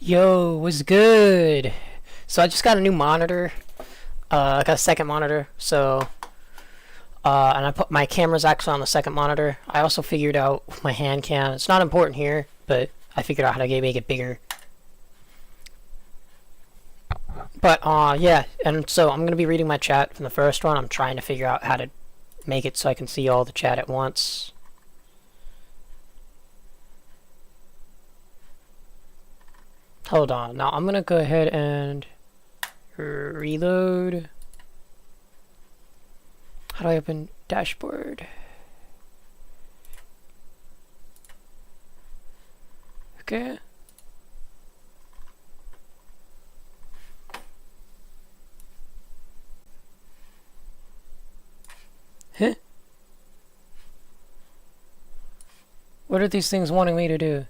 Yo, what's good? So I just got a new monitor. I got a second monitor. And I put my camera's actually on the second monitor. I also figured out with my hand cam. It's not important here, but I figured out how to make it bigger. But yeah, and so I'm gonna be reading my chat from the first one. I'm trying to figure out how to make it so I can see all the chat at once. Hold on. Now I'm gonna go ahead and reload. How do I open dashboard? Okay. Huh? What are these things wanting me to do?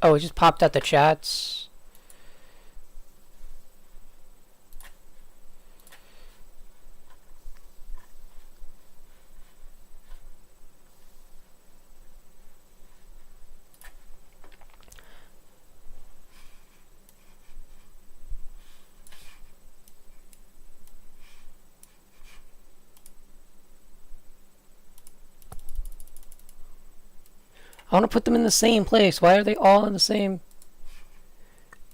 Oh, it just popped out the chats. I want to put them in the same place. Why are they all in the same?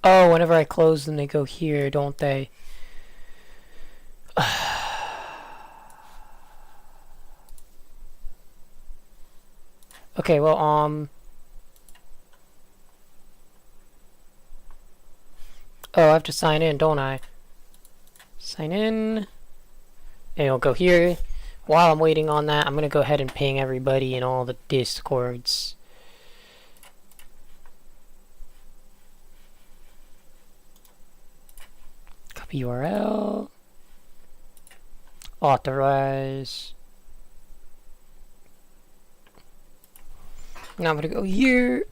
Oh, whenever I close them, they go here, don't they? Okay, well, oh, I have to sign in, don't I? Sign in. And it'll go here. While I'm waiting on that, I'm going to go ahead and ping everybody in all the discords. Copy URL. Authorize. Now I'm going to go here.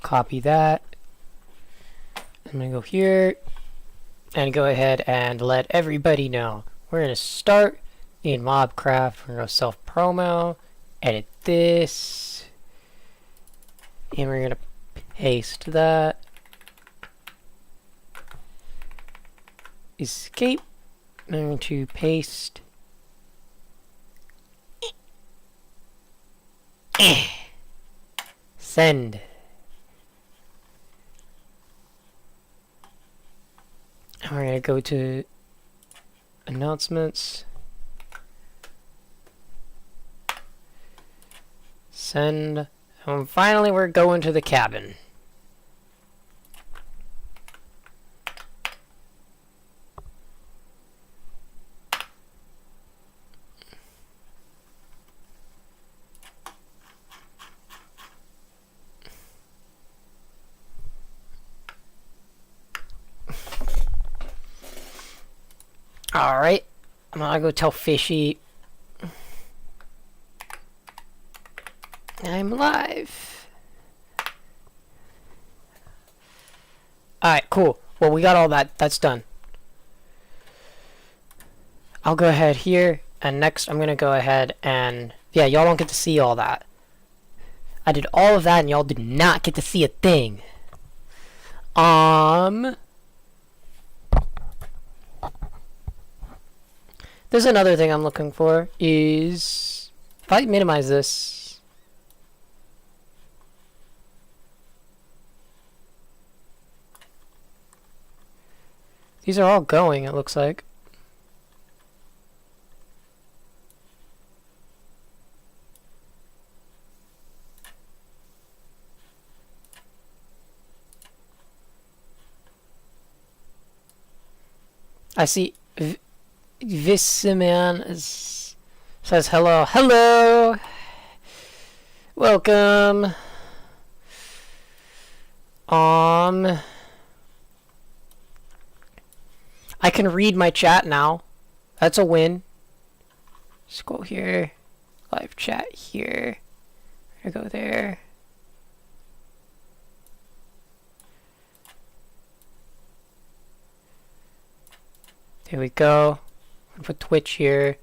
Copy that. I'm going to go here and go ahead and let everybody know. We're going to start in Mobcraft. We're going to self-promo, edit this, and we're going to paste that. Escape. I'm going to paste. Send. We're going to go to announcements. Send. And finally, we're going to the cabin. Alright, I'm gonna go tell Fishy I'm live. Alright, cool. Well, we got all that. That's done. I'll go ahead here, and next I'm gonna go ahead and... Yeah, y'all don't get to see all that. I did all of that, and y'all did not get to see a thing. There's another thing I'm looking for, is... If I minimize this... These are all going, it looks like. I see... Visiman says hello. Hello! Welcome! I can read my chat now. That's a win. Let's go here. Live chat here. I go there. There we go. Put Twitch here.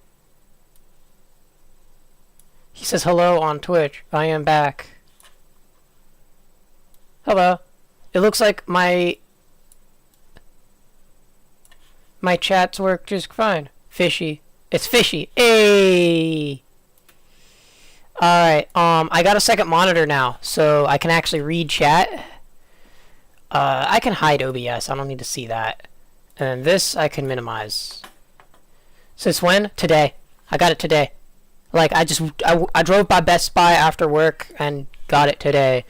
He says hello on Twitch. I am back. Hello. It looks like my chats work just fine. Fishy. It's fishy. Hey. Alright, I got a second monitor now, so I can actually read chat. I can hide OBS, I don't need to see that. And this I can minimize. Since when? Today. I got it today. Like, I drove by Best Buy after work and got it today.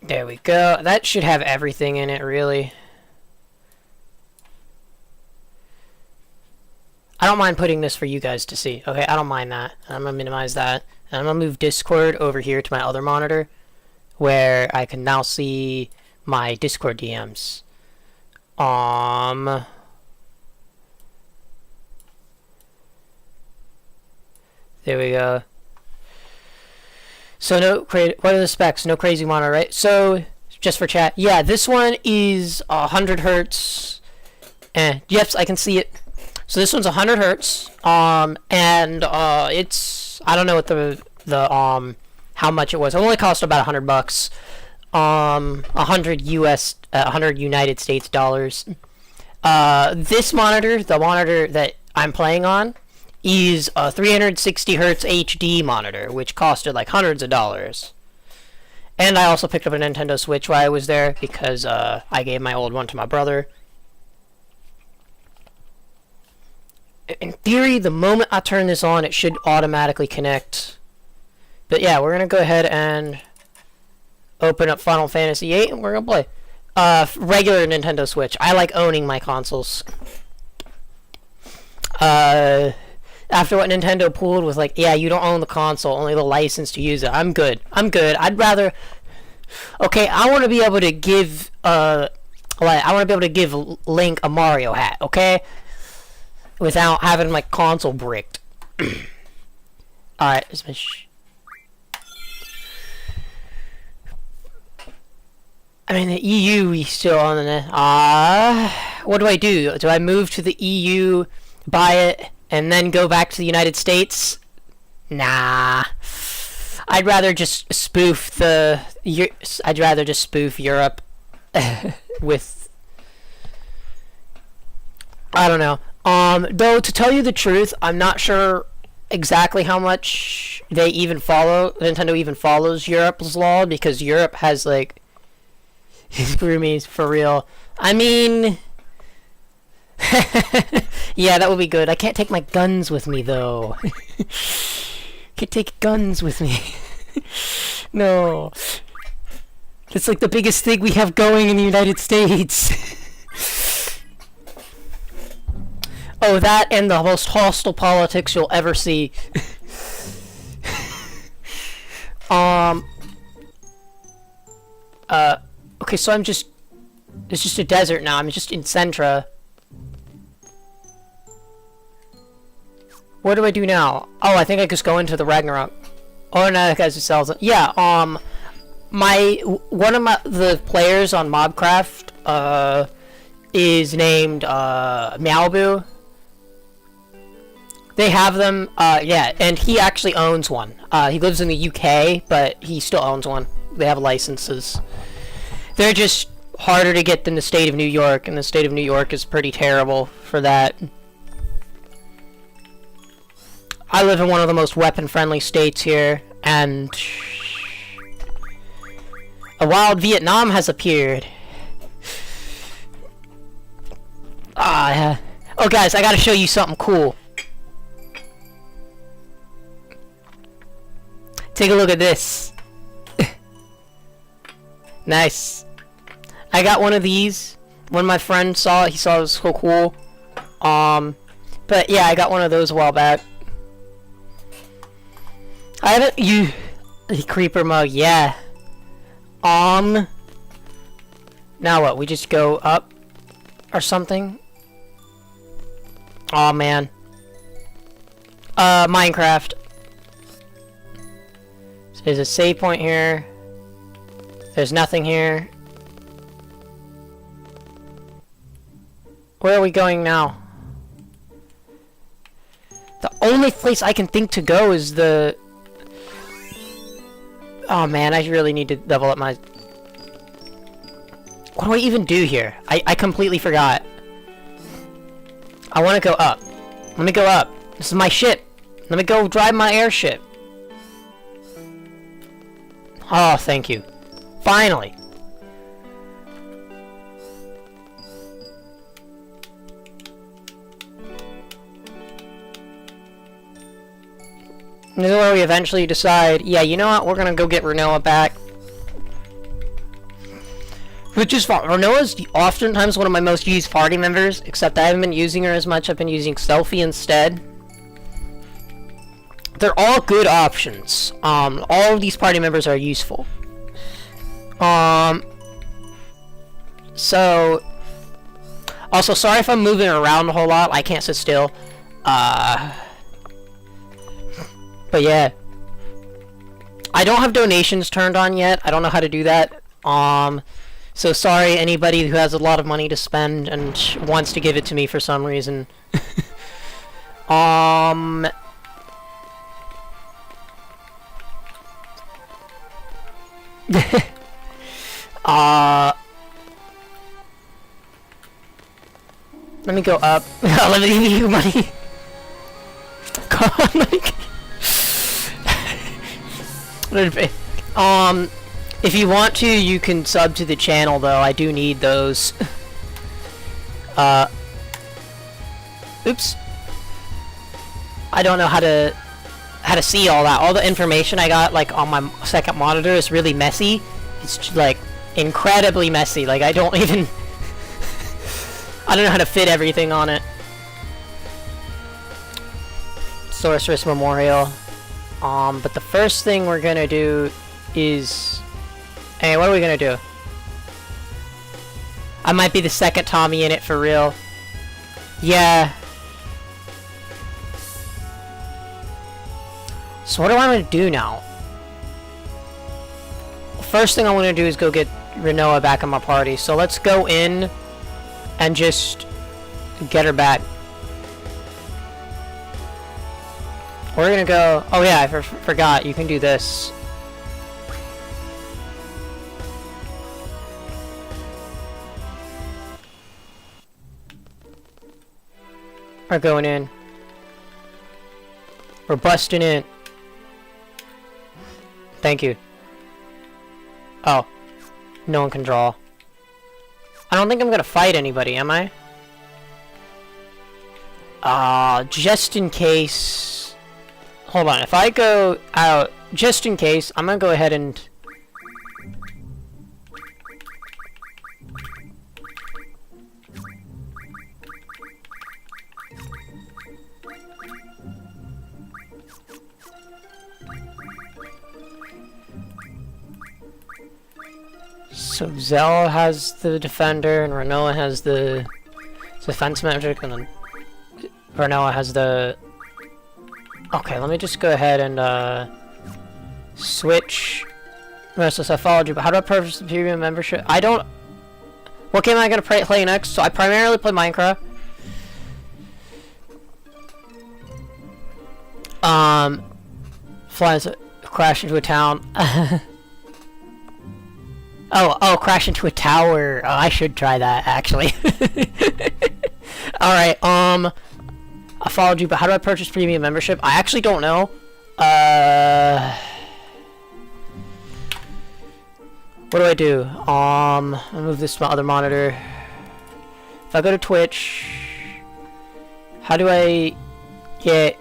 There we go. That should have everything in it, really. I don't mind putting this for you guys to see. Okay, I don't mind that. I'm going to minimize that. And I'm going to move Discord over here to my other monitor, where I can now see my Discord DMs. There we go. So what are the specs? No crazy monitor, right? So, just for chat. Yeah, this one is 100 hertz. Yep, I can see it. So this one's 100 hertz. And it's, I don't know what how much it was. It only cost about $100. 100 United States dollars. This monitor, the monitor that I'm playing on, is a 360 hertz HD monitor, which costed like hundreds of dollars. And I also picked up a Nintendo Switch while I was there, because I gave my old one to my brother. In theory, the moment I turn this on, it should automatically connect. But yeah, we're going to go ahead and open up Final Fantasy VIII, and we're going to play. Regular Nintendo Switch. I like owning my consoles. After what Nintendo pulled was like, yeah, you don't own the console, only the license to use it. I'm good. I'd rather... Okay, I want to be able to give, Link a Mario hat, okay? Without having my console bricked. Alright, I mean, the EU is still on the... what do I do? Do I move to the EU, buy it, and then go back to the United States? Nah. I'd rather just spoof Europe with... I don't know. Though, to tell you the truth, I'm not sure exactly how much Nintendo even follows Europe's law, because Europe has, like... Screw me, for real. I mean... yeah, that would be good. I can't take my guns with me, though. Can't take guns with me. No. It's like the biggest thing we have going in the United States. Oh, that and the most hostile politics you'll ever see. Okay, so it's just a desert now. I'm just in Centra. What do I do now? Oh, I think I just go into the Ragnarok. Oh, no, that guy's just sells it. Yeah, one of the players on Mobcraft, is named, Malibu. They have them, yeah, and he actually owns one. He lives in the UK, but he still owns one. They have licenses. They're just harder to get than the state of New York, and the state of New York is pretty terrible for that. I live in one of the most weapon-friendly states here, and a wild Vietnam has appeared. Oh, guys, I gotta show you something cool. Take a look at this. Nice. I got one of these. When my friend saw it, he saw it was so cool. But yeah, I got one of those a while back. I haven't the creeper mug, yeah. Now what? We just go up or something? Aw, man. Minecraft. So there's a save point here. There's nothing here. Where are we going now? The only place I can think to go is the... Oh man, I really need to level up my... What do I even do here? I completely forgot. I want to go up. Let me go up. This is my ship. Let me go drive my airship. Oh, thank you. Finally. This is where we eventually decide, yeah, you know what, we're gonna go get Renoa back. Which is fun. Renoa's oftentimes one of my most used party members, except I haven't been using her as much. I've been using Selfie instead. They're all good options. All of these party members are useful. So... Also, sorry if I'm moving around a whole lot. I can't sit still. But yeah. I don't have donations turned on yet. I don't know how to do that. So sorry anybody who has a lot of money to spend and wants to give it to me for some reason. Let me go up. Let me give you money. Come on, let me... If you want to, you can sub to the channel, though. I do need those. Oops. I don't know how to see all that. All the information I got, like, on my second monitor is really messy. It's, like, incredibly messy. Like, I don't even... I don't know how to fit everything on it. Sorceress Memorial. But the first thing we're gonna do is... Hey, what are we gonna do? I might be the second Tommy in it for real. Yeah. So what do I want to do now? First thing I want to do is go get Renoa back in my party. So let's go in and just get her back. We're gonna go... Oh yeah, I forgot. You can do this. We're going in. We're busting in. Thank you. Oh. No one can draw. I don't think I'm gonna fight anybody, am I? Just in case... Hold on, if I go out, just in case, I'm gonna go ahead and... So Zell has the defender, and Renoa has the defense magic, and then Renoa has the... Okay, let me just go ahead and switch Restless Physiology. But how do I purchase the premium membership? I don't... What game am I going to play next? So I primarily play Minecraft. Flies crash into a town. Oh, crash into a tower. Oh, I should try that, actually. Alright, I followed you, but how do I purchase premium membership? I actually don't know. What do I do? I'll move this to my other monitor. If I go to Twitch, how do I get...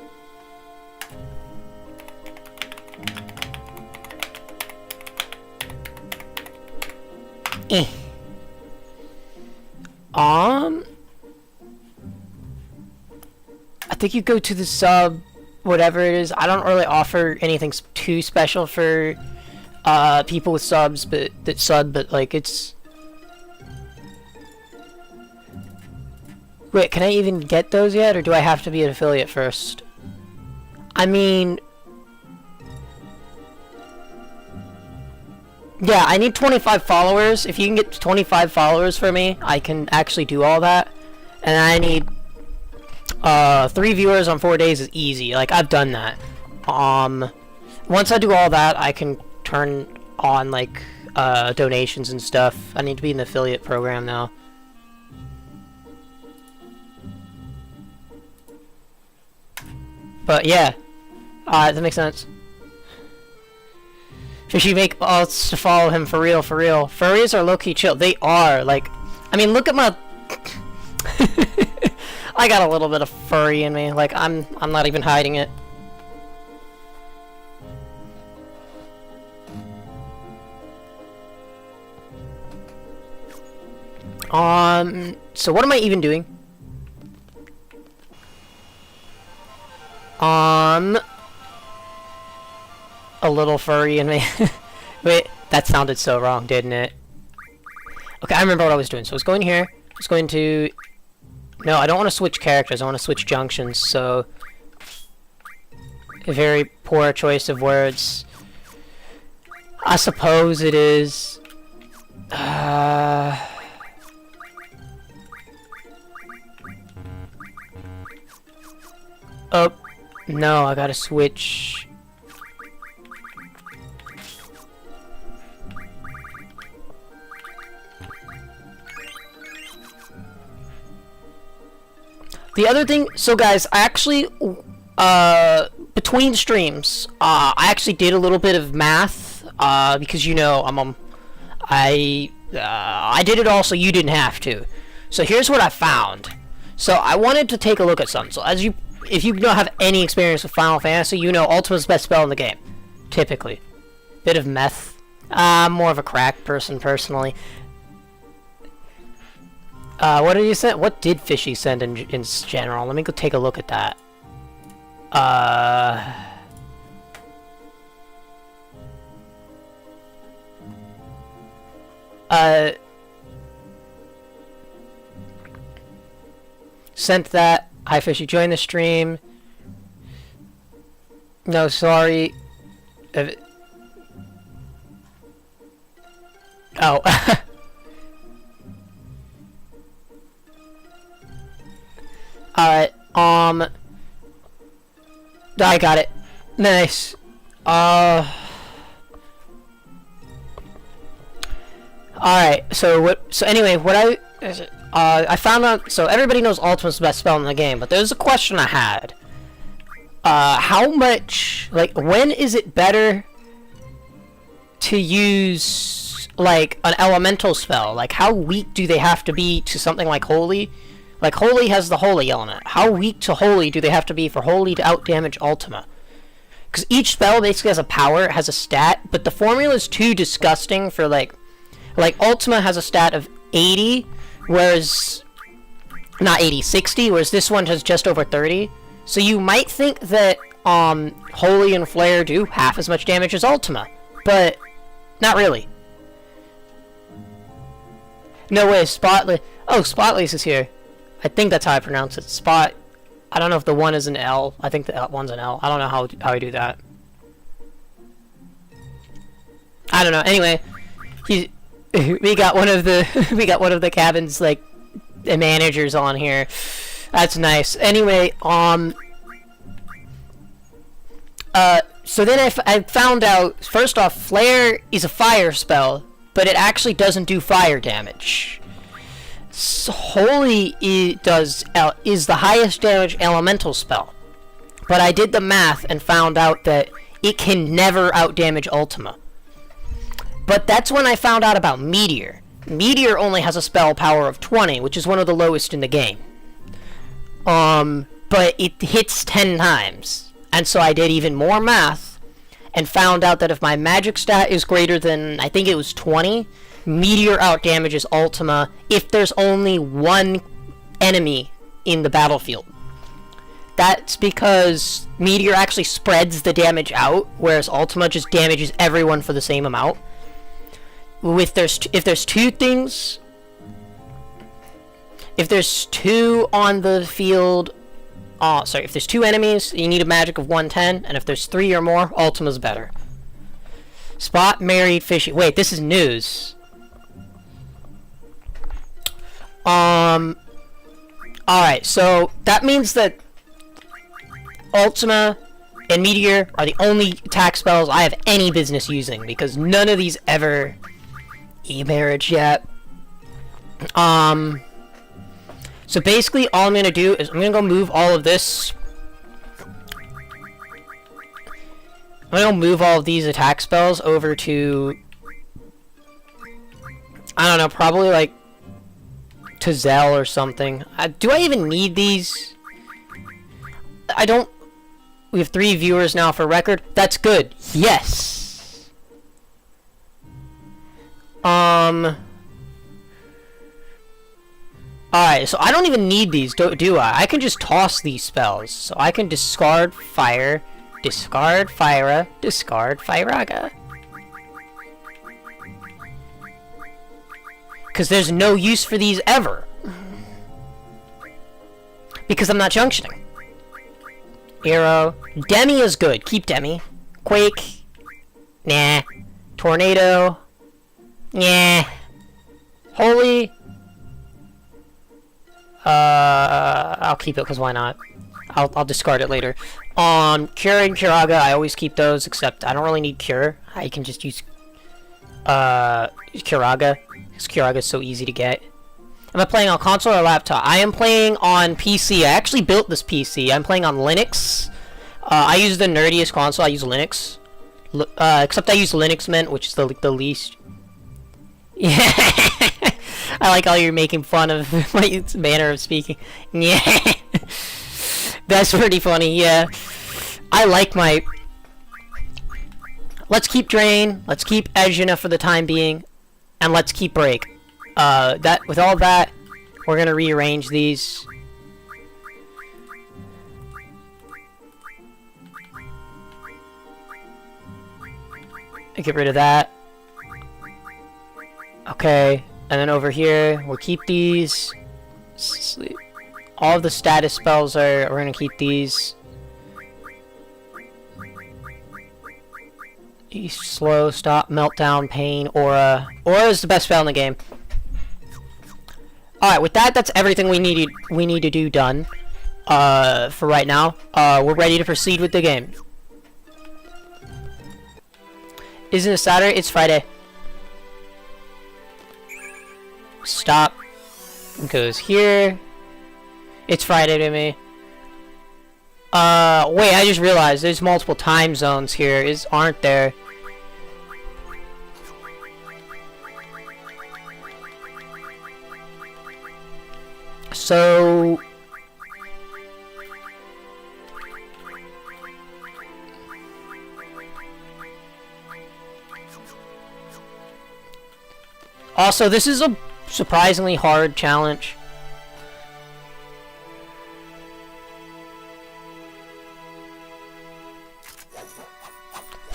I think you go to the sub, whatever it is. I don't really offer anything too special for people with subs, but like it's... Wait, can I even get those yet, or do I have to be an affiliate first? I mean... Yeah, I need 25 followers. If you can get 25 followers for me, I can actually do all that. and I need 3 viewers on 4 days is easy. Like, I've done that. Once I do all that, I can turn on, like, donations and stuff. I need to be in the affiliate program now. But yeah, that makes sense. Should she make us to follow him for real, for real? Furries are low-key chill. They are, like, I mean, look at my... I got a little bit of furry in me. Like, I'm not even hiding it. So what am I even doing? A little furry in me. Wait, that sounded so wrong, didn't it? Okay, I remember what I was doing. So I was going here. I was going to... No, I don't want to switch characters. I want to switch junctions, so... A very poor choice of words. I suppose it is... Oh, no, I gotta switch... The other thing, so guys, I actually, between streams, I actually did a little bit of math, because, you know, I did it all so you didn't have to. So here's what I found. So I wanted to take a look at something. So if you don't have any experience with Final Fantasy, you know Ultima's the best spell in the game, typically. Bit of meth. I'm more of a crack person, personally. What did you send? What did Fishy send in general? Let me go take a look at that. Sent that. Hi Fishy, join the stream. No, sorry. Oh. Alright, I got it. Nice. Alright, so anyway, I found out, so everybody knows Ultimate's the best spell in the game, but there's a question I had. How much, like, when is it better to use, like, an elemental spell? Like, how weak do they have to be to something like Holy? Like, Holy has the Holy element. How weak to Holy do they have to be for Holy to outdamage Ultima? Because each spell basically has a power, has a stat, but the formula is too disgusting for, like Ultima has a stat of 80, whereas... Not 80, 60, whereas this one has just over 30. So you might think that, Holy and Flare do half as much damage as Ultima, but not really. No way, Spotless... Oh, Spotless is here. I think that's how I pronounce it. Spot. I don't know if the one is an L. I think the one's an L. I don't know how I do that. I don't know. Anyway, we got one of the cabin's like managers on here. That's nice. Anyway, so then I found out, first off, Flare is a fire spell, but it actually doesn't do fire damage. Holy is the highest damage elemental spell, but I did the math and found out that it can never outdamage Ultima. But that's when I found out about Meteor. Meteor only has a spell power of 20, which is one of the lowest in the game. But it hits 10 times, and so I did even more math and found out that if my magic stat is greater than, I think it was 20, Meteor outdamages Ultima if there's only one enemy in the battlefield. That's because Meteor actually spreads the damage out, whereas Ultima just damages everyone for the same amount. If there's two things, if there's two on the field, if there's two enemies, you need a magic of 110, and if there's 3 or more, Ultima's better. Spot married Fishy. Wait, this is news. Alright, so that means that Ultima and Meteor are the only attack spells I have any business using, because none of these ever e-marriage yet. So basically all I'm gonna do is I'm gonna go move all of this. I'm gonna go move all of these attack spells over to, I don't know, probably like to Zell or something. Do I even need these? I don't. We have 3 viewers now for record. That's good. Yes. Alright, so I don't even need these, do I? I can just toss these spells. So I can discard Fire, discard Fyra, discard Fyraga. Because there's no use for these ever. Because I'm not junctioning. Arrow. Demi is good. Keep Demi. Quake. Nah. Tornado. Nah. Holy. I'll keep it because why not? I'll discard it later. Cure and Curaga, I always keep those, except I don't really need Cure. I can just use Curaga. Because Curaga is so easy to get. Am I playing on console or laptop? I am playing on PC. I actually built this PC. I'm playing on Linux. I use the nerdiest console. I use Linux. Except I use Linux Mint, which is the least. Yeah. I like how you're making fun of my manner of speaking. Yeah. That's pretty funny, yeah. I like my... Let's keep Drain. Let's keep Ejina for the time being. And let's keep Break. With all that, we're gonna rearrange these. Get rid of that. Okay, and then over here, we'll keep these. Sleep. All of the status spells we're gonna keep these. Slow, Stop, Meltdown, Pain, Aura. Aura is the best spell in the game. Alright, with that, that's everything we need to do done. For right now. We're ready to proceed with the game. Isn't it Saturday? It's Friday. Stop. Goes here. It's Friday to me. Wait, I just realized there's multiple time zones here, aren't there? So... Also, this is a surprisingly hard challenge.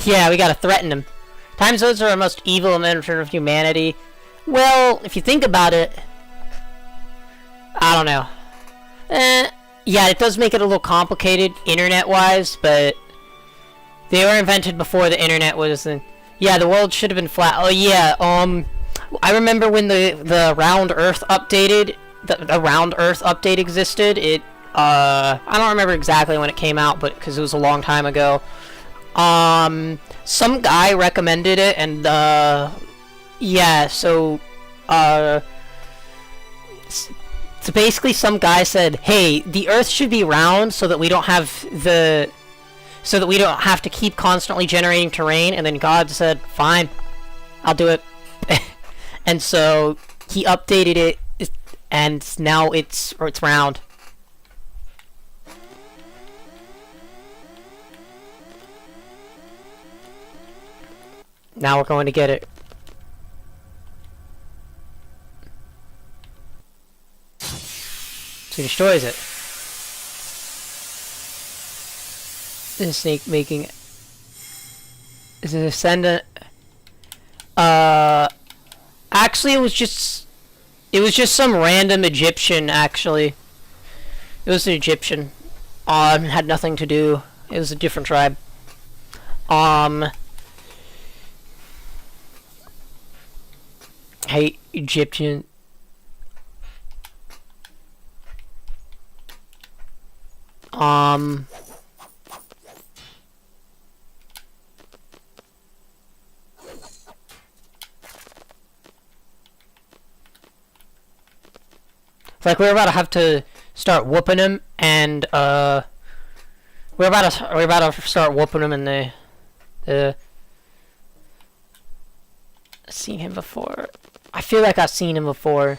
Yeah, we gotta threaten him. Time zones are the most evil invention of humanity. Well, if you think about it... I don't know. Yeah, it does make it a little complicated, internet-wise, but... They were invented before the internet was... Yeah, the world should have been flat. Oh, yeah, I remember when the round Earth updated... The round Earth update existed. I don't remember exactly when it came out, but because it was a long time ago. Some guy recommended it, and, yeah, so basically some guy said, hey, the Earth should be round so that we don't have to keep constantly generating terrain, and then God said, fine, I'll do it. And so he updated it, and now it's round. Now we're going to get it. So he destroys it. This snake making... Is an ascendant... Actually, it was just some random Egyptian, actually. It was an Egyptian. Had nothing to do. It was a different tribe. Hey, Egyptian. Like we're about to have to start whooping him, and we're about to start whooping him in the I've seen him before. I feel like I've seen him before.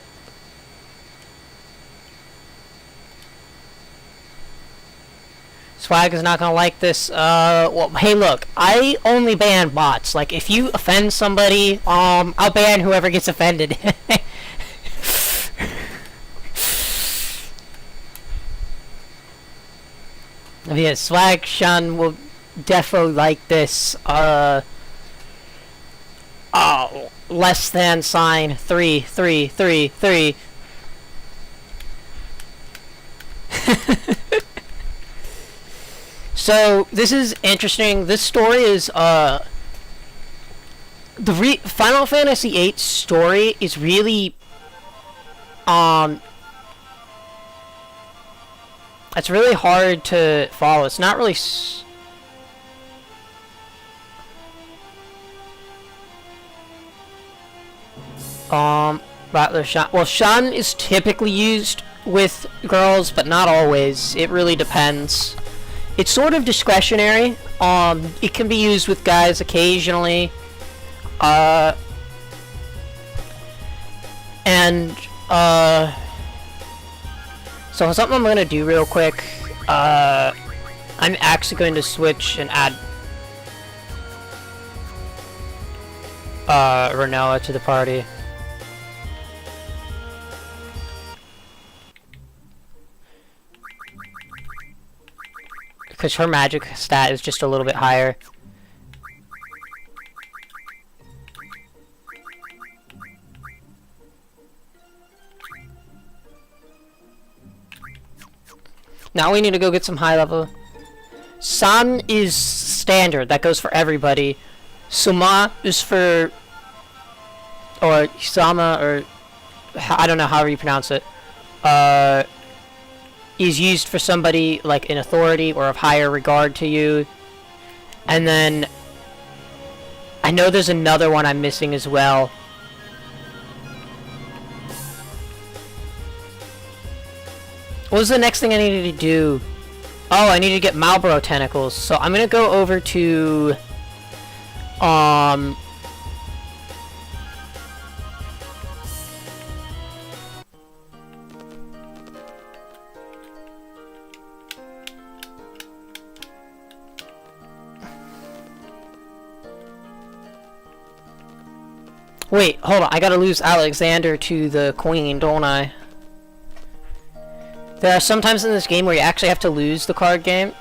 Swag is not gonna like this. Well, hey, look, I only ban bots. Like, if you offend somebody, I'll ban whoever gets offended. Yeah, Swag Shun will defo like this. Less than sign 3. So this is interesting. This story is the Final Fantasy VIII story is really it's really hard to follow. It's not really Rattler Shun. Well, Shun is typically used with girls, but not always. It really depends. It's sort of discretionary. It can be used with guys occasionally. So something I'm gonna do real quick. I'm actually going to switch and add Renoa to the party. Because her magic stat is just a little bit higher. Now we need to go get some high level. San is standard. That goes for everybody. Suma is for... Or Sama, or... I don't know however you pronounce it. Is used for somebody like in authority or of higher regard to you. And then I know there's another one I'm missing as well. What was the next thing I needed to do? Oh, I need to get Marlboro tentacles. So I'm gonna go over to wait, hold on. I gotta lose Alexander to the Queen, don't I? There are some times in this game where you actually have to lose the card game.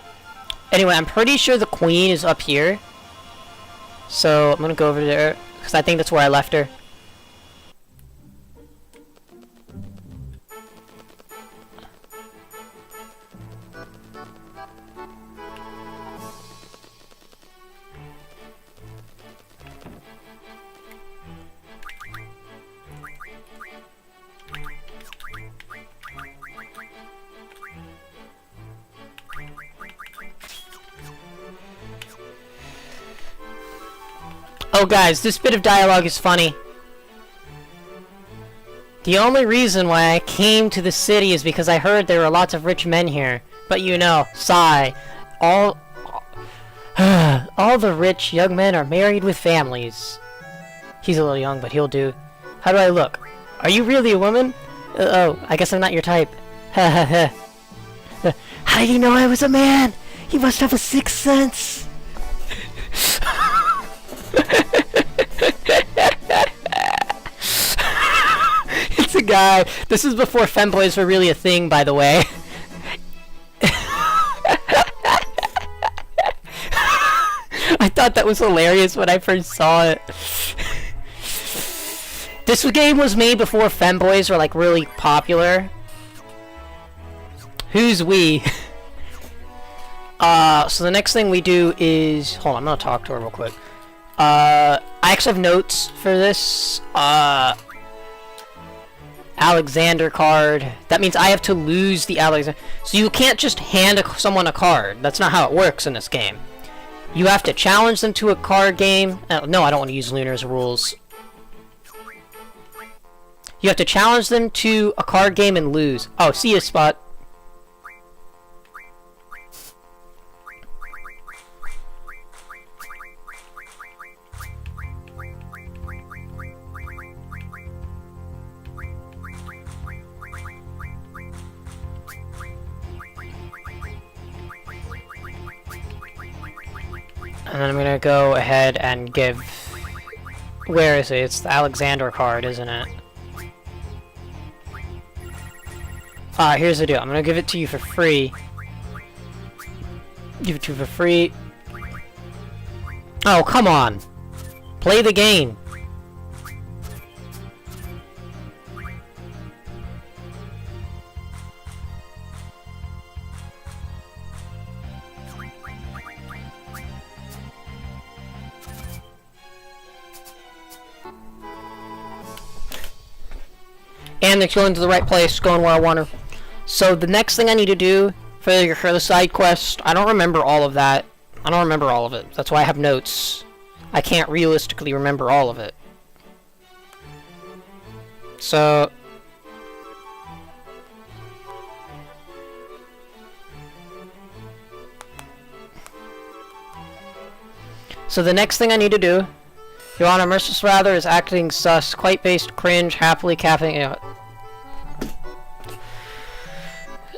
Anyway, I'm pretty sure the Queen is up here. So I'm gonna go over there, because I think that's where I left her. Oh guys, this bit of dialogue is funny. The only reason why I came to the city is because I heard there were lots of rich men here. But you know, sigh. All the rich young men are married with families. He's a little young, but he'll do. How do I look? Are you really a woman? Oh, I guess I'm not your type. How did he know I was a man? He must have a sixth sense. It's a guy. This is before femboys were really a thing, by the way. I thought that was hilarious when I first saw it. This game was made before femboys were like really popular. Who's we? So the next thing we do is... Hold on, I'm gonna talk to her real quick. I actually have notes for this. Alexander card. That means I have to lose the Alexander. So you can't just hand someone a card. That's not how it works in this game. You have to challenge them to a card game. No, I don't want to use Lunar's rules. You have to challenge them to a card game and lose. Oh, see ya, Spot. And then I'm gonna go ahead and give... Where is it? It's the Alexander card, isn't it? Here's the deal. I'm gonna give it to you for free. Give it to you for free. Oh, come on! Play the game! And they're going to the right place, going where I want her. So the next thing I need to do for the side quest, I don't remember all of that. I don't remember all of it. That's why I have notes. I can't realistically remember all of it. So... So the next thing I need to do, Your Honor, Merciless Rather is acting sus, quite based, cringe, happily capping... You know.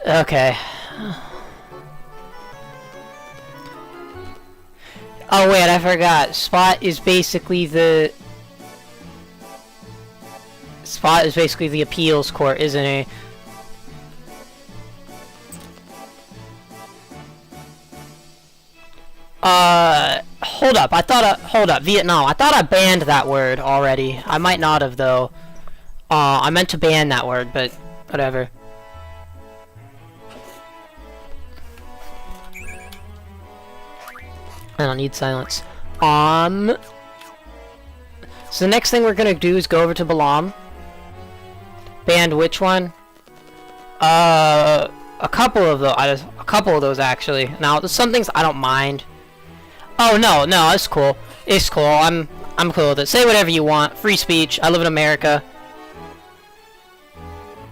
Okay. Oh wait, I forgot. Spot is basically the... Spot is basically the appeals court, isn't he? Hold up. Hold up. Vietnam. I thought I banned that word already. I might not have, though. I meant to ban that word, but whatever. I don't need silence. So the next thing we're gonna do is go over to Balam. Banned which one? A couple of those actually. Now, there's some things I don't mind. Oh no, it's cool. It's cool. I'm cool with it. Say whatever you want. Free speech. I live in America.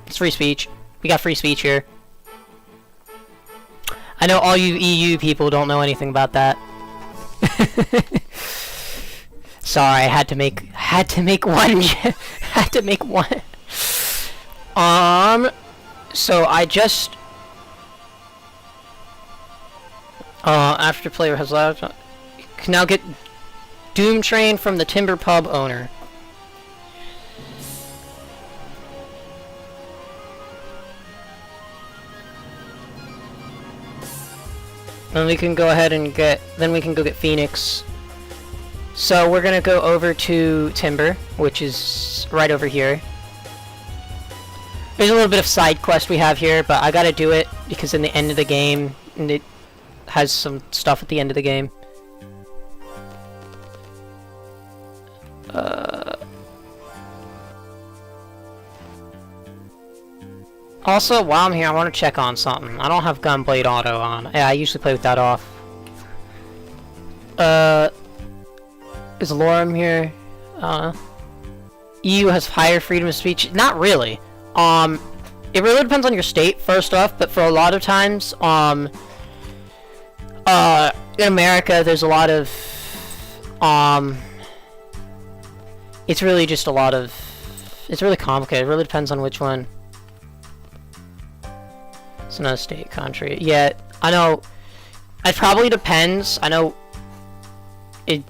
It's free speech. We got free speech here. I know all you EU people don't know anything about that. Sorry, I had to make one. Had to make one. So I just after player has left, can now get Doom Train from the Timber Pub owner. Then we can go ahead and get, then we can go get Phoenix. So we're gonna go over to Timber, which is right over here. There's a little bit of side quest we have here, but I gotta do it because in the end of the game, and it has some stuff at the end of the game. Also, while I'm here, I want to check on something. I don't have Gunblade Auto on. Yeah, I usually play with that off. Is Lorem here? EU has higher freedom of speech? Not really. It really depends on your state, first off, but for a lot of times, in America, there's a lot of, it's really just a lot of, it's really complicated. It really depends on which one. It's not a state, country. Yeah, I know, it probably depends. I know, it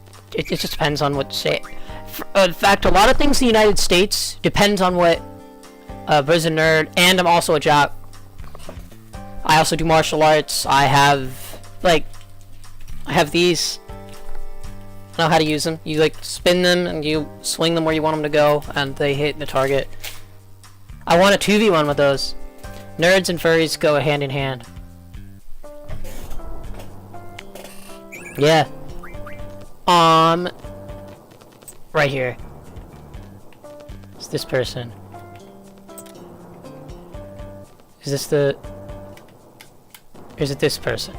just depends on what state. In fact, a lot of things in the United States depends on what, Buzz a nerd, and I'm also a jock. I also do martial arts. I have, like, I have these. I know how to use them. You, like, spin them, and you swing them where you want them to go, and they hit the target. I want a 2v1 with those. Nerds and furries go hand in hand. Yeah. Right here. It's this person. Is this the... Or is it this person?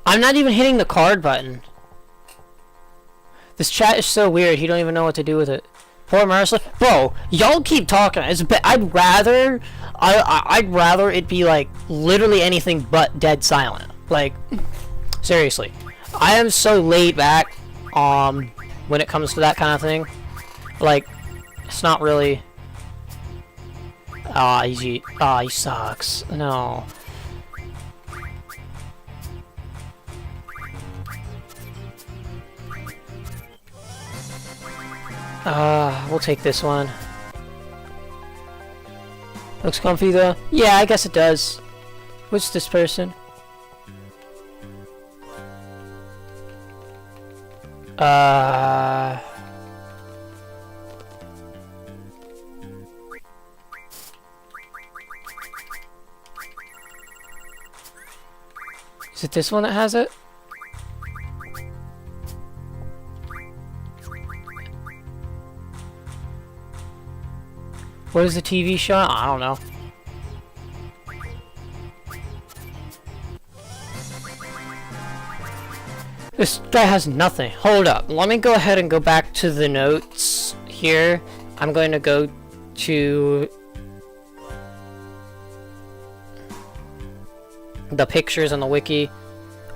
I'm not even hitting the card button. This chat is so weird, he don't even know what to do with it. Poor Marissa. Bro, y'all keep talking. I'd rather it be like literally anything but dead silent. Like, seriously. I am so laid back when it comes to that kind of thing. Like, it's not really... he sucks. No. We'll take this one. Looks comfy though. Yeah, I guess it does. What's this person? Is it this one that has it? What is the TV show? I don't know. This guy has nothing. Hold up. Let me go ahead and go back to the notes here. I'm going to go to the pictures on the wiki.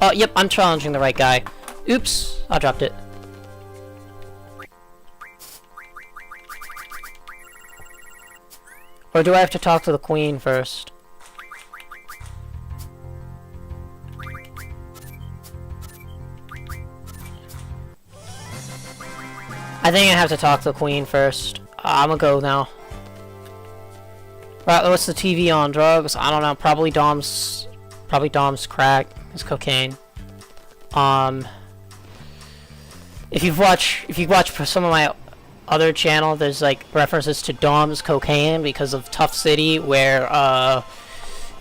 Oh, yep, I'm challenging the right guy. Oops, I dropped it. Or do I have to talk to the queen first? I think I have to talk to the queen first. I'm gonna go now. Right, what's the TV on? Drugs? I don't know. Probably Dom's crack. It's cocaine. If you've watched some of my other channel, there's like references to Dom's cocaine because of Tough City, where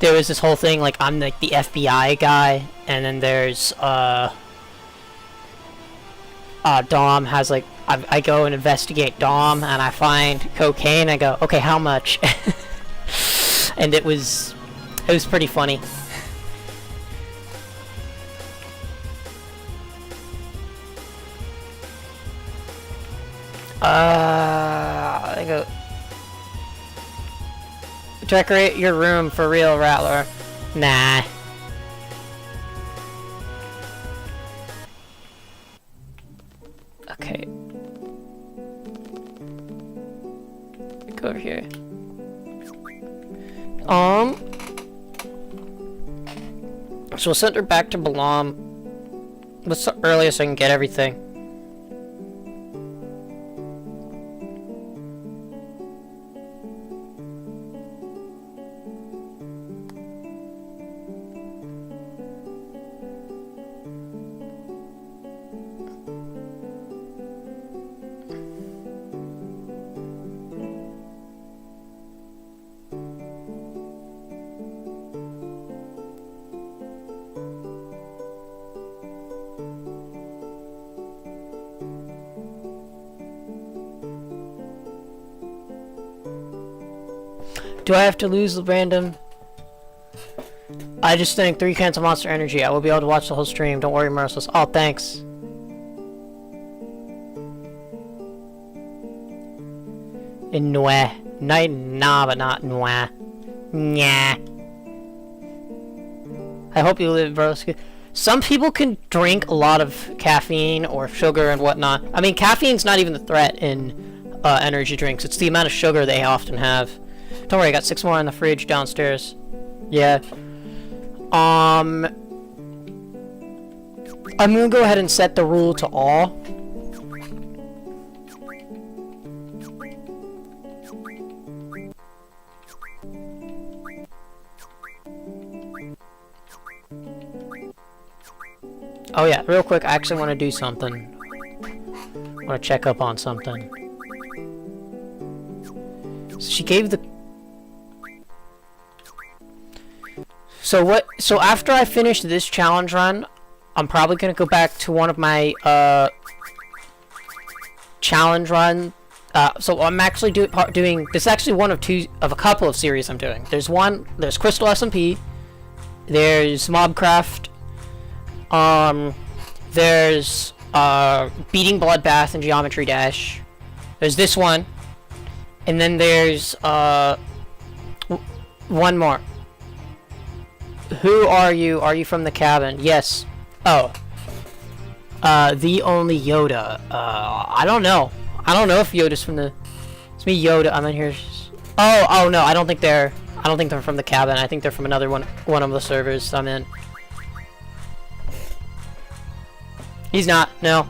there was this whole thing like I'm like the FBI guy, and then there's Dom has like I go and investigate Dom, and I find cocaine. I go, okay, how much? And it was pretty funny. I go decorate your room for real, Rattler. Nah. Okay. Go over here. So we'll send her back to Balam. What's the earliest I can get everything? Do I have to lose the random? I just think 3 cans of Monster Energy. I will be able to watch the whole stream. Don't worry, Merciless. Oh, thanks. Nah, but not nah. Nah. I hope you live, bro. Some people can drink a lot of caffeine or sugar and whatnot. I mean, caffeine's not even the threat in energy drinks. It's the amount of sugar they often have. Don't worry, I got 6 more in the fridge downstairs. Yeah. I'm gonna go ahead and set the rule to all. Oh yeah, real quick, I actually want to do something. I want to check up on something. So she gave the... So after I finish this challenge run, I'm probably gonna go back to one of my challenge run. So I'm actually doing this. Is actually one of a couple of series I'm doing. There's Crystal SMP. There's Mobcraft. There's Beating Bloodbath and Geometry Dash. There's this one, and then there's one more. Who are you? Are you from the cabin? Yes. Oh. The only Yoda. I don't know. I don't know if Yoda's from the... It's me, Yoda. I'm in here. Oh no. I don't think they're from the cabin. I think they're from another one of the servers I'm in. He's not. No.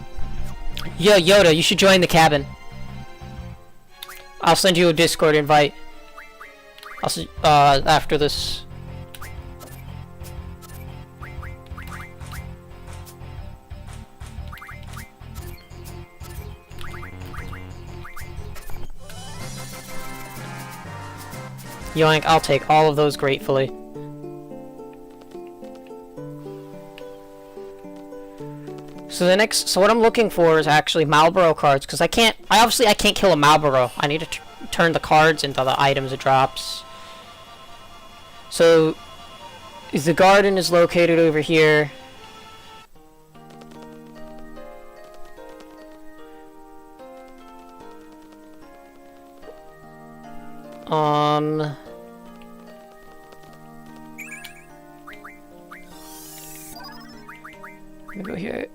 Yo, Yoda, you should join the cabin. I'll send you a Discord invite. After this. Yoink, I'll take all of those gratefully. So what I'm looking for is actually Marlboro cards, because I obviously can't kill a Marlboro. I need to turn the cards into the items it drops. So the garden is located over here. Let me go here.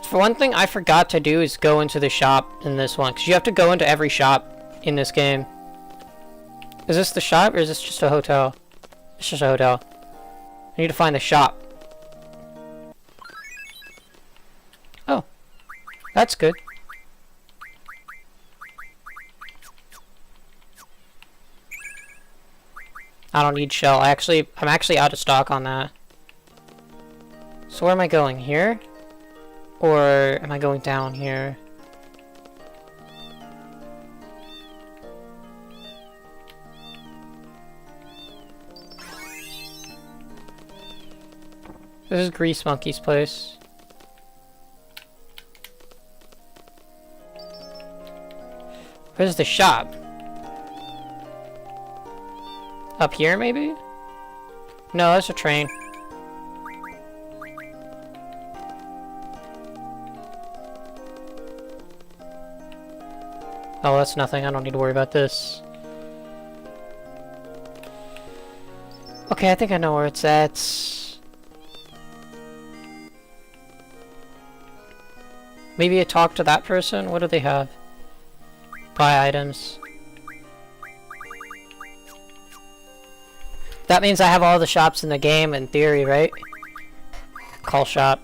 For one thing I forgot to do is go into the shop in this one, because you have to go into every shop in this game. Is this the shop, or is this just a hotel? It's just a hotel. I need to find the shop. Oh. That's good. I don't need shell. I'm actually out of stock on that. So where am I going? Here? Or am I going down here? This is Grease Monkey's place. Where's the shop? Up here, maybe? No, that's a train. Oh, that's nothing. I don't need to worry about this. Okay, I think I know where it's at. Maybe I talk to that person? What do they have? Buy items. That means I have all the shops in the game, in theory, right? Call shop.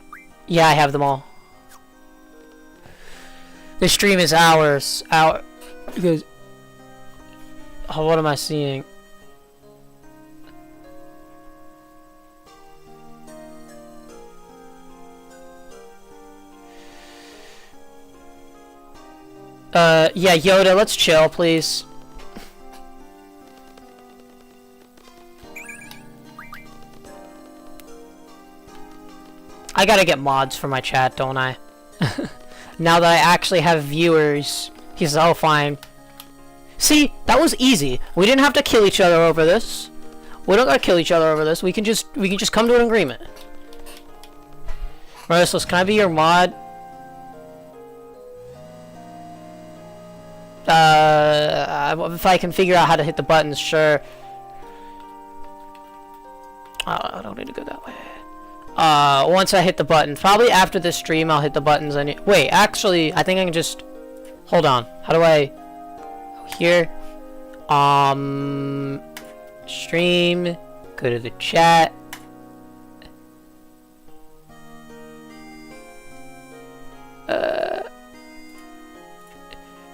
Yeah, I have them all. This stream is hours. Because... Oh, what am I seeing? Yeah, Yoda, let's chill, please. I gotta get mods for my chat, don't I? Now that I actually have viewers. He says, oh, fine. See, that was easy. We didn't have to kill each other over this. We don't gotta kill each other over this. We can just come to an agreement. Marislos, can I be your mod? If I can figure out how to hit the buttons, sure. I don't need to go that way. Once I hit the buttons, probably after this stream, I'll hit the buttons. Wait, actually, I think I can just... Hold on. How do I... Here. Stream. Go to the chat.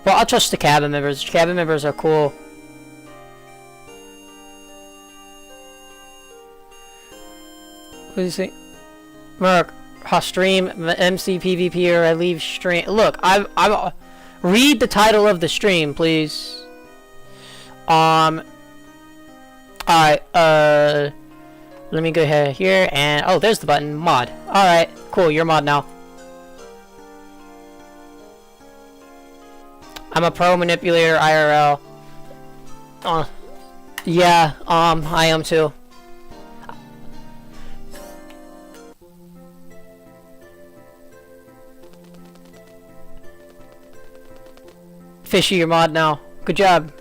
Well, I'll trust the cabin members. Cabin members are cool. What do you think? Merc, stream MC PvP or I leave stream. Look, Read the title of the stream, please. Alright, let me go ahead here and... Oh, there's the button. Mod. Alright, cool. You're mod now. I'm a pro manipulator IRL. Yeah, I am too. Fishy, your mod now. Good job.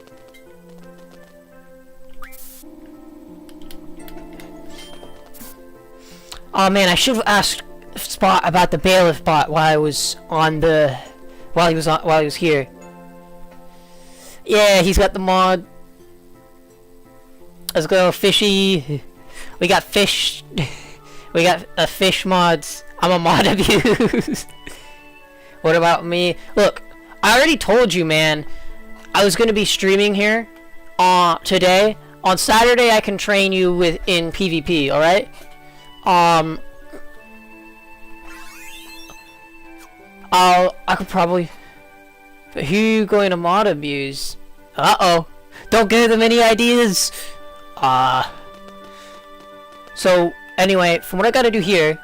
Oh man, I should have asked Spot about the bailiff bot while I was on the while he was here. Yeah, he's got the mod. Let's go, Fishy. We got fish. We got fish mods. I'm a mod abuse. What about me? Look, I already told you, man. I was gonna be streaming here today. On Saturday, I can train you in PvP. All right. I could probably. But who are you going to mod abuse? Uh-oh. Don't give them any ideas. So anyway, from what I gotta do here.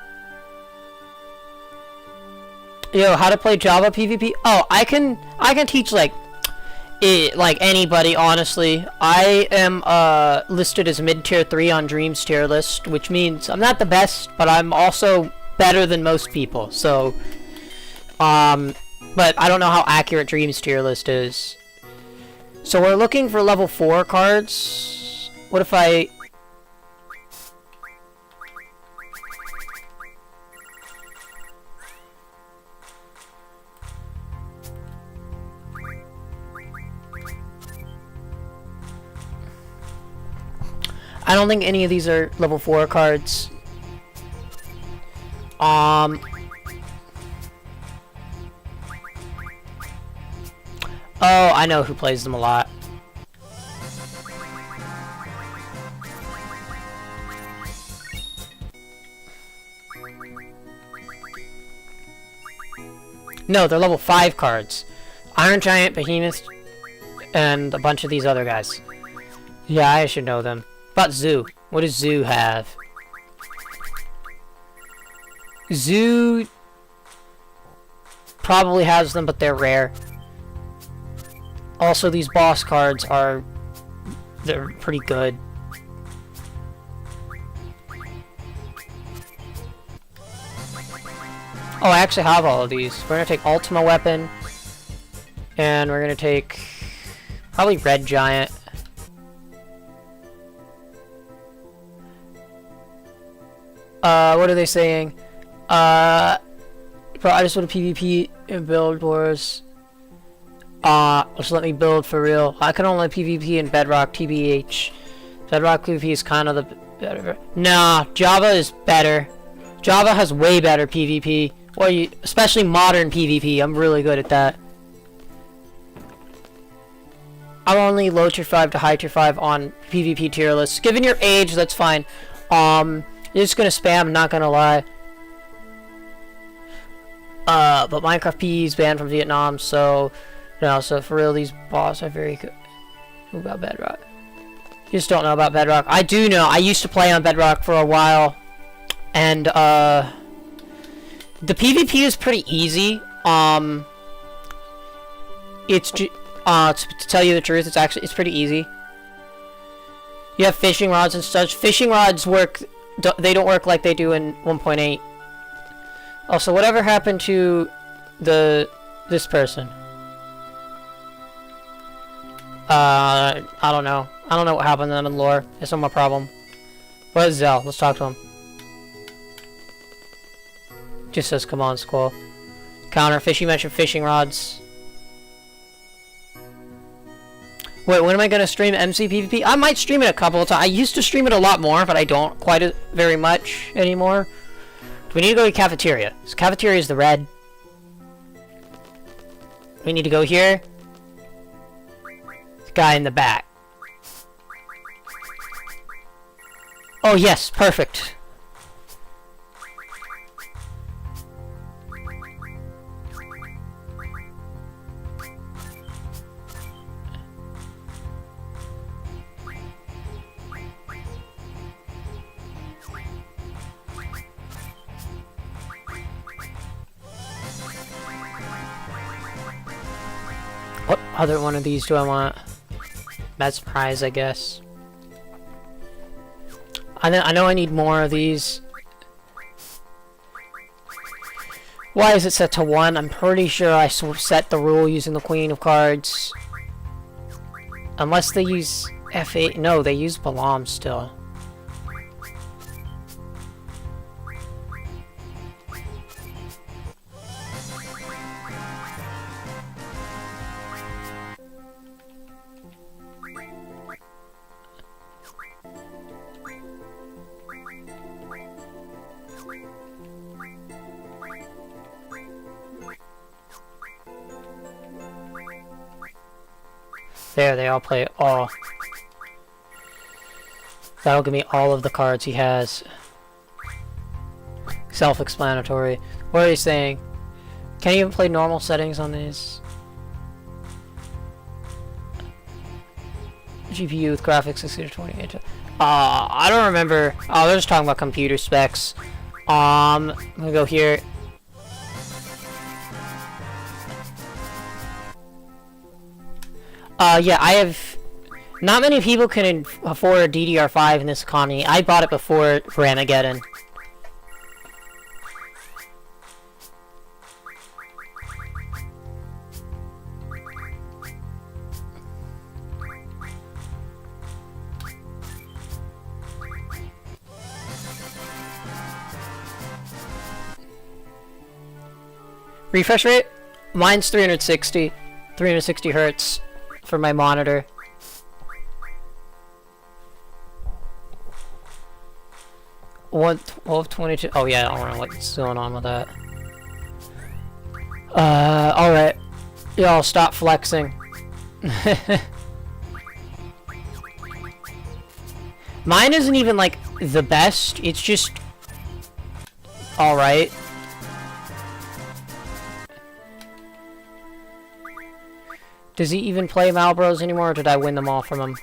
Yo, how to play Java PvP? Oh, I can teach like anybody, honestly. I am listed as mid-tier 3 on Dream's tier list, which means I'm not the best, but I'm also better than most people. So but I don't know how accurate Dream's tier list is. So we're looking for level 4 cards. What if I... I don't think any of these are level 4 cards. Oh, I know who plays them a lot. No, they're level 5 cards. Iron Giant, Behemoth, and a bunch of these other guys. Yeah, I should know them. About Zoo. What does Zoo have? Zoo probably has them, but they're rare. Also, these boss cards they're pretty good. Oh, I actually have all of these. We're gonna take Ultima Weapon, and we're gonna take probably Red Giant. What are they saying? Bro, I just want to PvP and build wars. Just let me build for real. I can only PvP in Bedrock, TBH. Bedrock PvP is kind of the better. Nah, Java is better. Java has way better PvP. Especially modern PvP. I'm really good at that. I'm only low tier 5 to high tier 5 on PvP tier lists. Given your age, that's fine. You're just gonna spam, I'm not gonna lie. But Minecraft PE is banned from Vietnam, so... No, so for real, these bosses are very good. Who about Bedrock? You just don't know about Bedrock. I do know. I used to play on Bedrock for a while. And, the PvP is pretty easy. To tell you the truth, it's pretty easy. You have fishing rods and such. Fishing rods work... They don't work like they do in 1.8. Also, whatever happened to this person? I don't know. I don't know what happened to them in lore. It's not my problem. Where's Zell? Let's talk to him. Just says, come on, Squall. Counter. Fishy mentioned fishing rods. Wait, when am I gonna stream MC PvP? I might stream it a couple of times. I used to stream it a lot more, but I don't quite very much anymore. Do we need to go to cafeteria? So cafeteria is the red. We need to go here. The guy in the back. Oh yes, perfect. other one of these do I want? Mesmerize, I guess. I know I need more of these. Why is it set to 1? I'm pretty sure I set the rule using the Queen of Cards. Unless they use F8. No, they use Balam still. There, they all play all. That'll give me all of the cards he has. Self-explanatory. What are you saying? Can you even play normal settings on these? GPU with graphics 60-28. I don't remember. Oh, they're just talking about computer specs. I'm gonna go here. Yeah, I have... Not many people can afford a DDR5 in this economy. I bought it before Ramageddon. Refresh rate? Mine's 360 hertz for my monitor. What 1222? Oh yeah, I don't know what's going on with that. Alright. Y'all stop flexing. Mine isn't even like the best, it's just alright. Does he even play Malbros anymore, or did I win them all from him?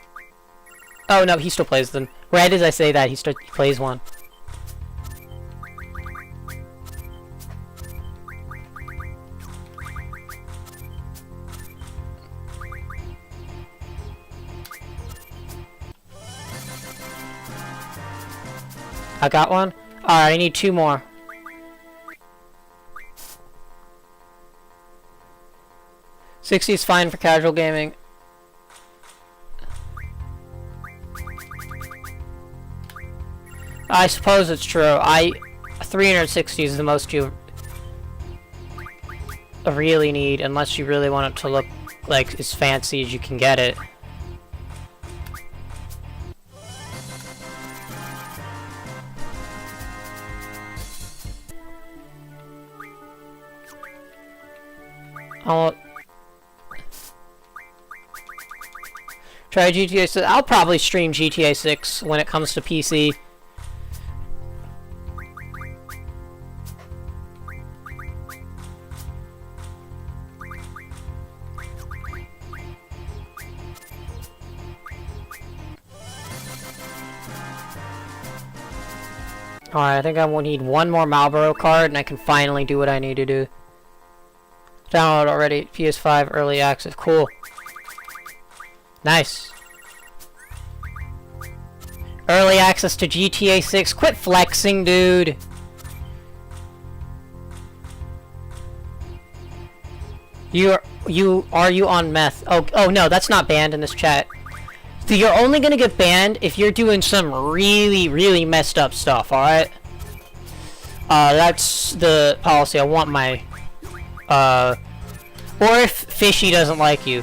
Oh no, he still plays them. Right as I say that, he plays one. I got one? Alright, I need 2 more. $60 is fine for casual gaming. I suppose it's true. 360 is the most you really need, unless you really want it to look like as fancy as you can get it. Try GTA 6. I'll probably stream GTA 6 when it comes to PC. Alright, I think I will need one more Marlboro card and I can finally do what I need to do. Download already. PS5 early access. Cool. Nice. Early access to GTA 6. Quit flexing, dude. Are you on meth? Oh no, that's not banned in this chat. So you're only gonna get banned if you're doing some really messed up stuff, alright? That's the policy. I want my or if Fishy doesn't like you.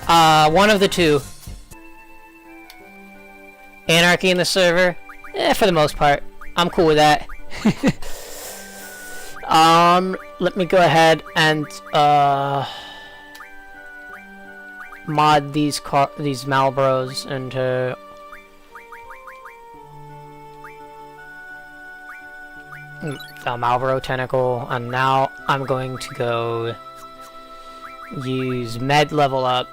One of the two. Anarchy in the server? For the most part. I'm cool with that. Let me go ahead and, mod these Malbros into... a Malboro tentacle, and now I'm going to go use med level up,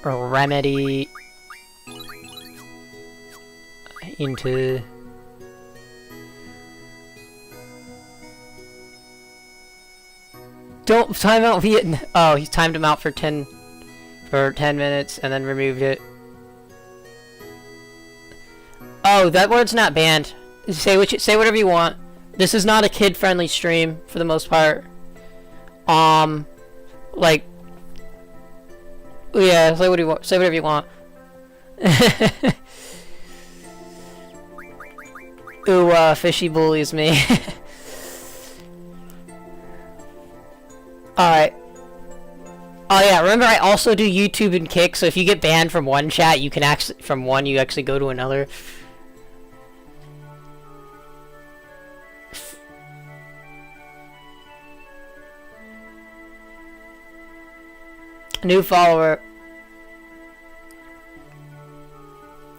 or remedy into Don't time out Vietnam. Oh, he's timed him out for 10 minutes and then removed it. Oh, that word's not banned. Say whatever you want. This is not a kid-friendly stream for the most part. Like, yeah, say whatever you want. Ooh, Fishy bullies me. Alright. Oh yeah, remember I also do YouTube and Kick, so if you get banned from one chat, you can actually, from one, you actually go to another. New follower.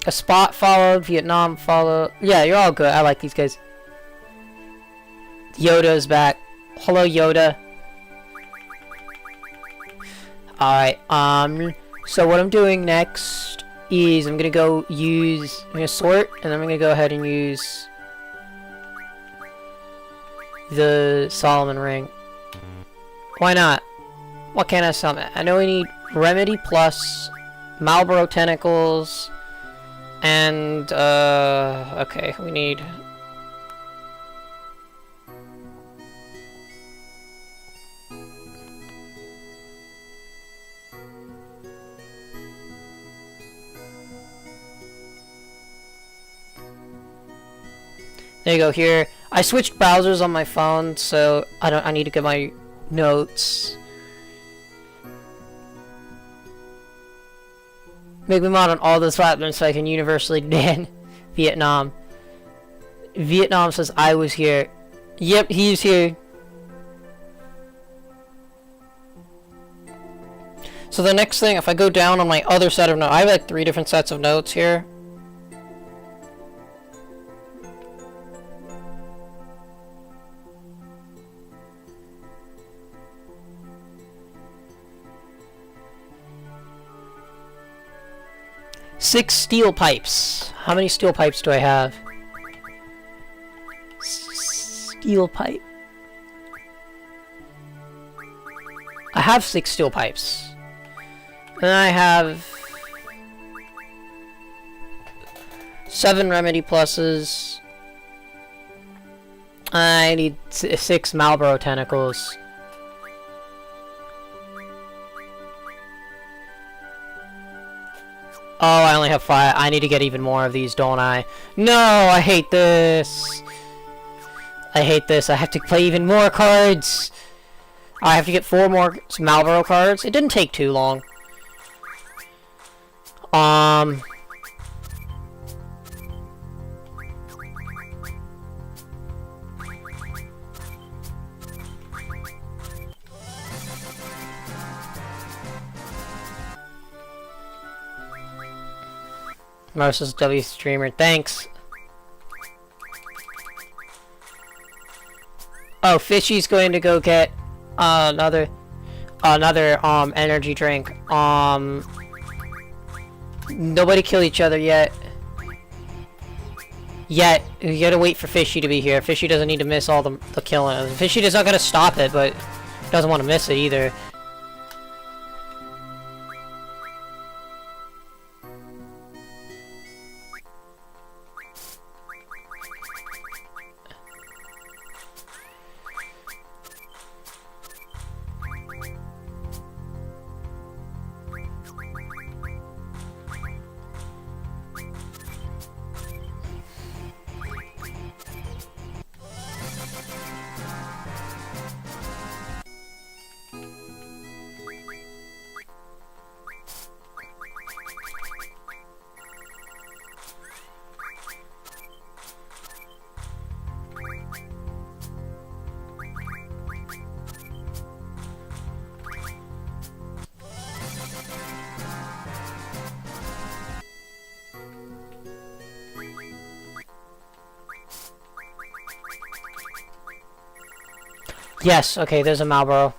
A spot followed, Vietnam followed. Yeah, you're all good. I like these guys. Yoda's back. Hello, Yoda. Alright, so what I'm doing next is I'm gonna sort, and I'm gonna go ahead and use the Solomon ring. Why not? What can I summon? I know we need Remedy plus Marlboro Tentacles, and, okay, we need... There you go, here. I switched browsers on my phone, so I need to get my notes. Make me mod on all those platforms so I can universally ban Vietnam. Vietnam says I was here. Yep, he's here. So the next thing, if I go down on my other set of notes, I have like 3 different sets of notes here. Six steel pipes. How many steel pipes do I have? Steel pipe. I have 6 steel pipes. And I have 7 remedy pluses. I need 6 Marlboro tentacles. Oh, I only have 5. I need to get even more of these, don't I? No, I hate this. I hate this. I have to play even more cards. I have to get 4 more Marlboro cards. It didn't take too long. Moses W streamer, thanks. Oh, Fishy's going to go get another energy drink. Nobody kill each other yet. You gotta wait for Fishy to be here. Fishy doesn't need to miss all the killing. Fishy is not gonna stop it, but doesn't want to miss it either. Yes, okay, there's a Marlboro.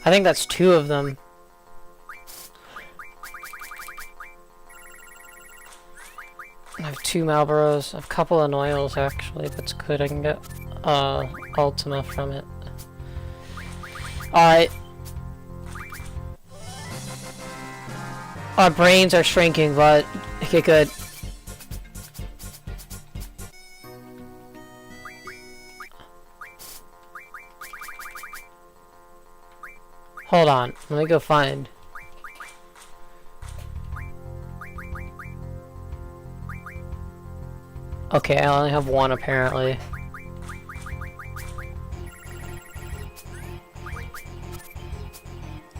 I think that's 2 of them. I have 2 Marlboros, a couple of Noils actually, that's good, I can get Ultima from it. Alright. Our brains are shrinking, but okay, good. Hold on, let me go find. Okay, I only have 1 apparently.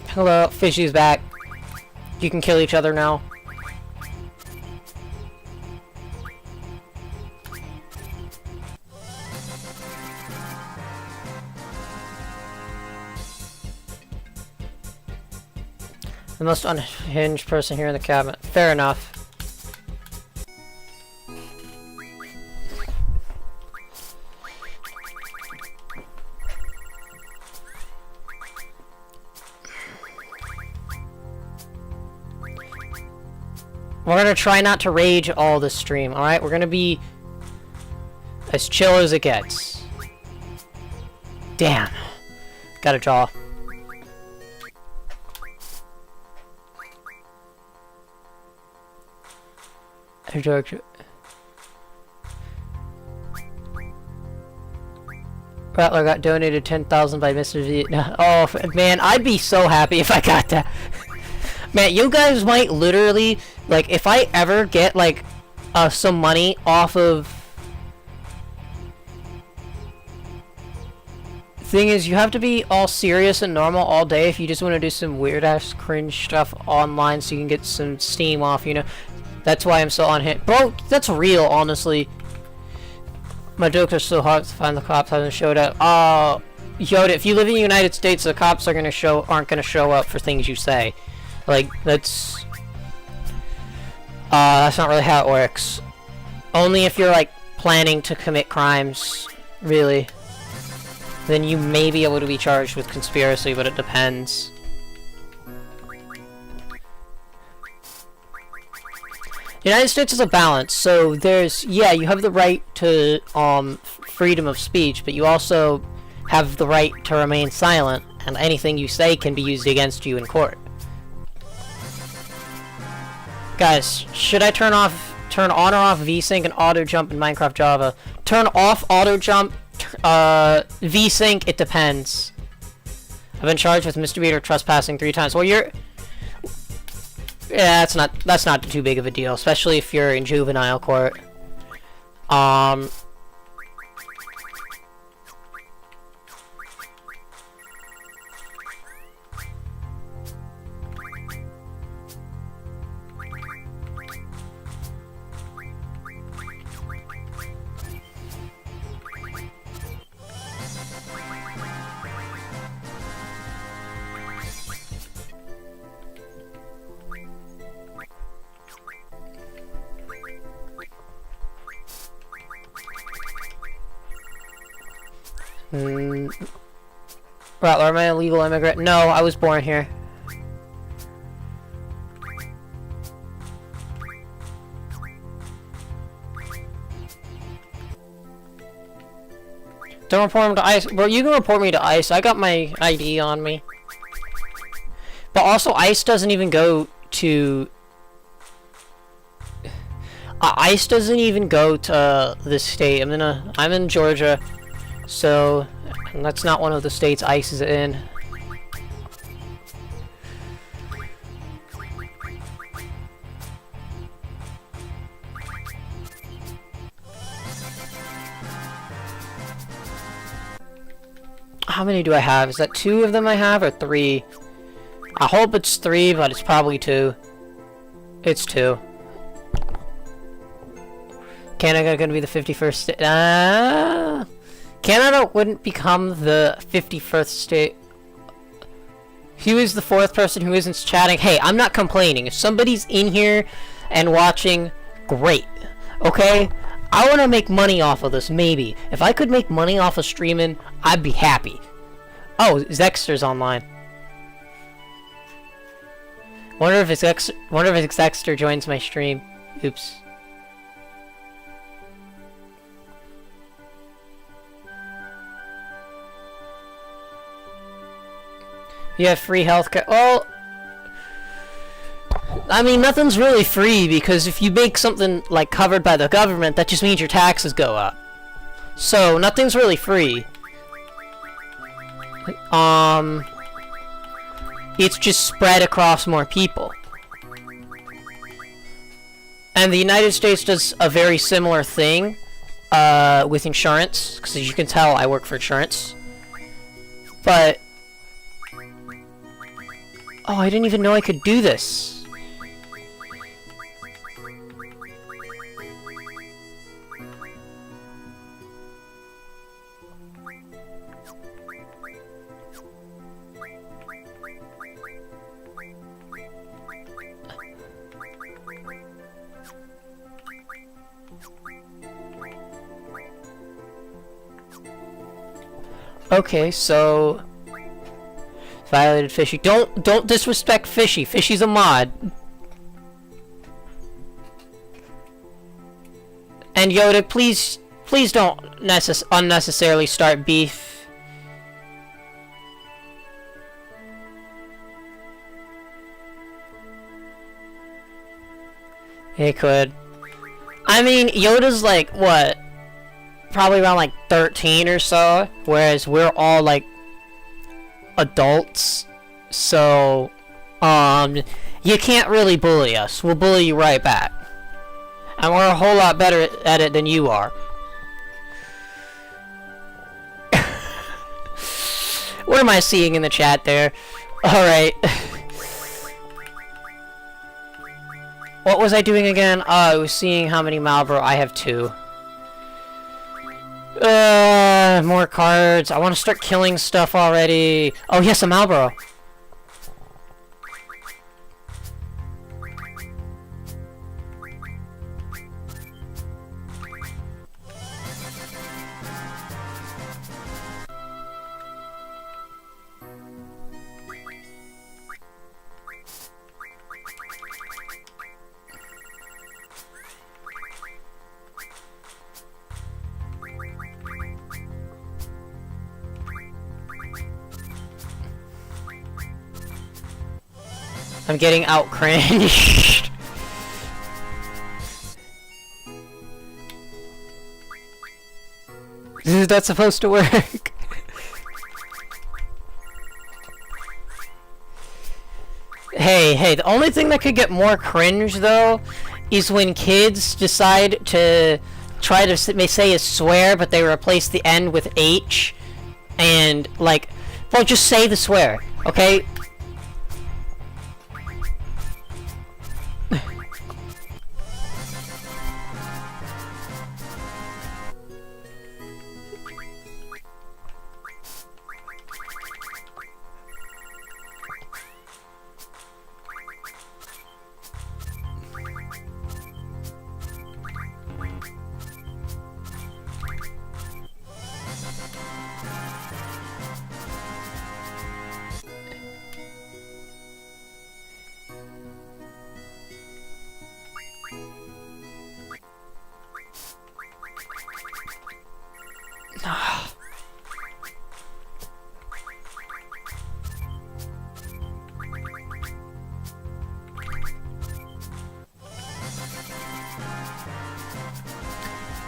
Hello, Fishy's back. You can kill each other now. The most unhinged person here in the cabinet. Fair enough. We're gonna try not to rage all this stream, alright? We're gonna be as chill as it gets. Damn. Got a jaw. Rattler got donated 10,000 by Mr. V. Oh man, I'd be so happy if I got that. Man, you guys might literally, like, if I ever get like some money off of. Thing is, you have to be all serious and normal all day if you just want to do some weird ass cringe stuff online so you can get some steam off, you know. That's why I'm so on hit. Bro, that's real, honestly. My jokes are so hard to find, the cops haven't showed up. Yoda, if you live in the United States, the cops are aren't gonna show up for things you say. Like, that's not really how it works. Only if you're, like, planning to commit crimes, really. Then you may be able to be charged with conspiracy, but it depends. The United States is a balance, so there's, yeah, you have the right to, freedom of speech, but you also have the right to remain silent, and anything you say can be used against you in court. Guys, should I turn on or off VSync and auto jump in Minecraft Java? Turn off auto jump, VSync, it depends. I've been charged with misdemeanor trespassing 3 times. Well, you're... Yeah, that's not too big of a deal, especially if you're in juvenile court. Rattler, am I a legal immigrant? No, I was born here. Don't report him to ICE. Well, you can report me to ICE. I got my ID on me. But also, ICE doesn't even go to... ICE doesn't even go to this state. I'm in Georgia. So, that's not one of the states ICE is in. How many do I have? Is that 2 of them I have, or 3? I hope it's 3, but it's probably 2. It's 2. Canada gonna be the 51st state? Canada wouldn't become the 51st state. He was the 4th person who isn't chatting. Hey, I'm not complaining. If somebody's in here and watching, great. Okay? I want to make money off of this, maybe. If I could make money off of streaming, I'd be happy. Oh, Zexter's online. Wonder if his Exeter joins my stream. Oops. You have free healthcare. Well, I mean, nothing's really free, because if you make something like covered by the government, that just means your taxes go up. So nothing's really free. It's just spread across more people. And the United States does a very similar thing with insurance, because as you can tell, I work for insurance. But oh, I didn't even know I could do this. Okay, so violated Fishy. Don't disrespect Fishy. Fishy's a mod. And Yoda, please don't unnecessarily start beef. He could. I mean, Yoda's like what? Probably around like 13 or so, whereas we're all like adults, so you can't really bully us. We'll bully you right back, and we're a whole lot better at it than you are. What am I seeing in the chat there? Alright. What was I doing again? Oh, I was seeing how many Marlboro. I have 2. More cards. I want to start killing stuff already. Oh yes, a Marlboro. I'm getting out cringed. Is that supposed to work? Hey, the only thing that could get more cringe though is when kids decide to try to say a swear, but they replace the end with H, and like, well, just say the swear, okay?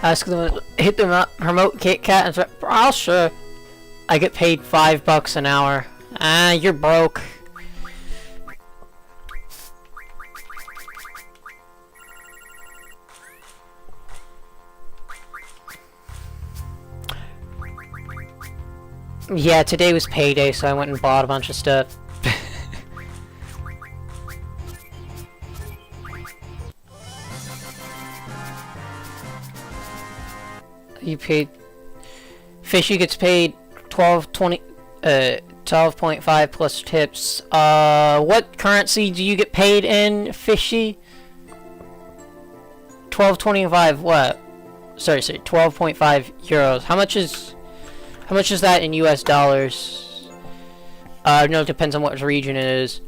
Ask them, hit the remote Kit Kat and say, I'll sure. I get paid $5 an hour. Ah, you're broke. Yeah, today was payday, so I went and bought a bunch of stuff. You paid... Fishy gets paid 12.5 plus tips. What currency do you get paid in, Fishy? 12.25 what? Sorry, 12.5 euros. How much is that in US dollars? No, it depends on what region it is.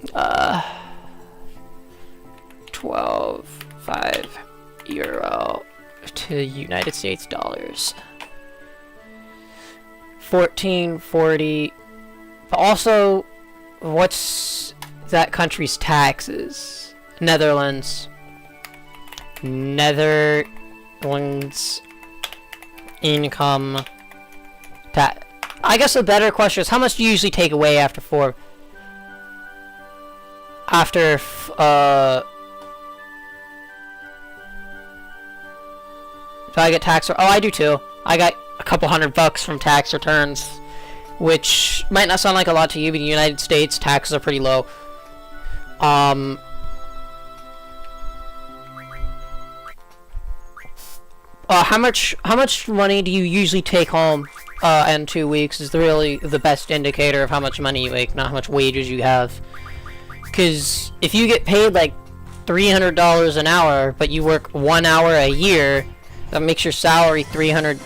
12.5 euro to United States dollars. 1440. But also, what's that country's taxes? Netherlands income tax. I guess a better question is, how much do you usually take away after do I get tax? Oh, I do too. I got a couple $100 from tax returns, which might not sound like a lot to you, but in the United States, taxes are pretty low. How much money do you usually take home in 2 weeks is really the best indicator of how much money you make, not how much wages you have. Because if you get paid like $300 an hour, but you work 1 hour a year, that makes your salary 300.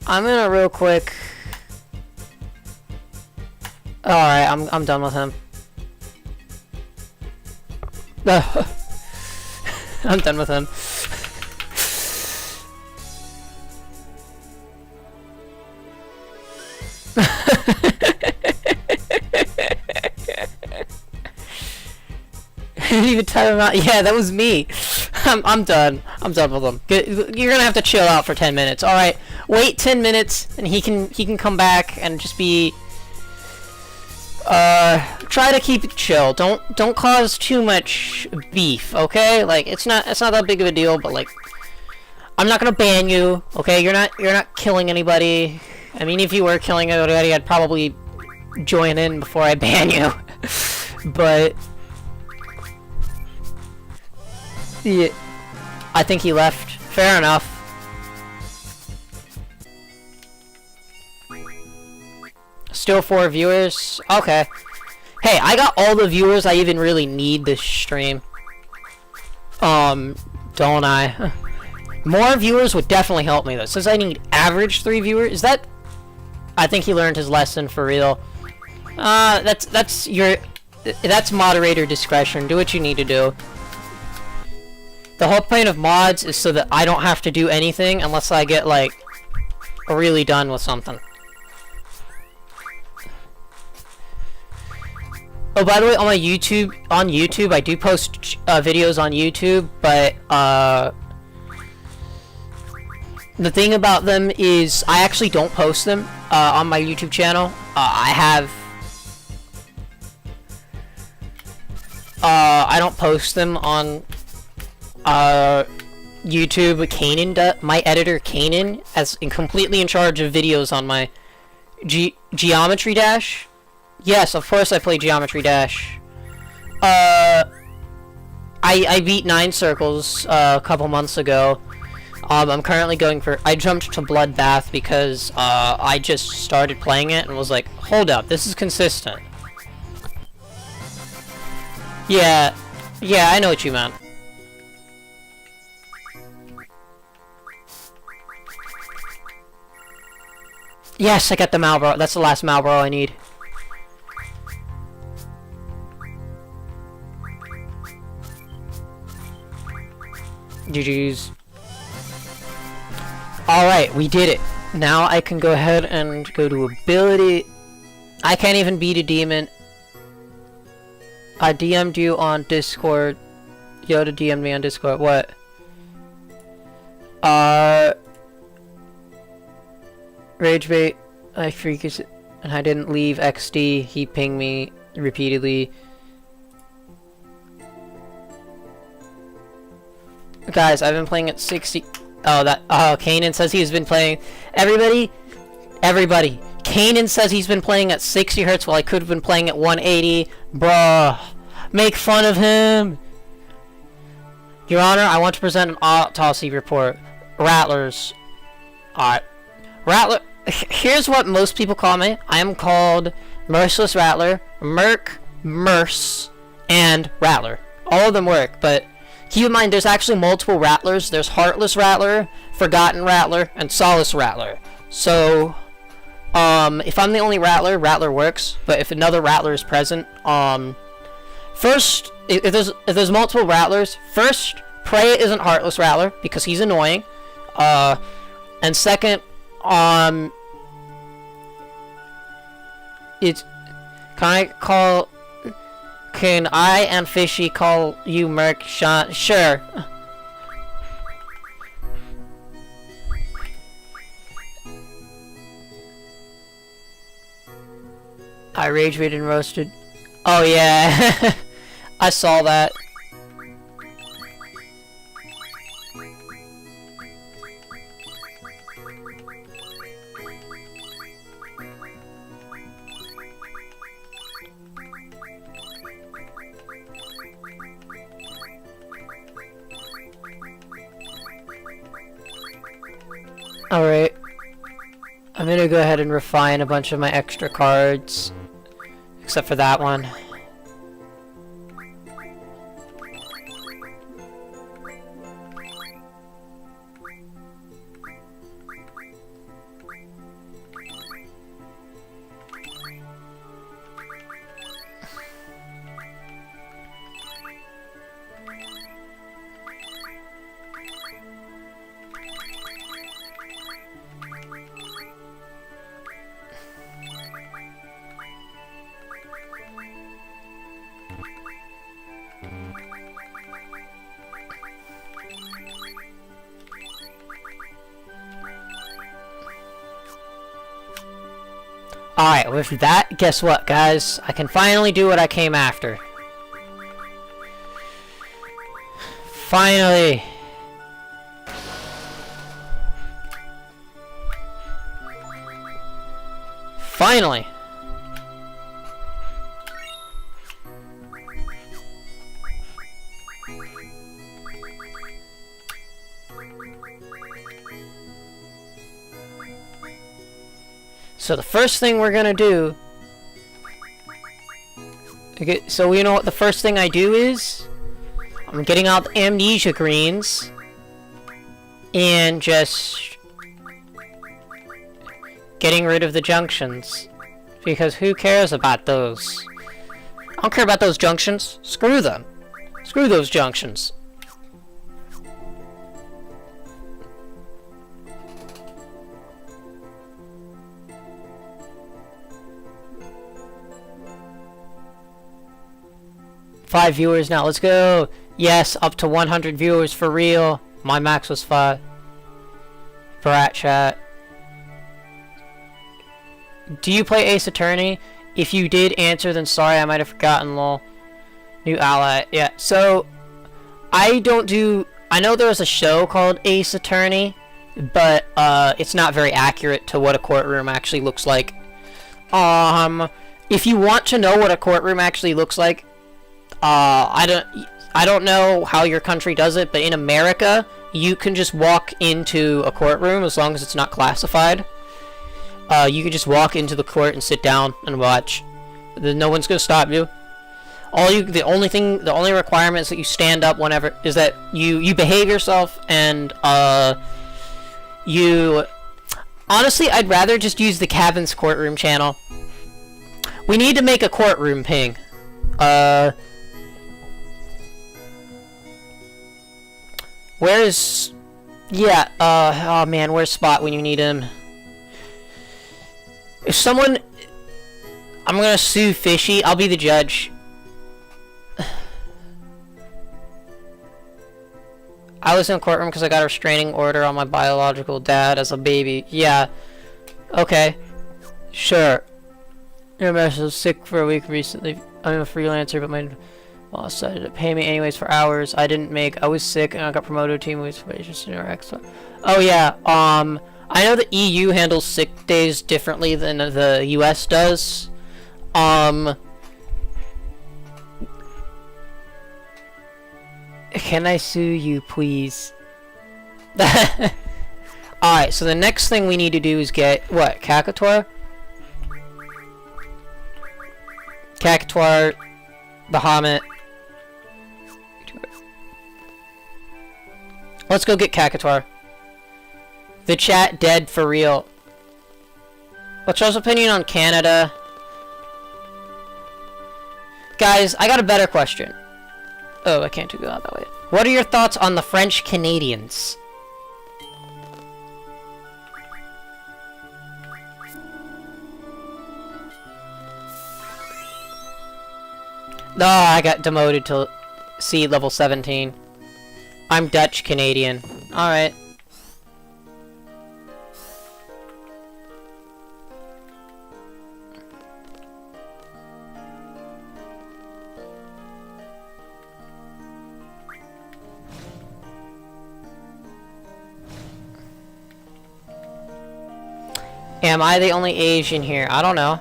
I'm gonna real quick. Alright, I'm done with him. I'm done with him. I didn't even time him out. Yeah, that was me. I'm done. I'm done with him. You're gonna have to chill out for 10 minutes. All right, wait 10 minutes, and he can come back and just be. Try to keep it chill. Don't cause too much beef. Okay, like it's not that big of a deal. But like, I'm not gonna ban you. Okay, you're not killing anybody. I mean, if you were killing anybody, I'd probably join in before I ban you. But. Yeah, I think he left. Fair enough. Still 4 viewers? Okay. Hey, I got all the viewers I even really need this stream. Don't I? More viewers would definitely help me though. It says I need average 3 viewers. Is that... I think he learned his lesson for real. That's moderator discretion. Do what you need to do. The whole point of mods is so that I don't have to do anything unless I get, like, really done with something. Oh, by the way, on my YouTube, I do post videos on YouTube, but, the thing about them is I actually don't post them, on my YouTube channel. I don't post them on... YouTube. Kanan, my editor Kanan, completely in charge of videos on my Geometry Dash. Yes, of course I play Geometry Dash. I beat 9 circles a couple months ago. I'm currently going for. I jumped to Bloodbath because I just started playing it and was like, hold up, this is consistent. Yeah, I know what you meant. Yes, I got the Malboro. That's the last Malboro I need. GG's. Alright, we did it. Now I can go ahead and go to ability. I can't even beat a demon. I DM'd you on Discord. Yoda DM'd me on Discord. What? Ragebait, I freaked and I didn't leave XD. He pinged me repeatedly. Guys, I've been playing at 60. Oh, Kanan says he's been playing. Everybody, Kanan says he's been playing at 60 hertz while I could have been playing at 180. Bruh, make fun of him. Your Honor, I want to present an autopsy report. Rattlers. Alright. Rattler. Here's what most people call me. I am called Merciless Rattler, Merc, Merce, and Rattler. All of them work, but Keep in mind, there's actually multiple Rattlers. There's Heartless Rattler, Forgotten Rattler, and Solace Rattler. So, if I'm the only Rattler, Rattler works. But if another Rattler is present, first, if there's multiple Rattlers, first, pray it isn't Heartless Rattler, because he's annoying. And second, can I and Fishy call you Merc Sean? Sure. I rage baited and roasted. Oh yeah. I saw that. Alright. I'm gonna go ahead and refine a bunch of my extra cards. Except for that one. Alright, with that, guess what, guys? I can finally do what I came after. Finally! Finally! So the first thing we're gonna do... Okay, so you know what the first thing I do is? I'm getting out the Amnesia Greens. And just... getting rid of the Junctions. Because who cares about those? I don't care about those Junctions. Screw them. Screw those Junctions. Five viewers now, let's go! Yes, up to 100 viewers for real. My max was 5. Brat chat. Do you play Ace Attorney? If you did answer, then sorry, I might have forgotten, lol. New ally, yeah. So, I don't do... I know there's a show called Ace Attorney, but it's not very accurate to what a courtroom actually looks like. If you want to know what a courtroom actually looks like, I don't know how your country does it, but in America, you can just walk into a courtroom as long as it's not classified. You can just walk into the court and sit down and watch. No one's gonna stop you. The only requirement is that you stand up whenever, is that you behave yourself, and honestly, I'd rather just use the Cabin's Courtroom channel. We need to make a courtroom ping. Where's... Yeah, oh man, where's Spot when you need him? If someone... I'm gonna sue Fishy, I'll be the judge. I was in a courtroom because I got a restraining order on my biological dad as a baby. Yeah. Okay. Sure. I was sick for a week recently. I'm a freelancer, but my... Well, decided to pay me anyways for hours I didn't make. I was sick and I got promoted to team lead for Oh yeah, I know the EU handles sick days differently than the US does. Can I sue you, please? Alright, so the next thing we need to do is get, what, Kakator? Kakator, Bahamut. Let's go get Kakator. The chat dead for real. What's y'all's opinion on Canada? Guys, I got a better question. Oh, I can't go out that way. What are your thoughts on the French Canadians? Oh, I got demoted to C level 17. I'm Dutch Canadian. Alright. Am I the only Asian here? I don't know.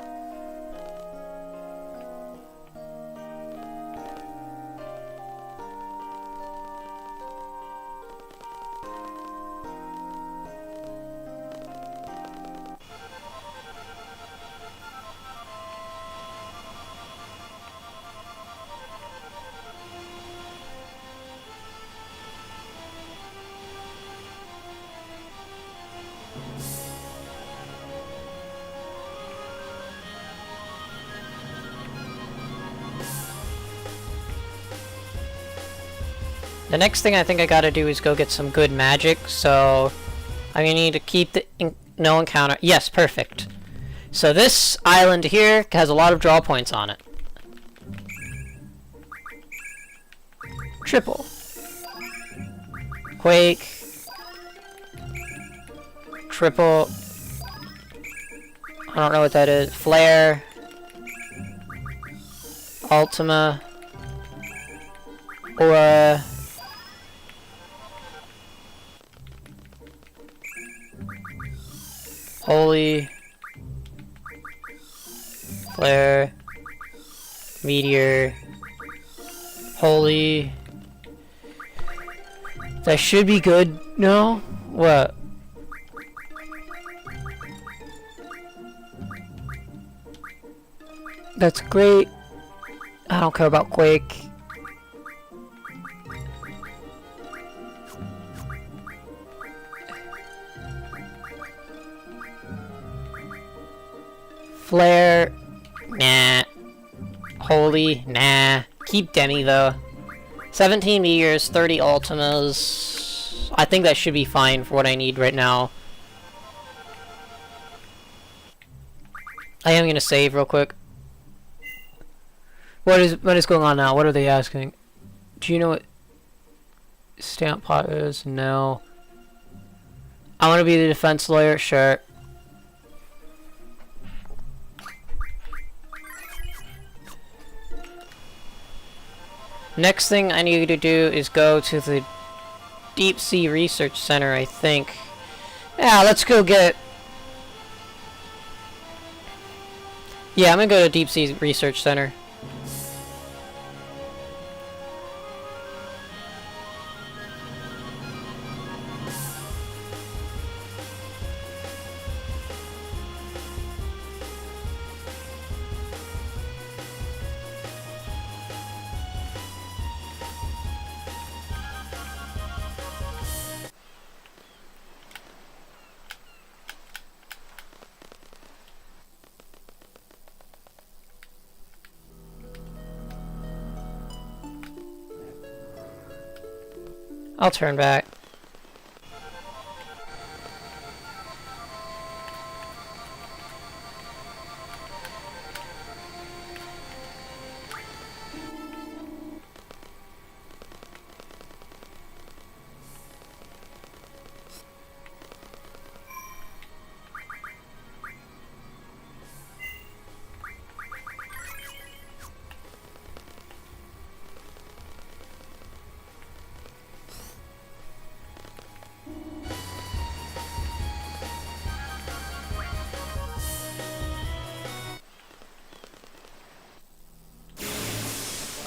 The next thing I think I gotta do is go get some good magic, so I'm gonna need to keep the no encounter. Yes, perfect. So this island here has a lot of draw points on it. Triple. Quake. Triple. I don't know what that is. Flare. Ultima. Aura. Holy. Flare. Meteor. Holy. That should be good. No? What? That's great. I don't care about Quake. Flare. Nah. Holy. Nah. Keep Demi though. 17 meteors, 30 ultimas. I think that should be fine for what I need right now. I am gonna save real quick. What is going on now? What are they asking? Do you know what stamp pot is? No. I want to be the defense lawyer. Sure. Next thing I need to do is go to the Deep Sea Research Center, I think. Yeah, let's go get... Yeah, I'm gonna go to Deep Sea Research Center. I'll turn back.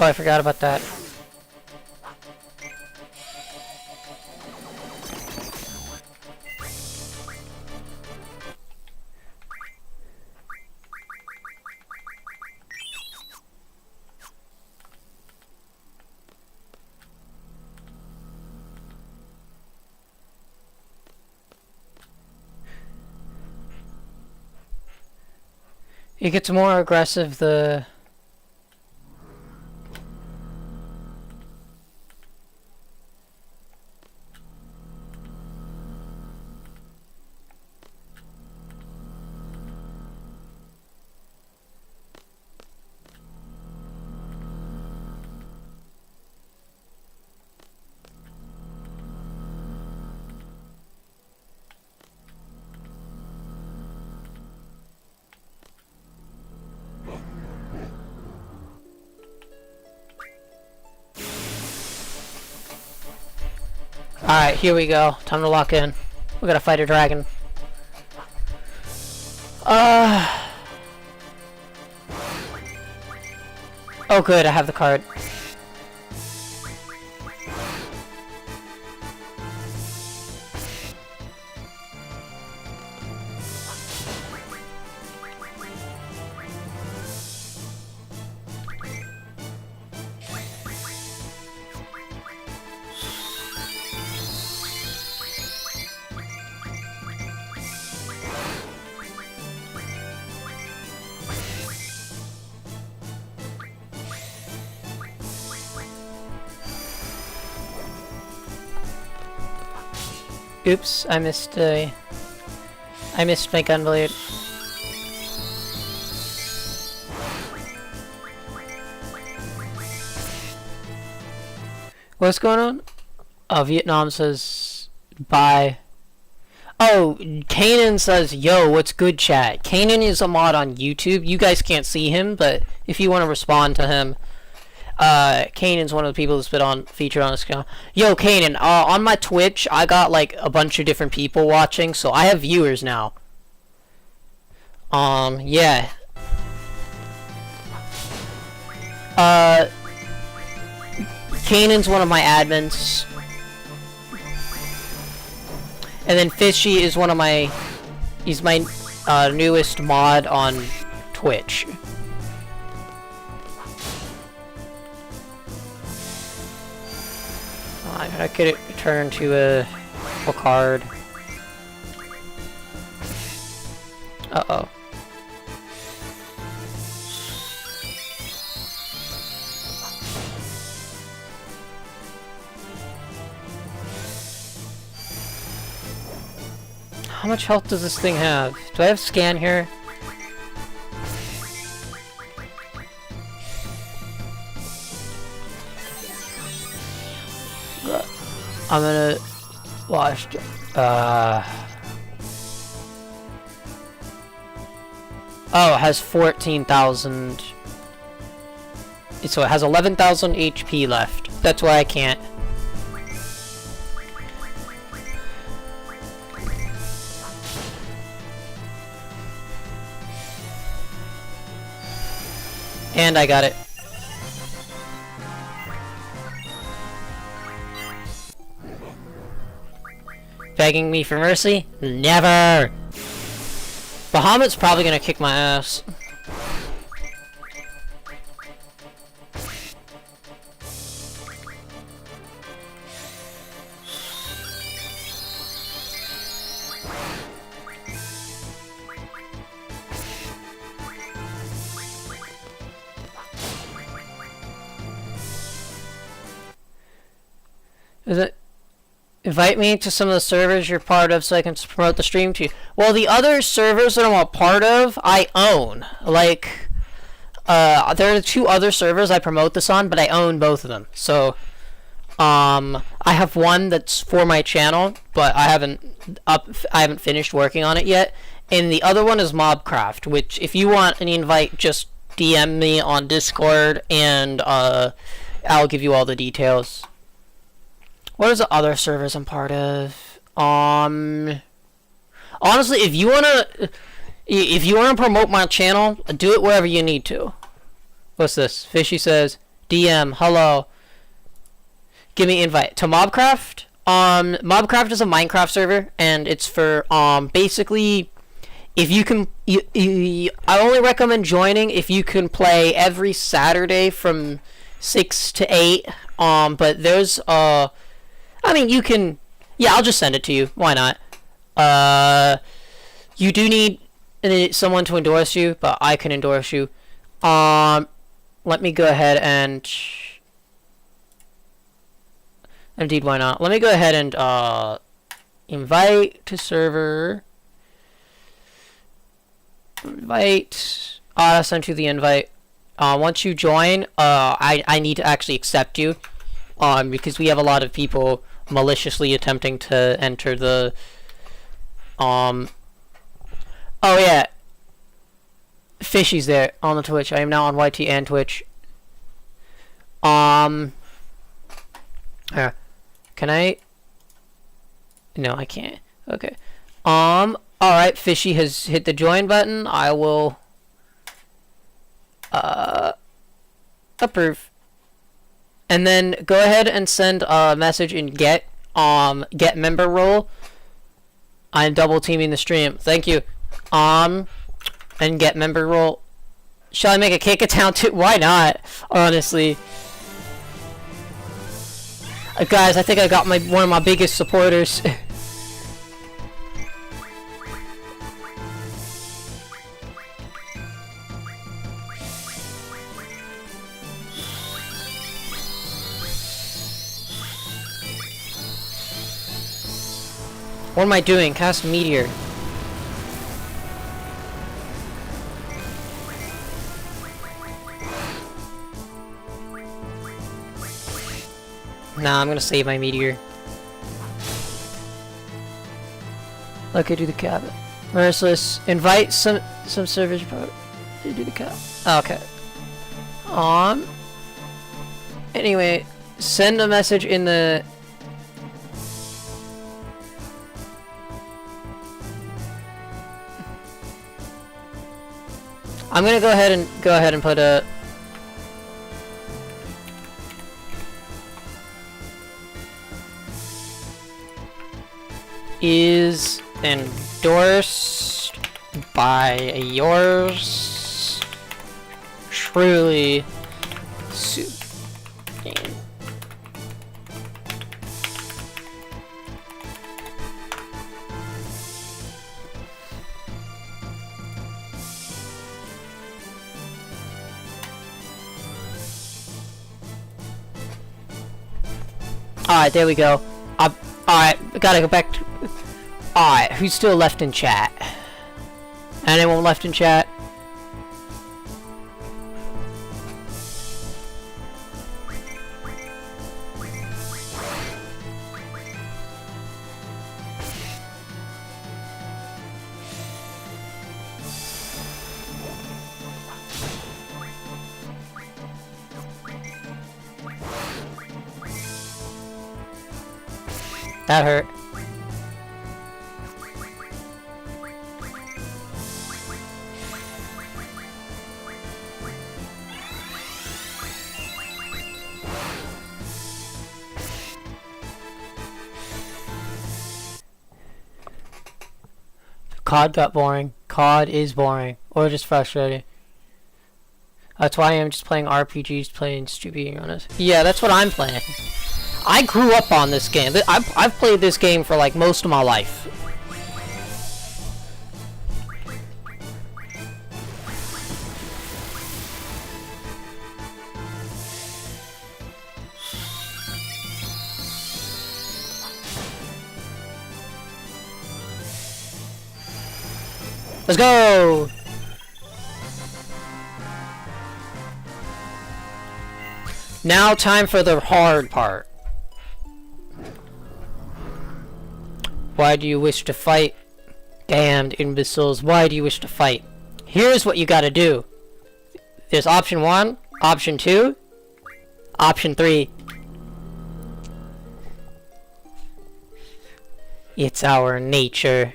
Oh, I forgot about that. It gets more aggressive the... Alright, here we go. Time to lock in. We gotta fight a dragon. Oh good, I have the card. Oops, I missed my gun blade. What's going on? Oh, Vietnam says bye. Oh, Kanan says, yo, what's good, chat? Kanan is a mod on YouTube. You guys can't see him, but if you want to respond to him, Kanan's one of the people that's been featured on this channel. Yo, Kanan, on my Twitch, I got like a bunch of different people watching, so I have viewers now. Yeah. Kanan's one of my admins. And then Fishy is one of my... He's my newest mod on Twitch. I could turn to a card. Uh-oh. How much health does this thing have? Do I have scan here? I'm gonna watch. Oh, it has 14,000. So it has 11,000 HP left. That's why I can't. And I got it. Begging me for mercy? Never! Bahamut's probably gonna kick my ass. Is it? Invite me to some of the servers you're part of so I can promote the stream to you. Well, the other servers that I'm a part of, I own. Like, there are 2 other servers I promote this on, but I own both of them. So, I have one that's for my channel, but I haven't finished working on it yet. And the other one is Mobcraft, which if you want an invite, just DM me on Discord, and I'll give you all the details. What is the other servers I'm part of? Honestly, if you wanna promote my channel, do it wherever you need to. What's this? Fishy says, DM, hello. Give me invite to Mobcraft. Mobcraft is a Minecraft server, and it's for basically, if you can, I only recommend joining if you can play every Saturday from 6 to 8. But there's I mean, you can... Yeah, I'll just send it to you. Why not? You do need need someone to endorse you, but I can endorse you. Let me go ahead and... Indeed, why not? Let me go ahead and, invite to server. Invite. I sent you the invite. Once you join, I need to actually accept you. Because we have a lot of people maliciously attempting to enter the, oh yeah. Fishy's there on the Twitch. I am now on YT and Twitch. Here. Can I? No, I can't. Okay. Alright, Fishy has hit the join button. I will, approve. And then go ahead and send a message in get member role. I'm double teaming the stream. Thank you. And get member role. Shall I make a cake account too? Why not? Honestly. Guys, I think I got one of my biggest supporters. What am I doing? Cast meteor. Nah, I'm gonna save my meteor. Okay, do the cap. Merciless. Invite some servers to do the cap. Okay. Anyway, send a message in the. I'm gonna go ahead and put a. Is endorsed by yours truly. Alright, there we go. Alright, gotta go back to... Alright, who's still left in chat? Anyone left in chat? That hurt. COD got boring. COD is boring. Or just frustrating. That's why I'm just playing RPGs, playing stupid honest. Yeah, that's what I'm playing. I grew up on this game. I've played this game for like most of my life. Let's go! Now time for the hard part. Why do you wish to fight? Damned imbeciles, why do you wish to fight? Here's what you gotta do. There's option 1, option 2, option 3. It's our nature.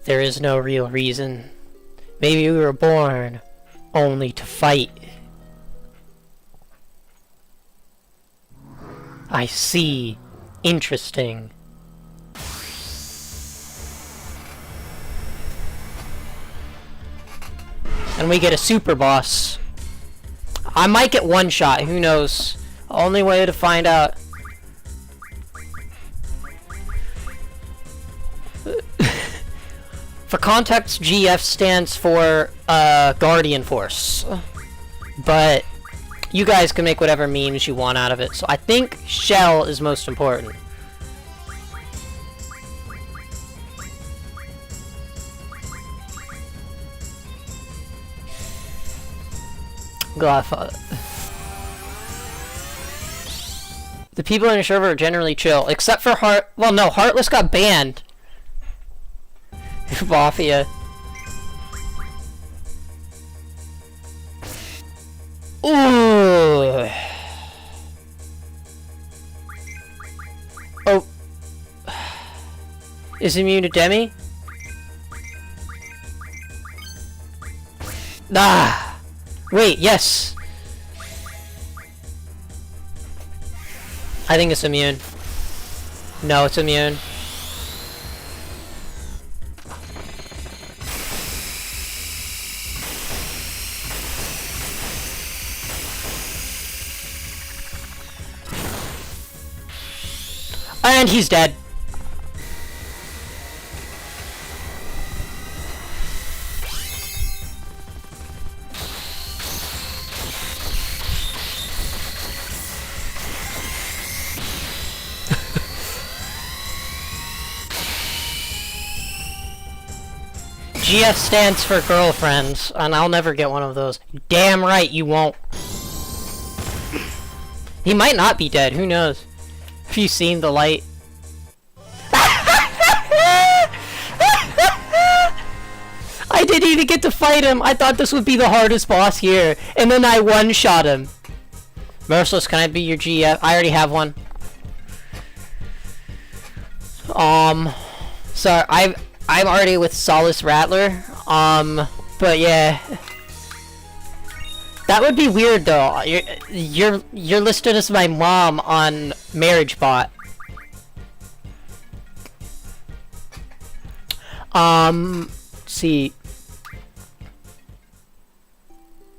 There is no real reason. Maybe we were born only to fight. I see. Interesting. And we get a super boss. I might get one shot, who knows? Only way to find out. For context, GF stands for Guardian Force. But you guys can make whatever memes you want out of it. So I think Shell is most important. God, the people in the server are generally chill, except for Well, no, Heartless got banned. Mafia. Ooh. Oh. Is immune to Demi? Ah. Wait, yes. I think it's immune. No, it's immune. And he's dead. GF stands for girlfriends, and I'll never get one of those. Damn right you won't. He might not be dead, who knows? Have you seen the light? I didn't even get to fight him. I thought this would be the hardest boss here, and then I one-shot him. Merciless, can I be your GF? I already have one. So I'm already with Solace Rattler. But yeah. That would be weird though. You're listed as my mom on MarriageBot. Let's see.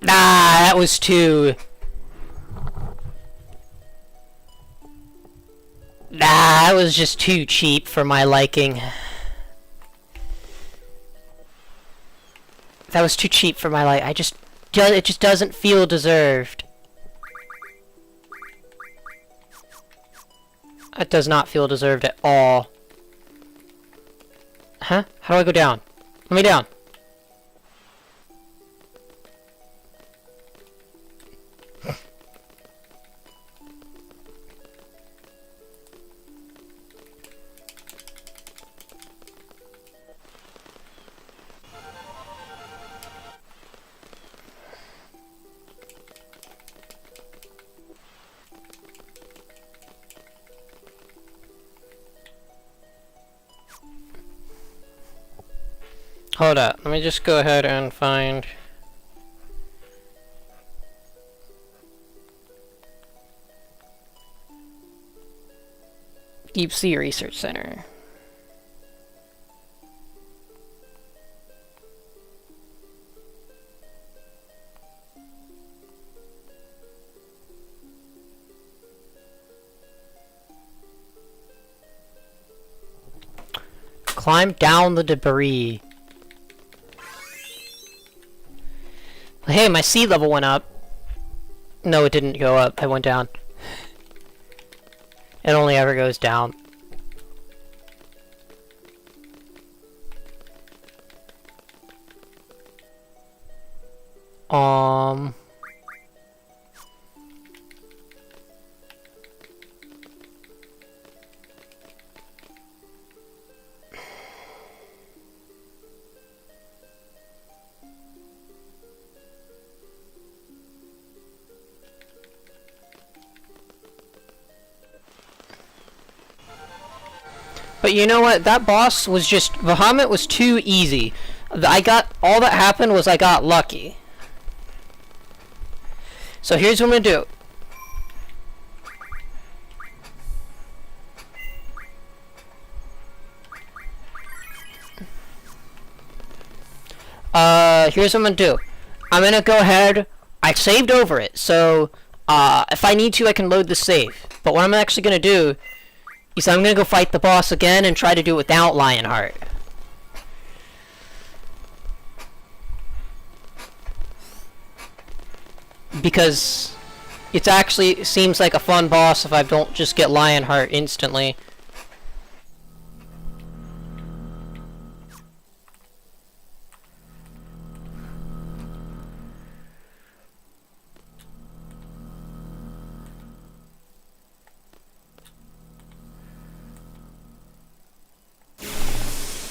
Nah, that was too. Nah, that was just too cheap for my liking. That was too cheap for my liking. It just doesn't feel deserved. It does not feel deserved at all. Huh? How do I go down? Let me down. Hold up, let me just go ahead and find... Deep Sea Research Center. Climb down the debris. Hey, my sea level went up. No, it didn't go up. I went down. It only ever goes down. But you know what? That boss was just... Bahamut was too easy. All that happened was I got lucky. So here's what I'm gonna do. Here's what I'm gonna do. I'm gonna go ahead... I saved over it, so... if I need to, I can load the save. But what I'm actually gonna do... is I'm gonna go fight the boss again and try to do it without Lionheart. because it actually seems like a fun boss if I don't just get Lionheart instantly.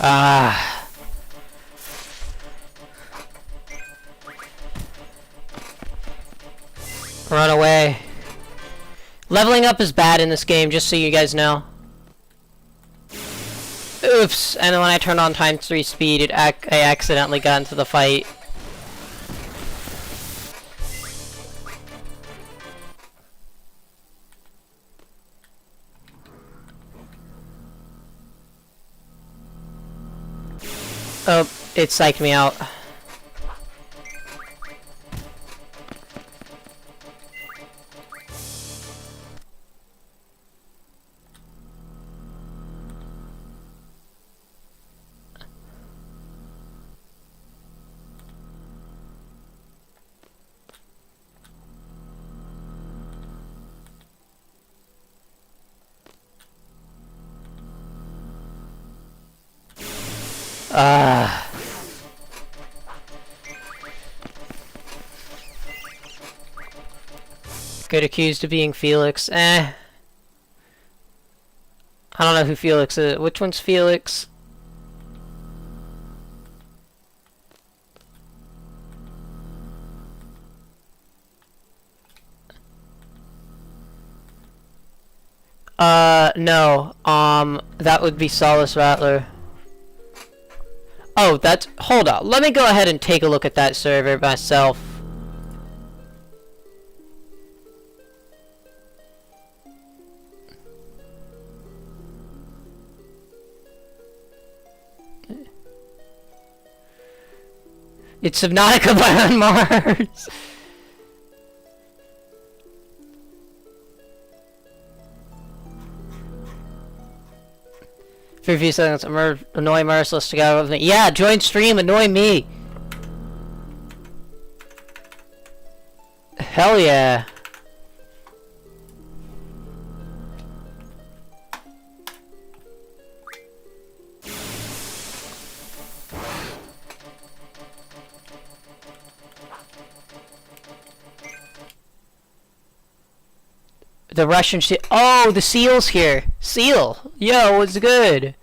Ah. Run away. Leveling up is bad in this game, just so you guys know. Oops, and then when I turned on times 3 speed, I accidentally got into the fight. Oh, it psyched me out. Get accused of being Felix. I don't know who Felix is. Which one's Felix? No. That would be Solace Rattler. Oh, that's... Hold on. Let me go ahead and take a look at that server myself. It's Subnautica but on Mars! For a few seconds, annoy Merciless to go with me. Yeah, join stream, annoy me! Hell yeah! The Russian shit. Oh, the seal's here. Seal. Yo, what's good?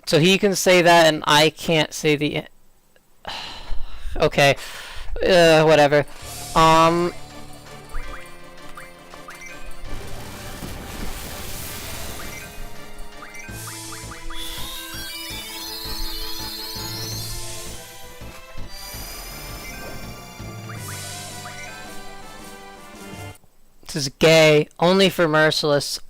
So he can say that and I can't say the... Okay. Whatever. This is gay. Only for Merciless.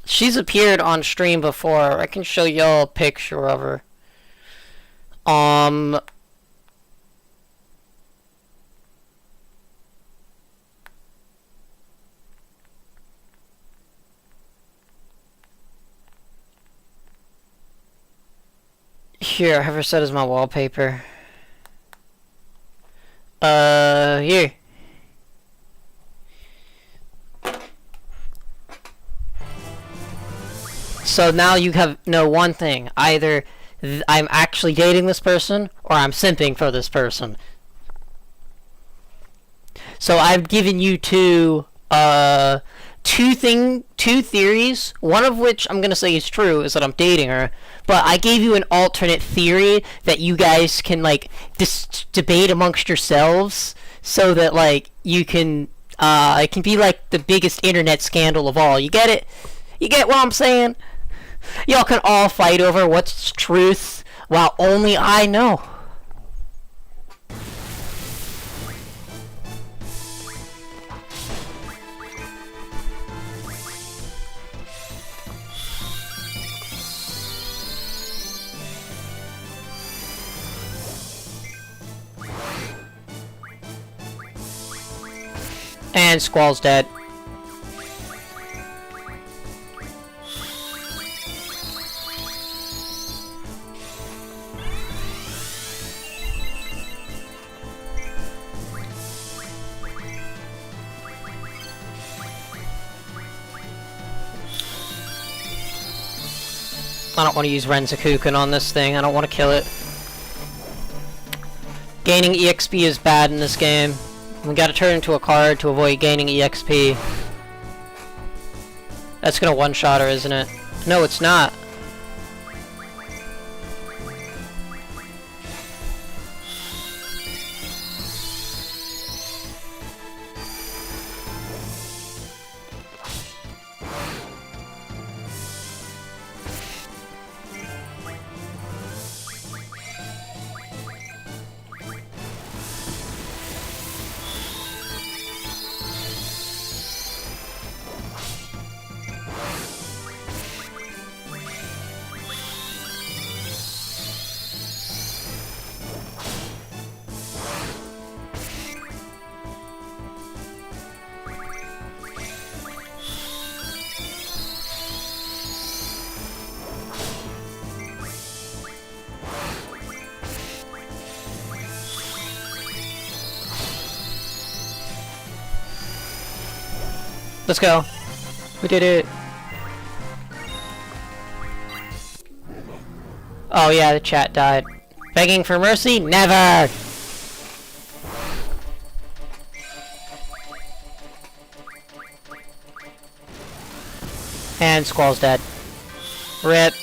She's appeared on stream before. I can show y'all a picture of her. Here, I have her set as my wallpaper. Here. So now you know one thing. Either I'm actually dating this person, or I'm simping for this person. So I've given you two theories, one of which I'm gonna say is true, is that I'm dating her, but I gave you an alternate theory that you guys can, like, debate amongst yourselves, so that, like, you can, it can be, like, the biggest internet scandal of all. You get it? You get what I'm saying? Y'all can all fight over what's truth, while only I know. And Squall's dead. I don't want to use Renzakuken on this thing. I don't want to kill it. Gaining EXP is bad in this game. We gotta turn into a card to avoid gaining EXP. That's gonna one-shot her, isn't it? No, it's not. Let's go. We did it. Oh yeah, the chat died. Begging for mercy? Never! And Squall's dead. RIP.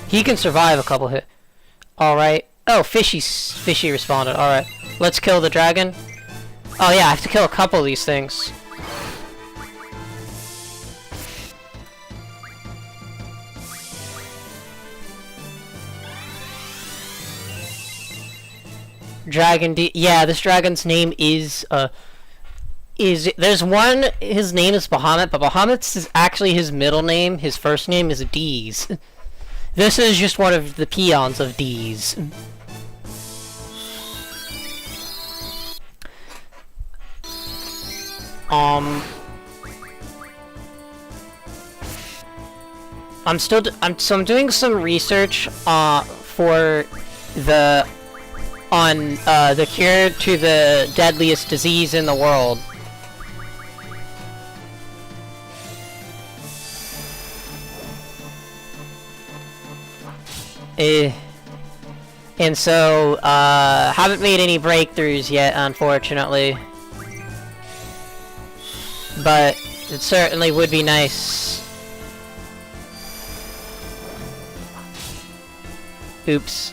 He can survive a couple hit. Alright. Oh, Fishy responded. Alright. Let's kill the dragon. Oh yeah, I have to kill a couple of these things. Dragon D. Yeah, this dragon's name is there's one, his name is Bahamut, but Bahamut's is actually his middle name. His first name is Deez. This is just one of the peons of Deez. I'm doing some research for the the cure to the deadliest disease in the world. And so, haven't made any breakthroughs yet, unfortunately. But it certainly would be nice. Oops.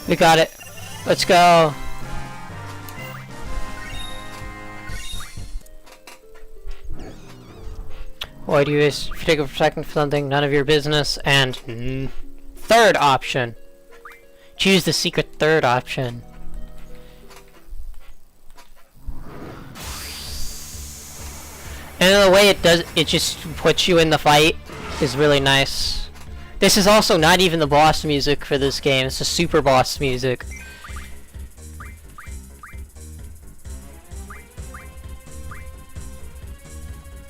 We got it. Let's go. Why do you if you take a second for something, none of your business, and third option. Choose the secret third option. And the way it does, it just puts you in the fight is really nice. This is also not even the boss music for this game, it's the super boss music.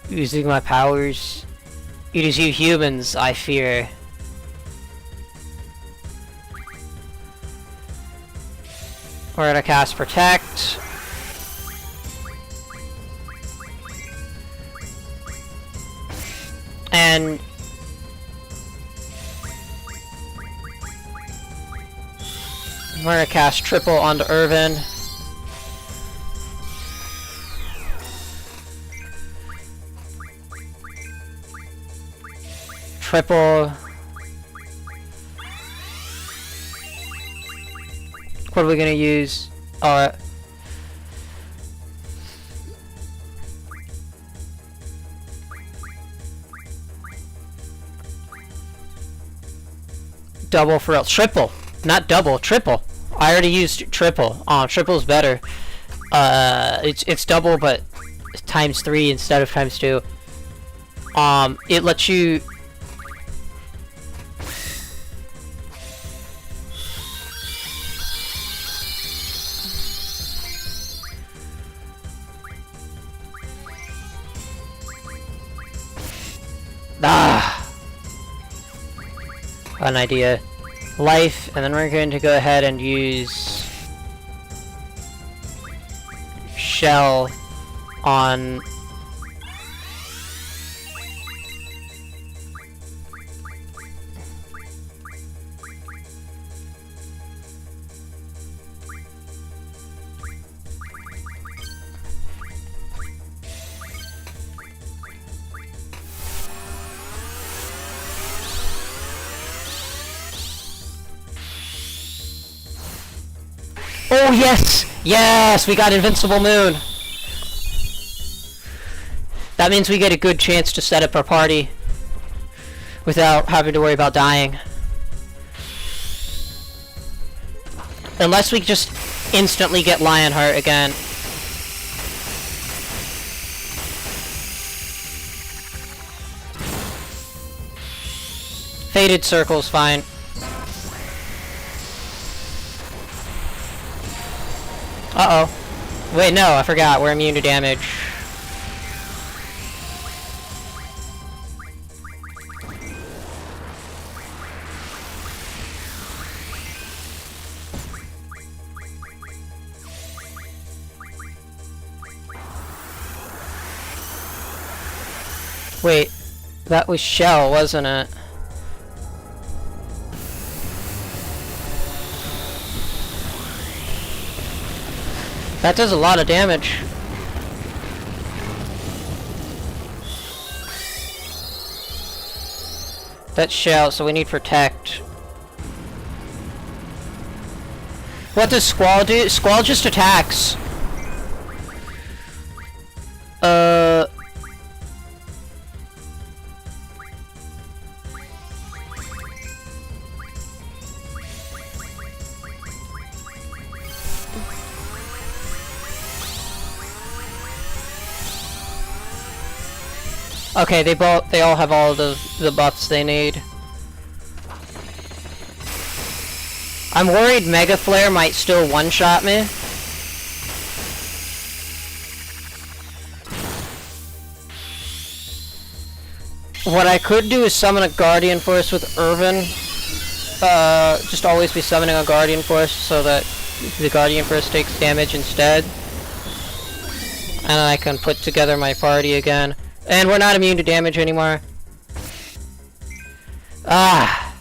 Using my powers. It is you humans I fear. We're gonna cast Protect. And we're gonna cast Triple onto Irvin. Triple. What are we gonna use? Double for real. Triple. Not double, triple. I already used triple. Triple's better. It's double, but times 3 instead of times 2. It lets you... An idea. Life, and then we're going to go ahead and use shell on Oh yes! Yes! We got Invincible Moon! That means we get a good chance to set up our party without having to worry about dying. Unless we just instantly get Lionheart again. Faded Circle's fine. Uh-oh. Wait, no, I forgot. We're immune to damage. Wait, that was Shell, wasn't it? That does a lot of damage. That's Shell, so we need Protect. What does Squall do? Squall just attacks. Okay, they all have all the buffs they need. I'm worried Mega Flare might still one-shot me. What I could do is summon a Guardian Force with Irvin. Just always be summoning a Guardian Force so that the Guardian Force takes damage instead. And I can put together my party again. And we're not immune to damage anymore. Ah.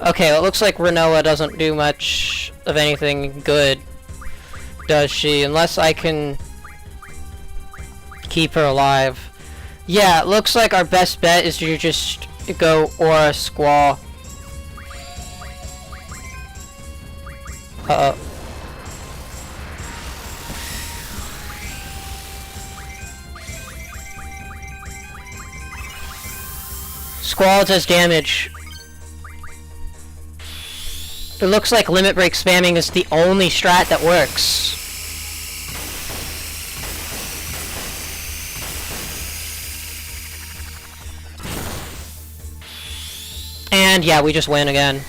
Okay, well, it looks like Renoa doesn't do much of anything good, does she? Unless I can keep her alive. Yeah, it looks like our best bet is to just go Aura Squall. Uh-oh. Squall does damage. It looks like Limit Break spamming is the only strat that works. And yeah, we just win again.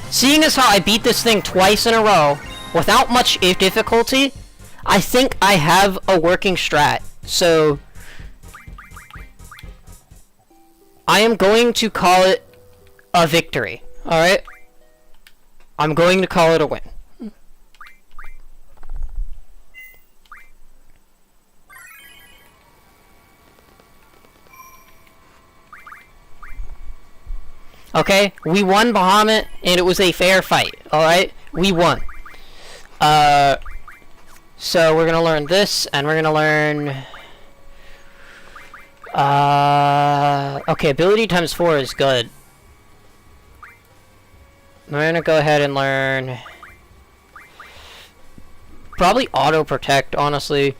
Seeing as how I beat this thing twice in a row, without much difficulty, I think I have a working strat. So, I am going to call it a victory. Alright? I'm going to call it a win. Okay? We won Bahamut, and it was a fair fight. Alright? We won. So we're gonna learn this, and we're gonna learn... okay, ability times 4 is good. We're gonna go ahead and learn... Probably auto protect, honestly.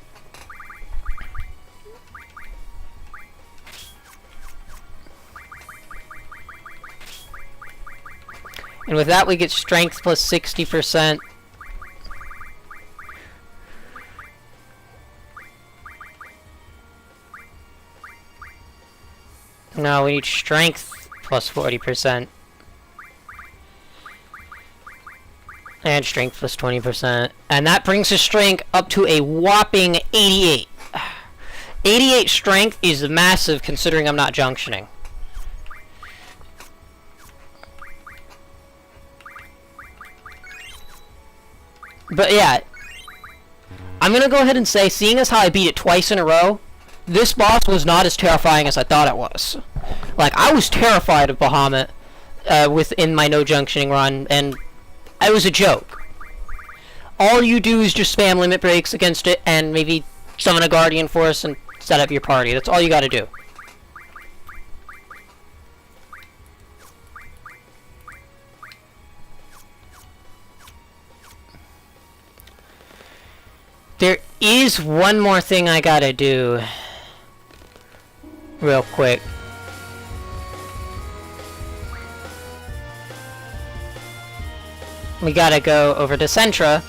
And with that, we get strength plus 60%. No, we need strength plus 40%. And strength plus 20%. And that brings his strength up to a whopping 88. 88 strength is massive considering I'm not junctioning. But yeah, I'm gonna go ahead and say, seeing as how I beat it twice in a row, this boss was not as terrifying as I thought it was. Like, I was terrified of Bahamut within my no junctioning run, and it was a joke. All you do is just spam limit breaks against it, and maybe summon a Guardian Force and set up your party. That's all you gotta do. There is one more thing I gotta do. Real quick. We gotta go over to Centra.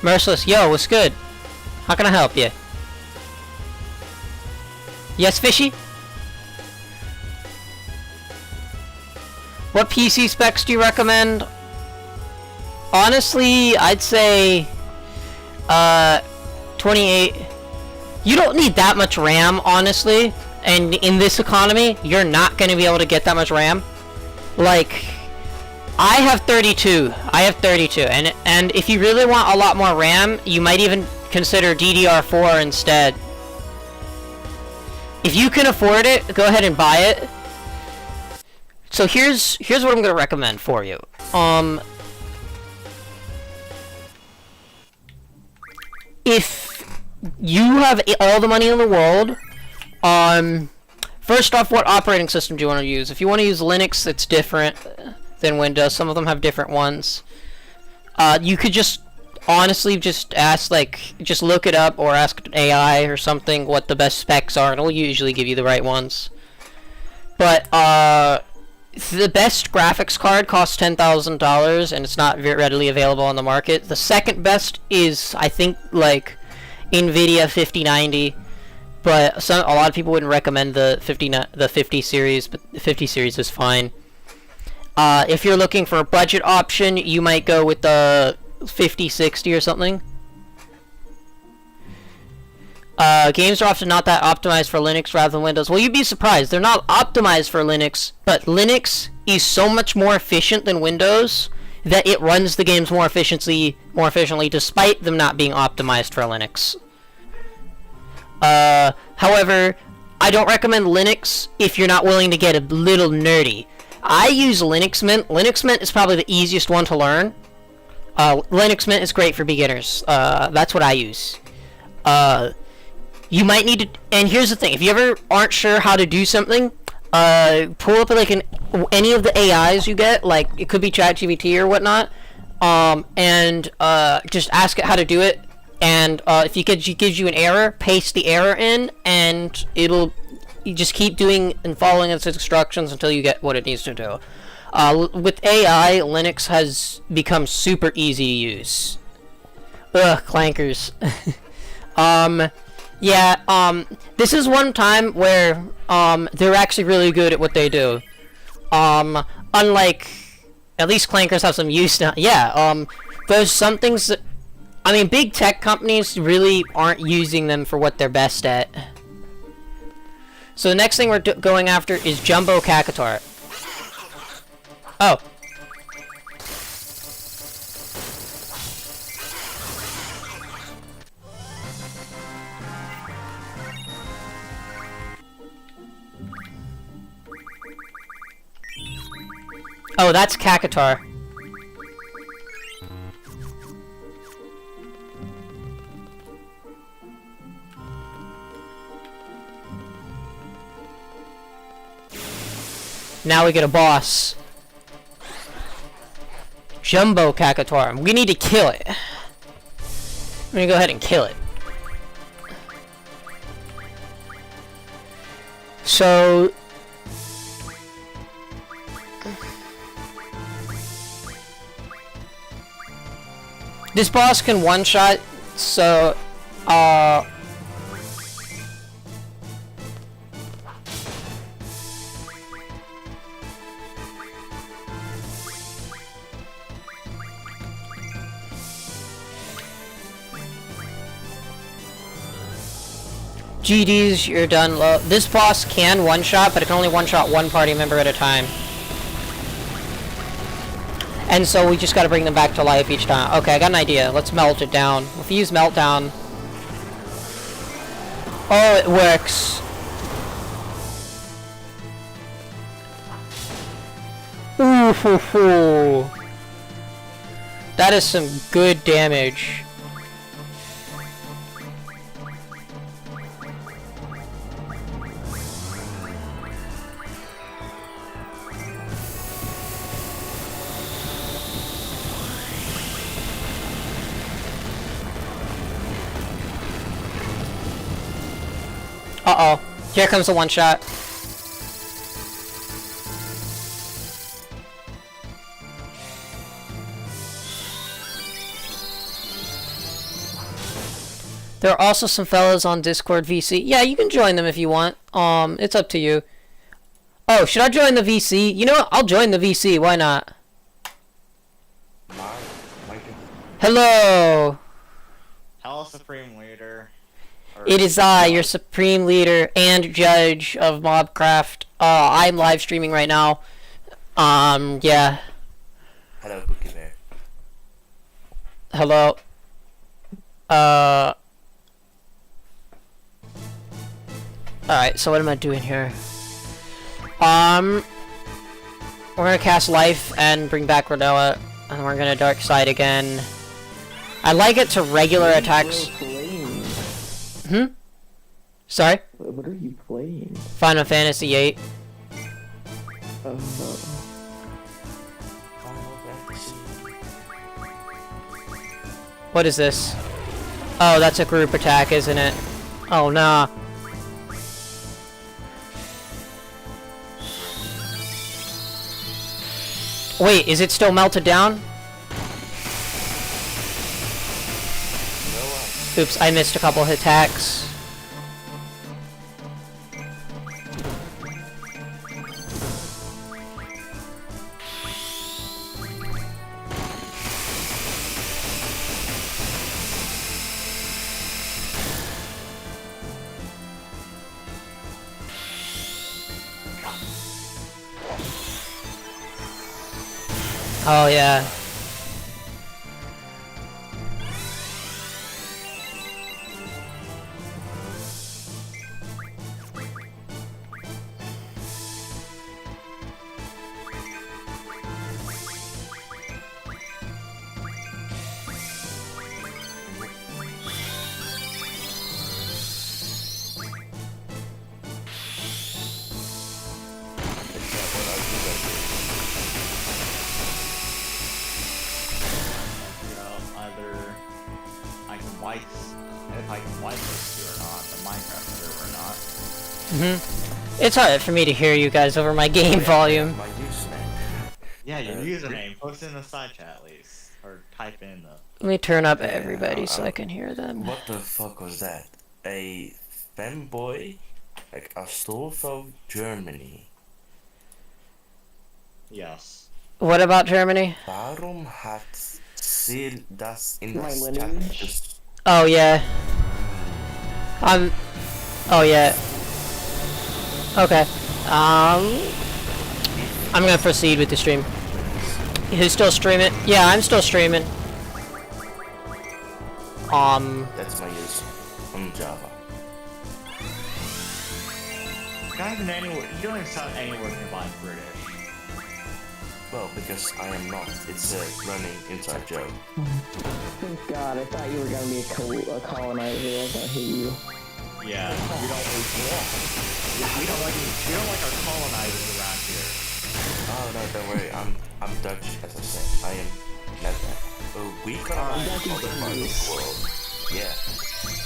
Merciless, yo, what's good? How can I help you? Yes, Fishy? What PC specs do you recommend? Honestly, I'd say 28. You don't need that much RAM, honestly. And in this economy, you're not going to be able to get that much RAM. Like, I have 32. And if you really want a lot more RAM, you might even consider DDR4 instead. If you can afford it, go ahead and buy it. So here's what I'm going to recommend for you. If you have all the money in the world, first off, what operating system do you want to use? If you want to use Linux, it's different than Windows. Some of them have different ones. You could just honestly just ask, like, just look it up or ask AI or something what the best specs are, and it'll usually give you the right ones. But the best graphics card costs $10,000, and it's not very readily available on the market. The second best is, I think, like, NVIDIA 5090, but a lot of people wouldn't recommend the 50 series, but the 50 series is fine. If you're looking for a budget option, you might go with the 5060 or something. Games are often not that optimized for Linux rather than Windows. Well, you'd be surprised. They're not optimized for Linux, but Linux is so much more efficient than Windows that it runs the games more efficiently despite them not being optimized for Linux. However, I don't recommend Linux if you're not willing to get a little nerdy. I use Linux Mint. Linux Mint is probably the easiest one to learn. Linux Mint is great for beginners. That's what I use. You might need to, and here's the thing, if you ever aren't sure how to do something, pull up like any of the AIs you get, like it could be ChatGPT or whatnot, and just ask it how to do it, and if it gives you an error, paste the error in, and you just keep doing and following its instructions until you get what it needs to do. With AI, Linux has become super easy to use. Ugh, clankers. Yeah, this is one time where, they're actually really good at what they do. Unlike, at least clankers have some use now. Yeah, there's some things that, I mean, big tech companies really aren't using them for what they're best at. So the next thing we're going after is Jumbo Kakatar. Oh. Oh, that's Kakatar. Now we get a boss. Jumbo Cacatorum. We need to kill it. I'm gonna go ahead and kill it. So... this boss can one-shot, so... GDs, you're done low. This boss can one-shot, but it can only one-shot one party member at a time. And so we just gotta bring them back to life each time. Okay, I got an idea. Let's melt it down. If we use meltdown... oh, it works. Ooh, hoo, hoo. That is some good damage. Uh-oh. Here comes the one-shot. There are also some fellas on Discord VC. Yeah, you can join them if you want. It's up to you. Oh, should I join the VC? You know what? I'll join the VC. Why not? Hello! Hello, Supreme Leader. It is I, your Supreme Leader and Judge of Mobcraft. I'm live streaming right now. Yeah. Hello, Cookie Bear. Hello. Alright, so what am I doing here? We're gonna cast Life and bring back Rodella, and we're gonna Dark Side again. I like it to regular attacks. Hmm? Sorry? What are you playing? Final Fantasy VIII. What is this? Oh, that's a group attack, isn't it? Oh, nah. Wait, is it still melted down? Oops, I missed a couple attacks. Oh yeah. It's hard for me to hear you guys over my game volume. My username. Yeah, your username. Post it in the side chat at least. Or type in the... Let me turn up everybody so I can hear them. What the fuck was that? A fanboy? Like a store from Germany. Yes. What about Germany? Warum hat sie das in My das lineage? Status? Oh yeah. Oh yeah. Okay. I'm gonna proceed with the stream. Who's still streaming? Yeah, I'm still streaming. That's my use on Java. Guys, in any word, you don't even sound anywhere nearby British. Well, because I am not. It's a running inside joke. Thank God, I thought you were gonna be a colonizer. I hate you. Yeah, we don't like our colonizers around here. Oh no, don't worry. I'm Dutch, as I said. I am We colonized other parts of the world. Yeah.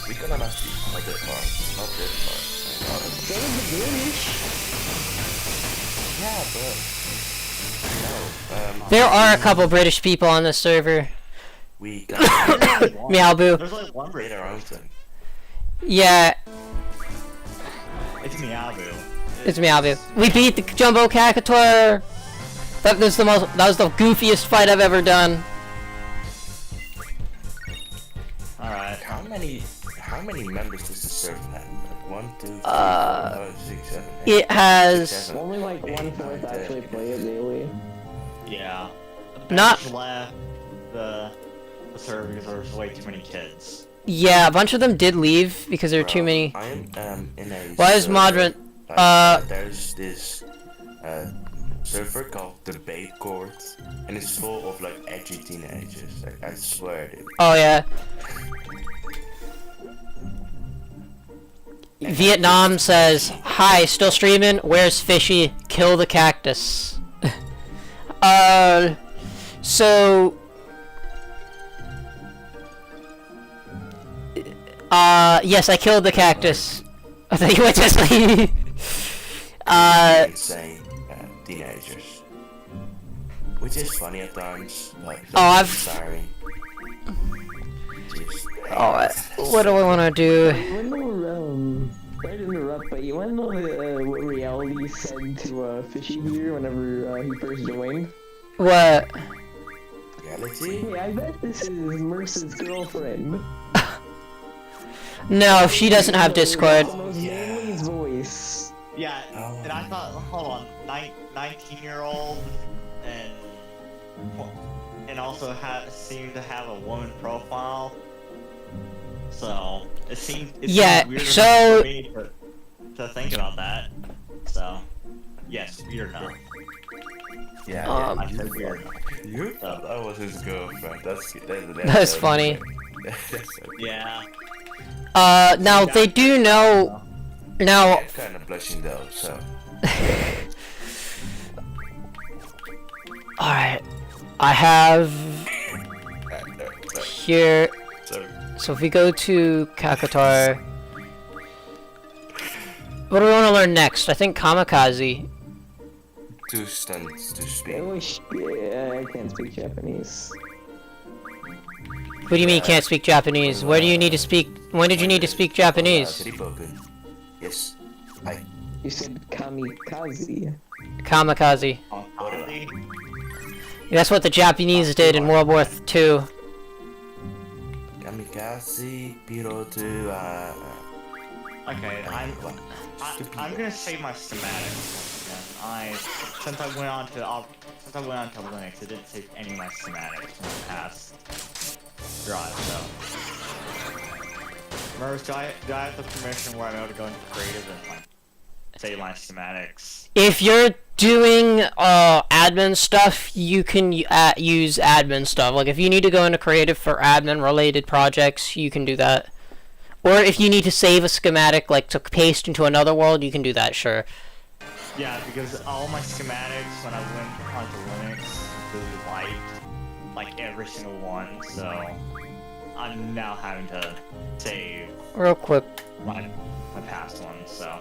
We colonized the other parts, not this part. So is the British. Yeah, but no. There are a couple British people on this server. We got Meow boo. There's like one made British our own person. thing. Yeah, It's Meowboo. it's Meow boo. We beat the Jumbo Cactuar. That was the goofiest fight I've ever done. Alright. How many members does the server have? 1, 2, 3, 4, 5, 6, 7, 8. It has 7, Only like 8, 1/4 9, actually 10. play it daily. Yeah. Not- Bench left the server because there was way too many kids. yeah, a bunch of them did leave because there were too Bro, many. I am in a Why is server, Modern? there's this server called Debate Court, and it's full of like edgy teenagers. Like, I swear, dude. Oh yeah. Vietnam says, "Hi, still streaming? Where's Fishy? Kill the cactus." So. Yes, I killed the cactus. I thought you went to sleep. Insane teenagers, which is funny at times. But I've- sorry. Just, Oh, what do I want to do? You know, sorry to interrupt, but you wanna know what Reality said to Fishy here whenever he first joined? What? reality? Hey, I bet this is Merce's girlfriend. No, she doesn't have Discord. Manly's voice. Yeah, Oh. and I thought, hold on, 19-year-old and also seemed to have a woman profile. So it seemed Yeah, weird so- for me to think about that. So yes, weird enough. Yeah, Um, I said weird. you thought that was his girlfriend. That's funny. That's so Yeah. Now they do know. Now, I'm kind of blushing though, so. alright. I have here. So, So if we go to Kakatar, what do we want to learn next? I think Kamikaze. two stunts to I speak. wish. Yeah, I can't speak Japanese. What do you mean you can't speak Japanese? Where do you need to speak? When did you need to speak Japanese? Yes. Hi. You said kamikaze. Kamikaze. Oncology? That's what the Japanese did in World War II. Kamikaze, Pirotu, Okay, I'm gonna save my schematics once again. Since I went on to Linux, it didn't save any of my schematics in the past drive. So, Merz, do I have the permission where I'm able to go into creative and like save my schematics? If you're doing admin stuff, you can use admin stuff. Like if you need to go into creative for admin related projects, you can do that. Or if you need to save a schematic like to paste into another world, you can do that, sure. Yeah, because all my schematics when I went onto Linux really wiped like every single one, so I'm now having to save Real quick. my past ones, so.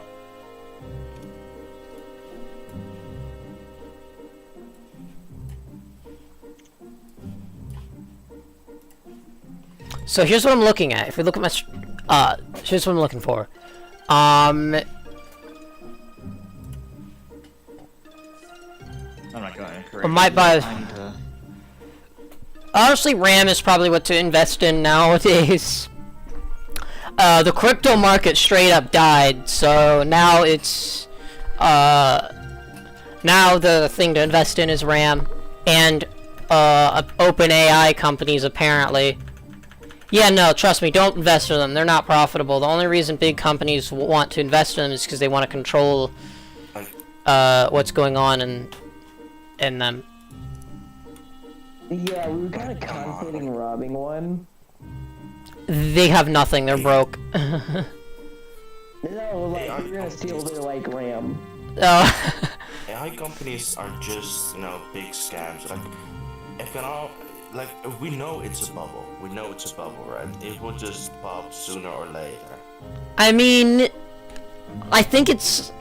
So here's what I'm looking at. If we look at my, here's what I'm looking for. I'm not going to I might buy- Honestly, RAM is probably what to invest in nowadays. The crypto market straight up died, so now it's, now the thing to invest in is RAM. And, open AI companies, apparently. Yeah, no, trust me, don't invest in them. They're not profitable. The only reason big companies want to invest in them is because they want to control, what's going on in them. Yeah, we were kind of contemplating robbing one. They have nothing. They're broke. No, like we're gonna steal their like RAM. Oh. AI companies are just, big scams. Like, like we know it's a bubble. We know it's a bubble, right? It will just pop sooner or later. I mean, I think it's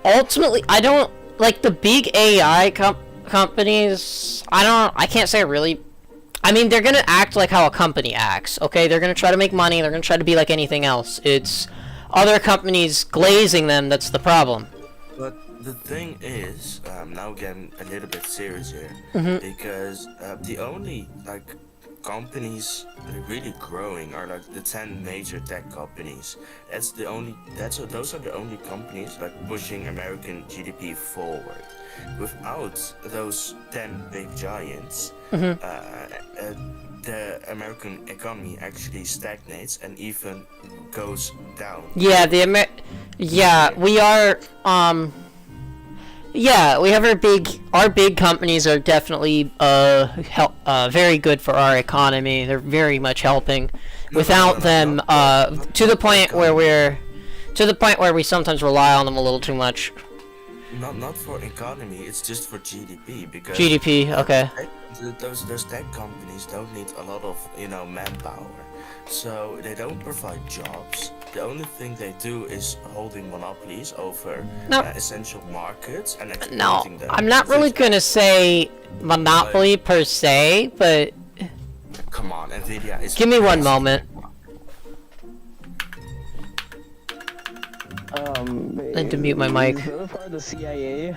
ultimately, I don't like the big AI companies. I can't say really. I mean, they're gonna act like how a company acts. Okay, they're gonna try to make money. They're gonna try to be like anything else. It's other companies glazing them that's the problem. But the thing is, now getting a little bit serious here, because the only like companies really growing are like the 10 major tech companies. Those are the only companies like pushing American GDP forward. Without those 10 big giants, the American economy actually stagnates and even goes down. Yeah, we are, yeah, we have our big companies are definitely, very good for our economy. They're very much helping. Without them, to the point where we sometimes rely on them a little too much. Not for economy, it's just for GDP, because GDP, okay. those tech companies don't need a lot of manpower, so they don't provide jobs. The only thing they do is holding monopolies over essential markets and exploiting them. I'm not really gonna say monopoly per se, but come on, Nvidia is. Give me one moment. I need to mute my mic. Is that part of the CIA?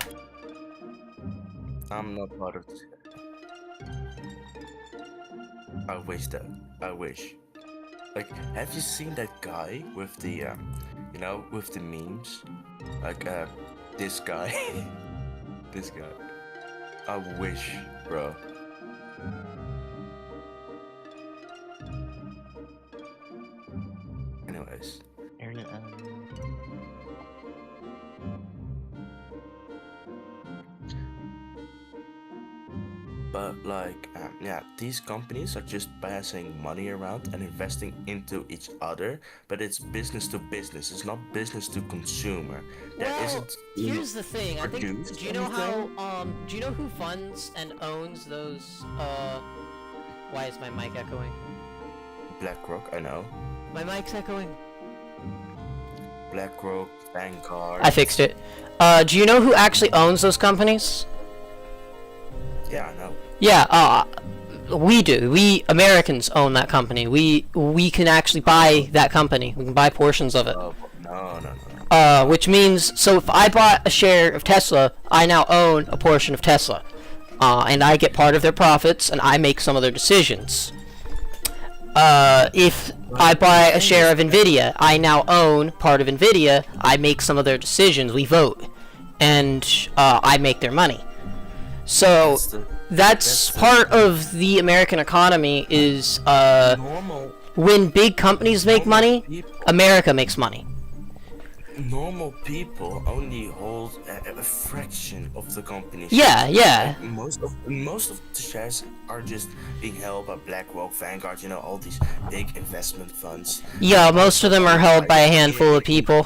I'm not part of this. I wish though. I wish. Like, have you seen that guy with the, with the memes? Like, this guy. This guy. I wish, bro. Anyways. But like, these companies are just passing money around and investing into each other, but it's business to business. It's not business to consumer. Here's the thing. I think. produced Do you know anything. how? Do you know who funds and owns those? Why is my mic echoing? BlackRock, I know. My mic's echoing. BlackRock, Vanguard. I fixed it. Do you know who actually owns those companies? Yeah, I know. Yeah, we do. We Americans own that company. We can actually buy that company. We can buy portions of it. No. Which means, so if I bought a share of Tesla, I now own a portion of Tesla. And I get part of their profits, and I make some of their decisions. If I buy a share of Nvidia, I now own part of Nvidia, I make some of their decisions, we vote. And, I make their money. So, that's part of the American economy is, Normal when big companies make money, people. America makes money. Normal people only hold a fraction of the company's Yeah, shares. yeah. Like, most of the shares are just being held by BlackRock, Vanguard, all these big investment funds. Yeah, most of them are held by a handful of people.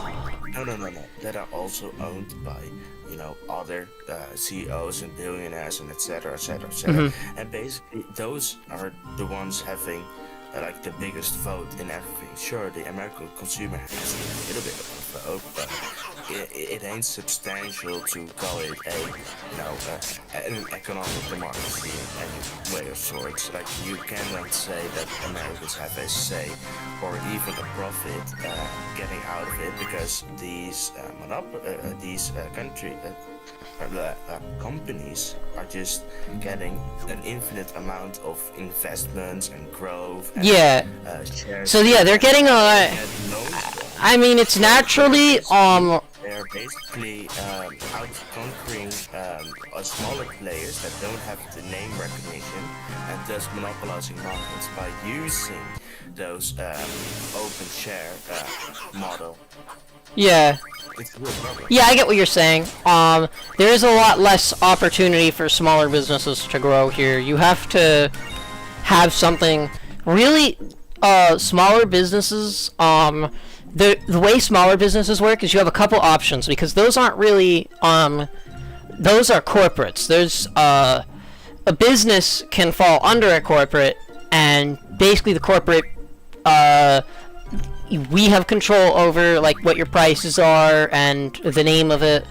No. That are also owned by, other CEOs and billionaires and etc. And basically, those are the ones having like the biggest vote in everything. Sure, the American consumer has a little bit of a vote, but it ain't substantial to call it an economic democracy in any way of sorts. Like, you cannot say that Americans have a say or even a profit getting out of it, because these companies are just getting an infinite amount of investments and growth and, shares. So yeah, they're getting a. I mean, it's naturally They're basically out conquering smaller players that don't have the name recognition, and thus monopolizing markets by using those open share model. Yeah. It's a real problem. Yeah, I get what you're saying. There is a lot less opportunity for smaller businesses to grow here. You have to have something really. Smaller businesses. The way smaller businesses work is you have a couple options, because those aren't really those are corporates. There's a business can fall under a corporate, and basically the corporate, we have control over like what your prices are and the name of it.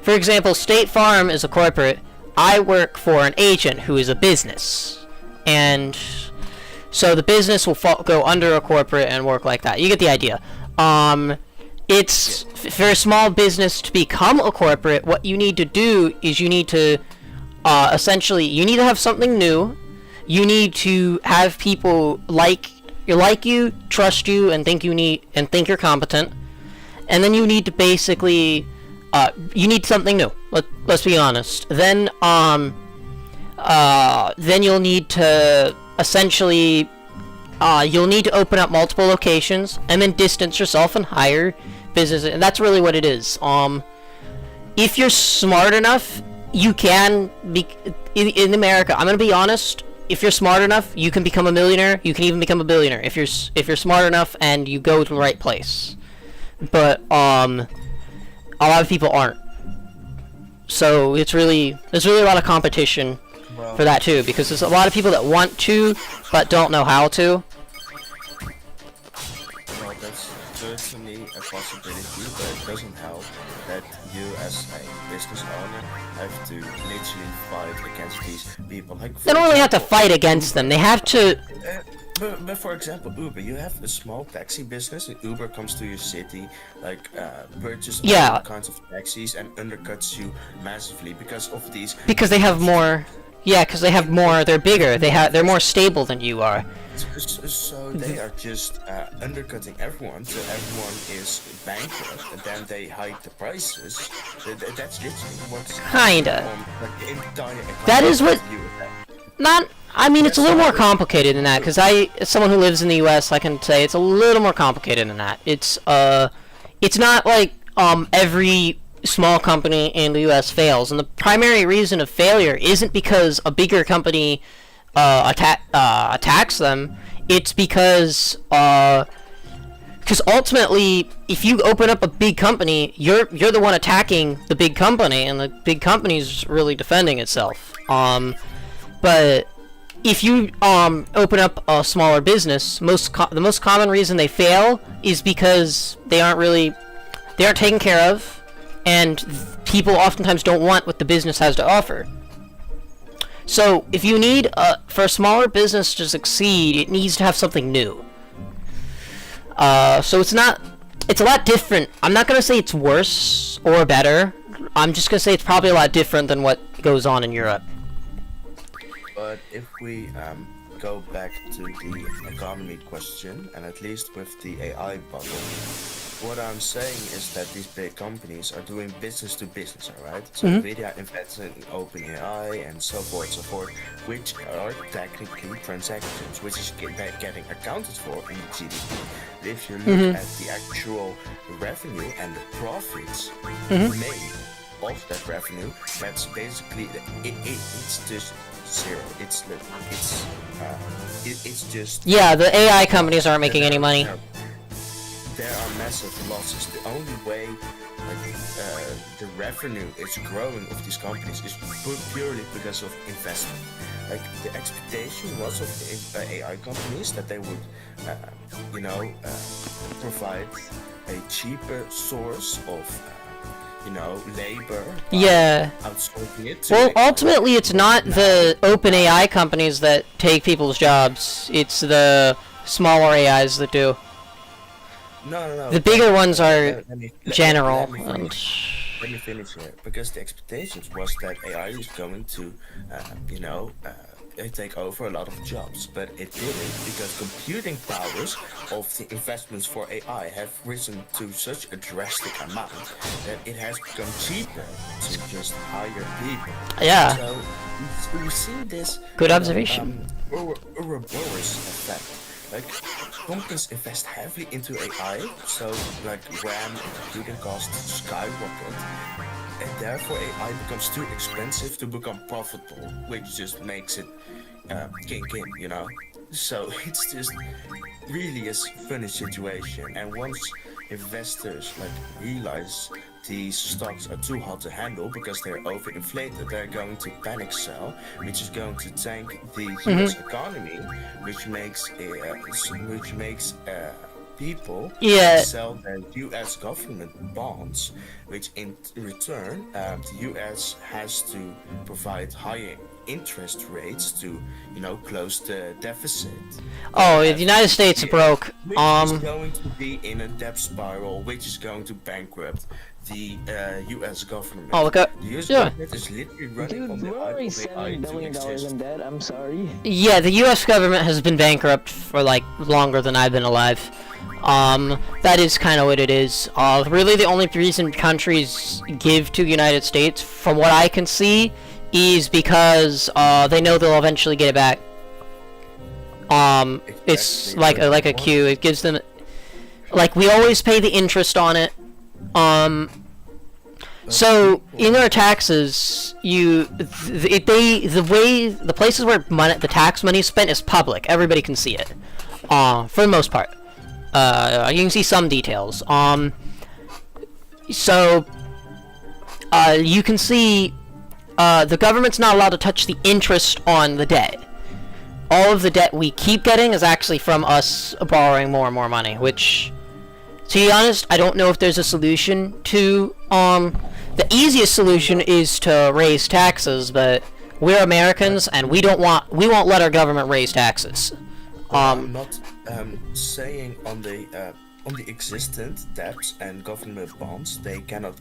For example, State Farm is a corporate. I work for an agent who is a business, and so the business will go under a corporate and work like that. You get the idea. It's for a small business to become a corporate. What you need to do is you need to essentially you need to have something new. You need to have people like you, trust you, and think you're competent. And then you need to basically you need something new. Let's be honest. Then you'll need to essentially you'll need to open up multiple locations and then distance yourself and hire businesses. And that's really what it is. If you're smart enough, you can be in America. I'm gonna be honest. If you're smart enough, you can become a millionaire. You can even become a billionaire if you're smart enough and you go to the right place. But a lot of people aren't. So there's really a lot of competition for that too, because there's a lot of people that want to but don't know how to. Well, that's certainly a possibility, but it doesn't help that you as a business owner have to literally fight against these people. Like, They don't really have to fight against them. They have to. But for example, Uber, you have a small taxi business, and Uber comes to your city, like purchase all kinds of taxis and undercuts you massively because of these. Because they have more. Yeah, because they have more. They're bigger. They're more stable than you are. So they are just undercutting everyone, so everyone is bankrupt, and then they hike the prices. That's literally what's Kinda. Like the entire economy. That is what. view of that. Not. I mean, it's a little more complicated than that. Because as someone who lives in the U.S., I can say it's a little more complicated than that. It's not like every small company in the U.S. fails, and the primary reason of failure isn't because a bigger company attacks them. It's because ultimately, if you open up a big company, you're the one attacking the big company, and the big company's really defending itself. But if you open up a smaller business, the most common reason they fail is because they aren't taken care of, and people oftentimes don't want what the business has to offer. So if you need for a smaller business to succeed, it needs to have something new. So it's a lot different. I'm not gonna say it's worse or better. I'm just gonna say it's probably a lot different than what goes on in Europe. But if we go back to the economy question, and at least with the AI bubble, what I'm saying is that these big companies are doing business to business, alright? So Nvidia invests in OpenAI and so forth, which are technically transactions, which is getting accounted for in the GDP. But if you look at the actual revenue and the profits made of that revenue, that's basically it's just zero. It's just the AI companies aren't making any money. There are massive losses. The only way the revenue is growing of these companies is purely because of investment. Like the expectation was of the AI companies that they would, provide a cheaper source of labor. Yeah. Outsourcing it. Well, ultimately, it's not the open AI companies that take people's jobs. It's the smaller AIs that do. No. The bigger ones are general. Let me finish here, because the expectations was that AI is going to, take over a lot of jobs, but it didn't, because computing powers of the investments for AI have risen to such a drastic amount that it has become cheaper to just hire people. Yeah. So we see this. Good observation. Ouroboros effect. Like, companies invest heavily into AI, so like RAM and computing costs skyrocket, and therefore AI becomes too expensive to become profitable, which just makes it king, So it's just really a funny situation, and once investors realize these stocks are too hot to handle because they're overinflated, they're going to panic sell, which is going to tank the U.S. economy, which makes people Yeah. sell their U.S. government bonds, which in return the U.S. has to provide higher interest rates to, close the deficit. Oh, the United States Yeah. broke. Which is going to be in a debt spiral, which is going to bankrupt the U.S. government. Oh, look at The U.S. yeah. government is literally running on Dude, the we're eye already of AI $7 to billion exist. in debt. I'm sorry. Yeah, the U.S. government has been bankrupt for like longer than I've been alive. That is kind of what it is. Really, the only reason countries give to the United States, from what I can see, is because they know they'll eventually get it back. It's like a queue. It gives them, like, we always pay the interest on it. So in our taxes, the way the places where the tax money is spent is public. Everybody can see it. For the most part. You can see some details. So you can see the government's not allowed to touch the interest on the debt. All of the debt we keep getting is actually from us borrowing more and more money, which, to be honest, I don't know if there's a solution to, the easiest solution is to raise taxes, but we're Americans and we won't let our government raise taxes. I'm not saying on the existent debts and government bonds they cannot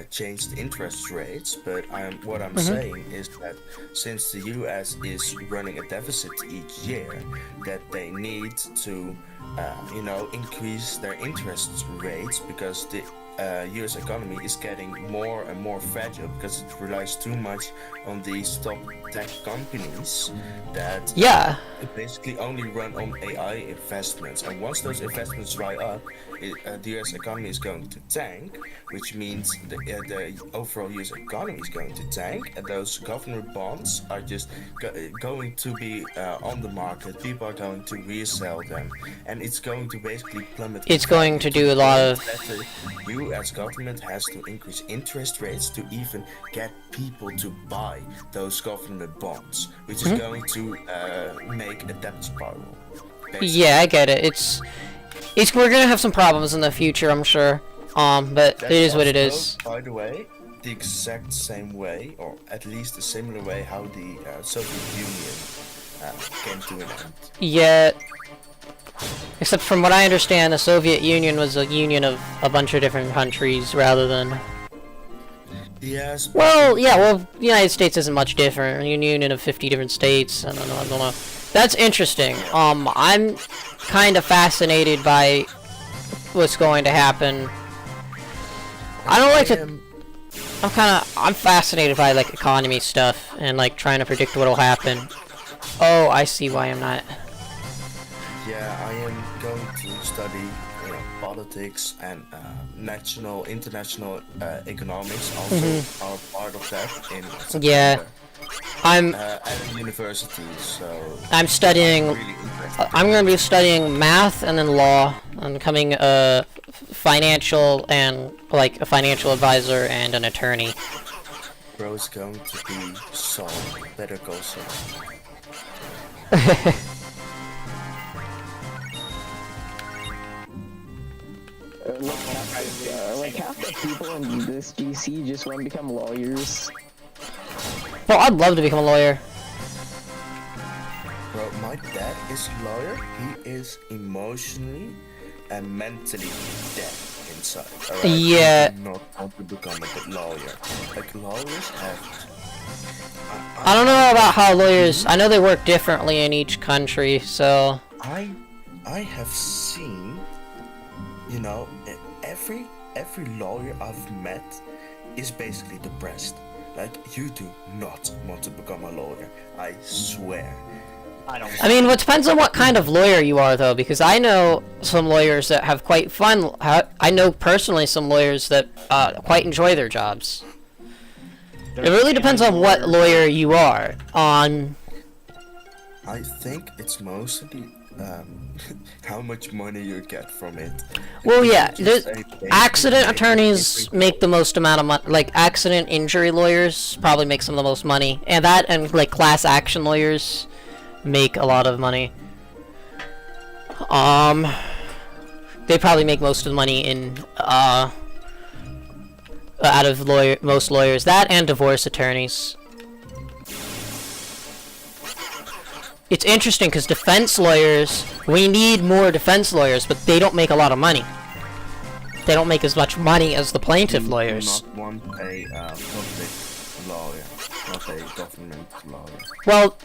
change the interest rates, but what I'm saying is that since the U.S. is running a deficit each year, that they need to increase their interest rates because the U.S. economy is getting more and more fragile because it relies too much on these top tech companies that basically only run on AI investments. And once those investments dry up, the U.S. economy is going to tank, which means the overall U.S. economy is going to tank, and those government bonds are just going to be on the market. People are going to resell them, and it's going to basically plummet. It's going to do a lot of. The U.S. government has to increase interest rates to even get people to buy those government bonds, which is going to make a debt spiral. Basically. Yeah, I get it. We're gonna have some problems in the future, I'm sure. But That's it is what it also, is. by the way, the exact same way, or at least a similar way, how the Soviet Union came to an end. Yeah. Except from what I understand, the Soviet Union was a union of a bunch of different countries rather than. Yes. Well, yeah. Well, the United States isn't much different. A union of 50 different states. I don't know. That's interesting. I'm kind of fascinated by what's going to happen. I don't like to. I'm fascinated by like economy stuff and like trying to predict what'll happen. Oh, I see why I'm not. Yeah, I am going to study politics and international economics also are part of that in September. Yeah. I'm at a university, so I'm studying. really interested. I'm going to be studying math and then law. I'm becoming a financial and like a financial advisor and an attorney. Bro is going to be Saul. Better go Saul. Like half the people in this GC just want to become lawyers. Well, I'd love to become a lawyer. Bro, my dad is a lawyer. He is emotionally and mentally dead inside. Alright? Yeah. He does not want to become a lawyer. Like lawyers have. I don't know about how lawyers. I know they work differently in each country, so. I have seen, every lawyer I've met is basically depressed. Like, you do not want to become a lawyer. I swear. I mean, it depends on what kind of lawyer you are, though, because I know some lawyers that have quite fun. I know personally some lawyers that quite enjoy their jobs. It really depends on what lawyer you are. I think it's mostly how much money you get from it. Well, If yeah, you there's just say basic, accident basic, attorneys basic- make the most amount of money. Like accident injury lawyers probably make some of the most money, and that and like class action lawyers make a lot of money. They probably make most of the money in out of most lawyers. That and divorce attorneys. It's interesting because defense lawyers, we need more defense lawyers, but they don't make a lot of money. They don't make as much money as the plaintiff do lawyers. not want a public lawyer, not a government lawyer. Well,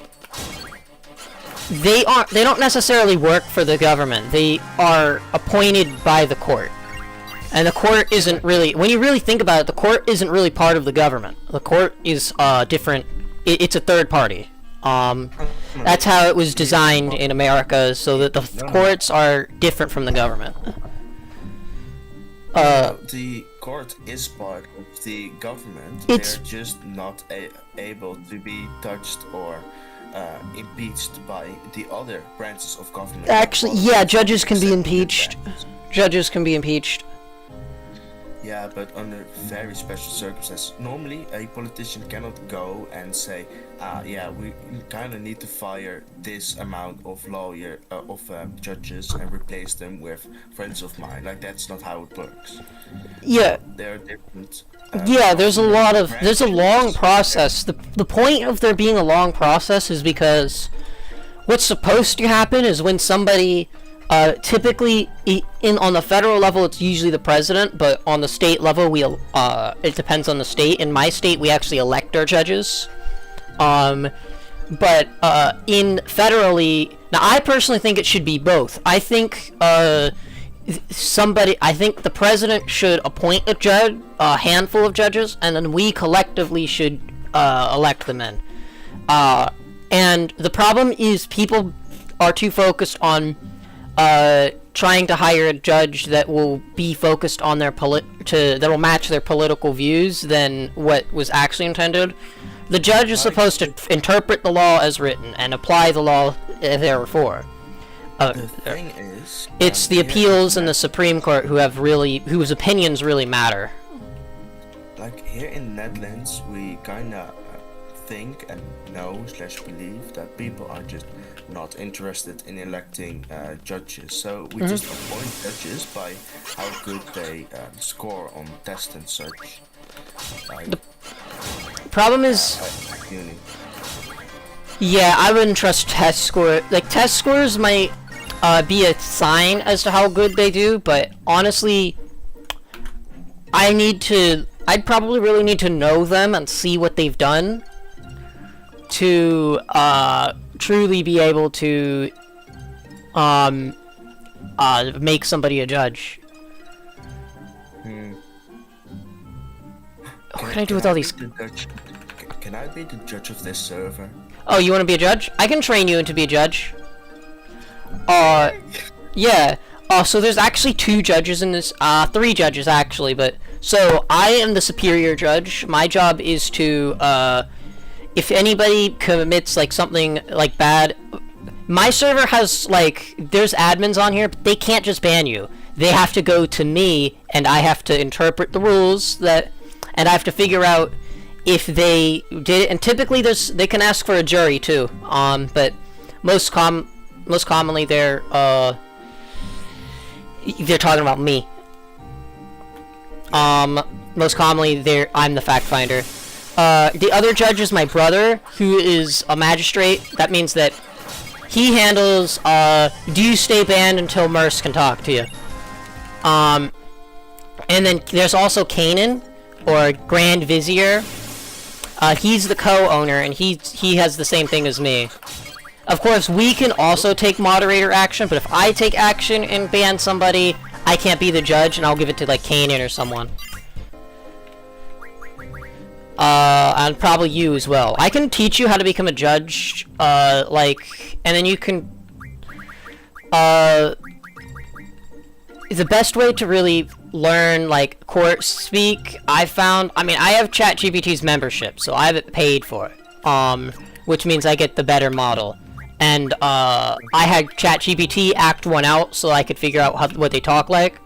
they don't necessarily work for the government. They are appointed by the court. And the court isn't really, when you really think about it, the court isn't really part of the government. The court is different, it's a third party. That's how it was designed in America, so that the courts are different from the government. The court is part of the government. It's- They're just not able to be touched or impeached by the other branches of government. Actually, yeah, judges can be impeached. Judges can be impeached. Yeah, but under very special circumstances. Normally, a politician cannot go and say, yeah, we kind of need to fire this amount of judges and replace them with friends of mine. Like, that's not how it works. Yeah, There are different. yeah, there's a long branches. process. The point of there being a long process is because what's supposed to happen is when somebody typically on the federal level it's usually the president, but on the state level it depends on the state. In my state we actually elect our judges. But in federally, now I personally think it should be both. I think I think the president should appoint a handful of judges, and then we collectively should elect them in. And the problem is people are too focused on trying to hire a judge that will be focused on that will match their political views than what was actually intended. The judge is supposed to interpret the law as written and apply the law therefore. The thing is, It's the appeals and the Supreme Court whose opinions really matter. like here in the Netherlands, we kinda think and know/believe that people are just not interested in electing judges. So we just appoint judges by how good they score on tests and such. Like, Problem is, uni. yeah, I wouldn't trust test score. Like test scores might be a sign as to how good they do, but honestly, I'd probably really need to know them and see what they've done to truly be able to make somebody a judge. What can I do with all these? Can I be the judge of this server? Oh, you want to be a judge? I can train you into be a judge. Yeah. So there's actually 2 judges in this, 3 judges actually, but, so, I am the superior judge. My job is to, if anybody commits, like, something, like, bad, my server has, like, there's admins on here, but they can't just ban you. They have to go to me, and I have to interpret the rules and I have to figure out if they did it, and typically they can ask for a jury too. But most commonly they're talking about me. Most commonly I'm the fact finder. The other judge is my brother, who is a magistrate. That means that he handles do you stay banned until Merce can talk to you. And then there's also Kanan, or Grand Vizier. He's the co-owner, and he has the same thing as me. Of course, we can also take moderator action, but if I take action and ban somebody, I can't be the judge, and I'll give it to, like, Kanan or someone. And probably you as well. I can teach you how to become a judge, and then you can, the best way to really learn, like, court speak, I have ChatGPT's membership, so I have it paid for it, which means I get the better model. and I had ChatGPT act one out so I could figure out what they talk like,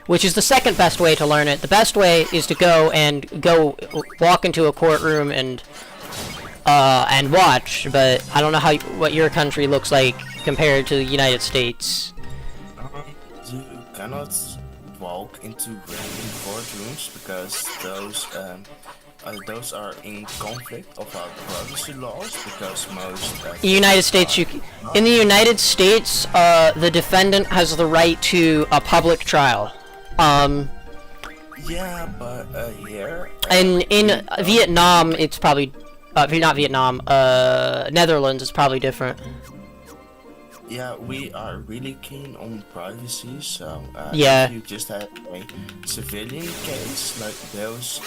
which is the second best way to learn it. The best way is to go walk into a courtroom and watch, but I don't know what your country looks like compared to the United States. You cannot walk into random courtrooms because those are in conflict of our privacy laws, because most In the United States, the defendant has the right to a public trial. Yeah, but here In Vietnam, it's probably not Vietnam. Netherlands is probably different. yeah, we are really keen on privacy, so Yeah. if you just have a civilian case, like those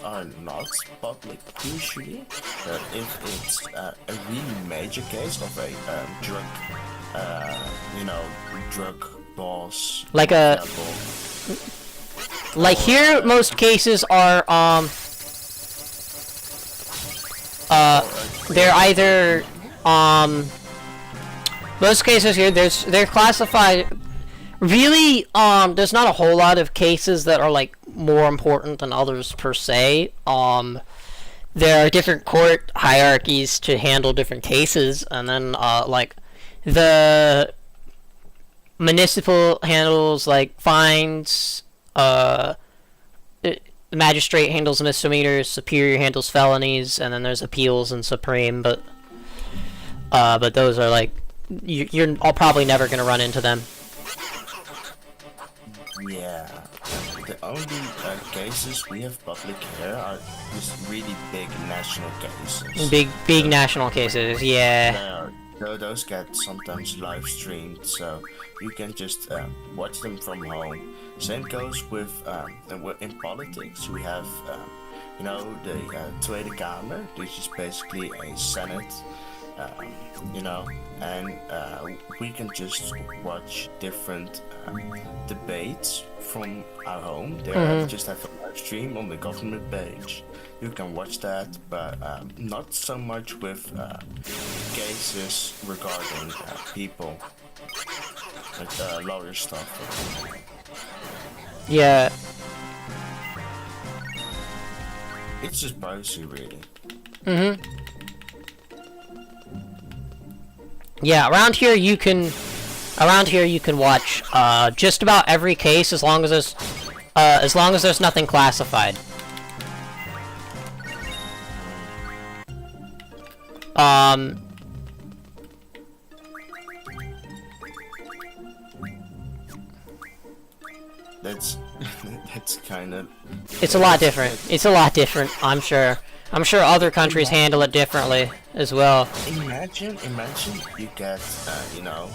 are not public usually, but if it's a really major case of a drug boss, Like for example, here, most cases are they're either most cases here they're classified really there's not a whole lot of cases that are like more important than others per se. There are different court hierarchies to handle different cases, and then like the municipal handles like fines, the magistrate handles misdemeanors, superior handles felonies, and then there's appeals and supreme, but those are like you're all probably never gonna run into them. yeah, the only cases we have public here are just really big national cases. Big national cases, yeah. Those get sometimes live streamed, so you can just watch them from home. Same goes with in politics. We have the Tweede Kamer, which is basically a Senate. And we can just watch different debates from our home. They just have a live stream on the government page. You can watch that, but not so much with cases regarding people, like lawyer stuff. Yeah. It's just privacy, really. Yeah, around here you can watch just about every case as long as there's nothing classified. That's kind of. It's a lot different. It's a lot different, I'm sure. I'm sure other countries handle it differently as well. Imagine you get, you go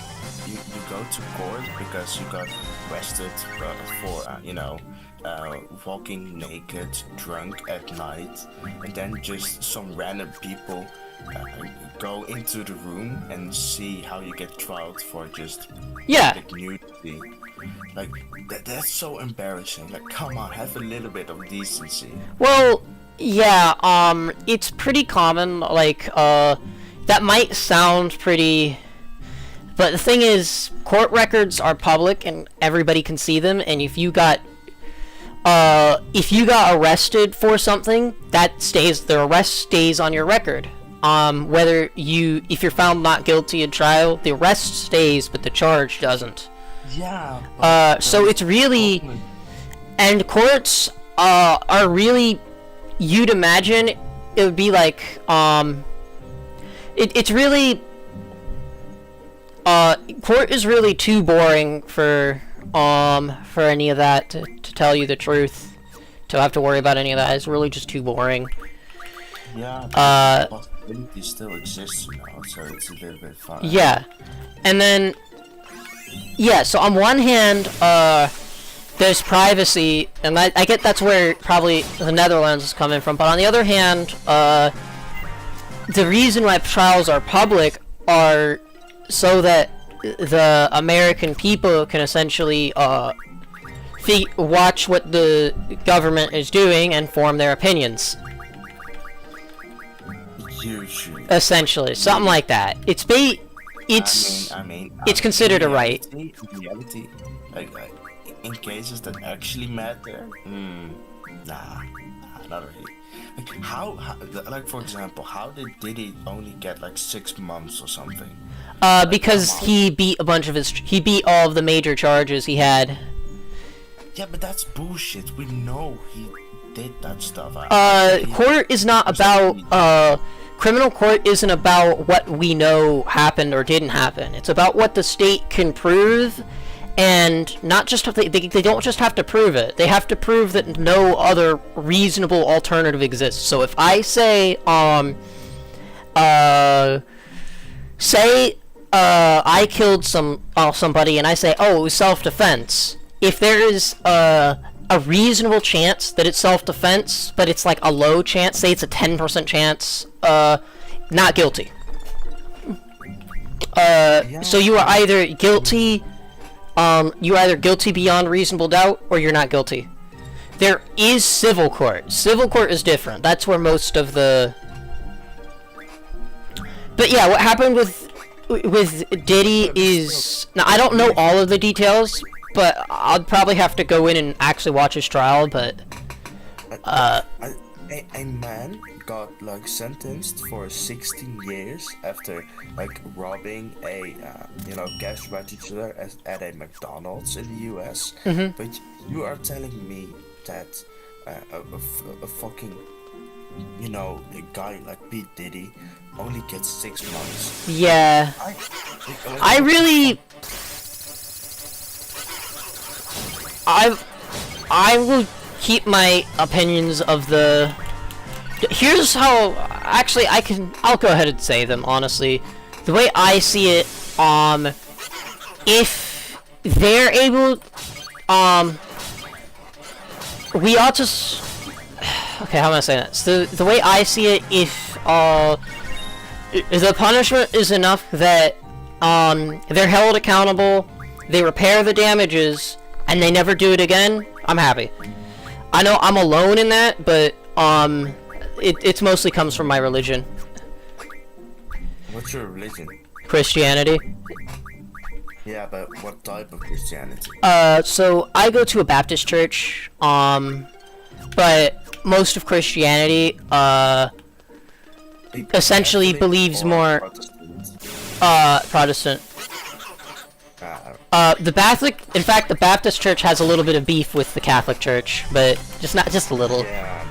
to court because you got arrested for, walking naked, drunk at night, and then just some random people go into the room and see how you get trialed for just public nudity. Like, that's so embarrassing. Like, come on, have a little bit of decency. Well, yeah, it's pretty common, like, that might sound pretty... But the thing is, court records are public and everybody can see them, and if you got arrested for something, the arrest stays on your record. If you're found not guilty in trial, the arrest stays, but the charge doesn't. Yeah. So it's really... And courts, are really... You'd imagine it would be like, it's really... court is really too boring for any of that, to tell you the truth. To have to worry about any of that is really just too boring. Yeah, but the possibility still exists, so it's a little bit fun. Yeah. And then... Yeah, so on one hand, there's privacy, and I get that's where probably the Netherlands is coming from, but on the other hand, the reason why trials are public are so that the American people can essentially watch what the government is doing and form their opinions. Usually. Uh, essentially, something like that. It's it's considered a right. In reality, like in cases that actually matter, nah, not really. Like how, like for example, how did he only get like 6 months or something? Because he beat he beat all of the major charges he had. Yeah, but that's bullshit. We know he did that stuff. Court is not about, criminal court isn't about what we know happened or didn't happen. It's about what the state can prove, and not just they don't just have to prove it. They have to prove that no other reasonable alternative exists. So if I say, I killed somebody, and I say, oh, it was self-defense. If there is a reasonable chance that it's self-defense, but it's like a low chance, say it's a 10% chance, not guilty. So you are either guilty, beyond reasonable doubt, or you're not guilty. There is civil court. Civil court is different. That's where most of the... But yeah, what happened with Diddy is... Now, I don't know all of the details, but I'll probably have to go in and actually watch his trial, but... A man got like sentenced for 16 years after like robbing a cash register at a McDonald's in the US. But you are telling me that a fucking a guy like P. Diddy only gets 6 months? Yeah. I really... I will keep my opinions of the... Here's how... Actually, I'll go ahead and say them, honestly. The way I see it, if they're able... We ought to... Okay, how am I saying that? So, the way I see it, if the punishment is enough that, they're held accountable, they repair the damages, and they never do it again, I'm happy. I know I'm alone in that, but, it mostly comes from my religion. What's your religion? Christianity. Yeah, but what type of Christianity? So I go to a Baptist church, but most of Christianity, essentially Catholic believes or more, Protestant. The Baptist church has a little bit of beef with the Catholic church, but just a little. Yeah.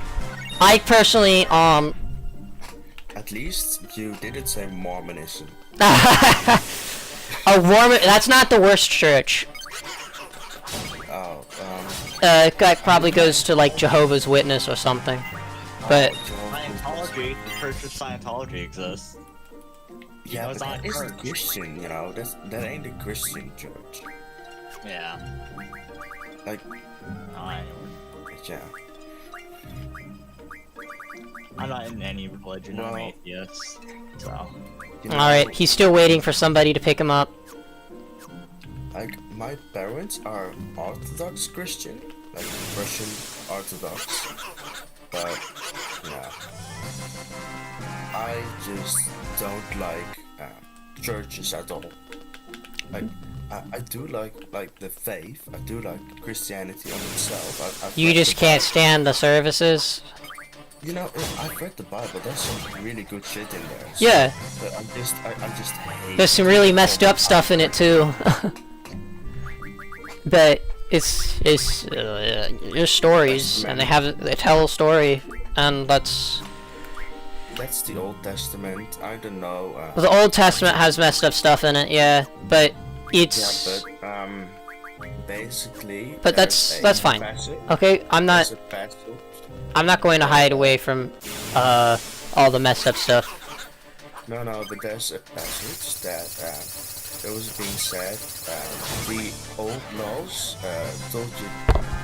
I personally, At least you didn't say Mormonism. that's not the worst church. Oh, Guy probably goes to, like, Jehovah's Witness or something. But... Scientology, the Church of Scientology exists. Yeah, it's but not that isn't church. Christian, that ain't a Christian church. Yeah. Like, yeah. I'm not in any religion, I'm Well- atheist, so... Alright, he's still waiting for somebody to pick him up. Like, my parents are Orthodox Christian, like Russian Orthodox, but, yeah. I just don't like churches at all. Like, I do like the faith, I do like Christianity on itself. I've You read just the can't Bible. stand the services? I've read the Bible, there's some really good shit in there. So, Yeah. but I just hate... There's some really messed up stuff in it too. But it's your stories, and they tell a story, and that's the Old Testament, I don't know. the Old Testament has messed up stuff in it, yeah, but it's basically... But there's that's a fine. passage- okay. I'm there's not a passage- going to hide away from all the messed up stuff. No, but there's a passage that it was being said, the old laws told you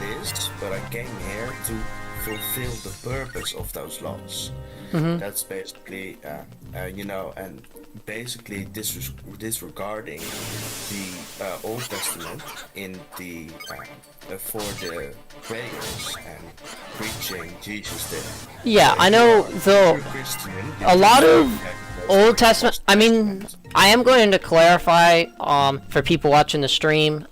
this, but I came here to fulfill the purpose of those laws. That's basically, and basically disregarding the Old Testament in the for the prayers and preaching Jesus there. Yeah, I know the a lot of Old Testament. I mean, I am going to clarify for people watching the stream.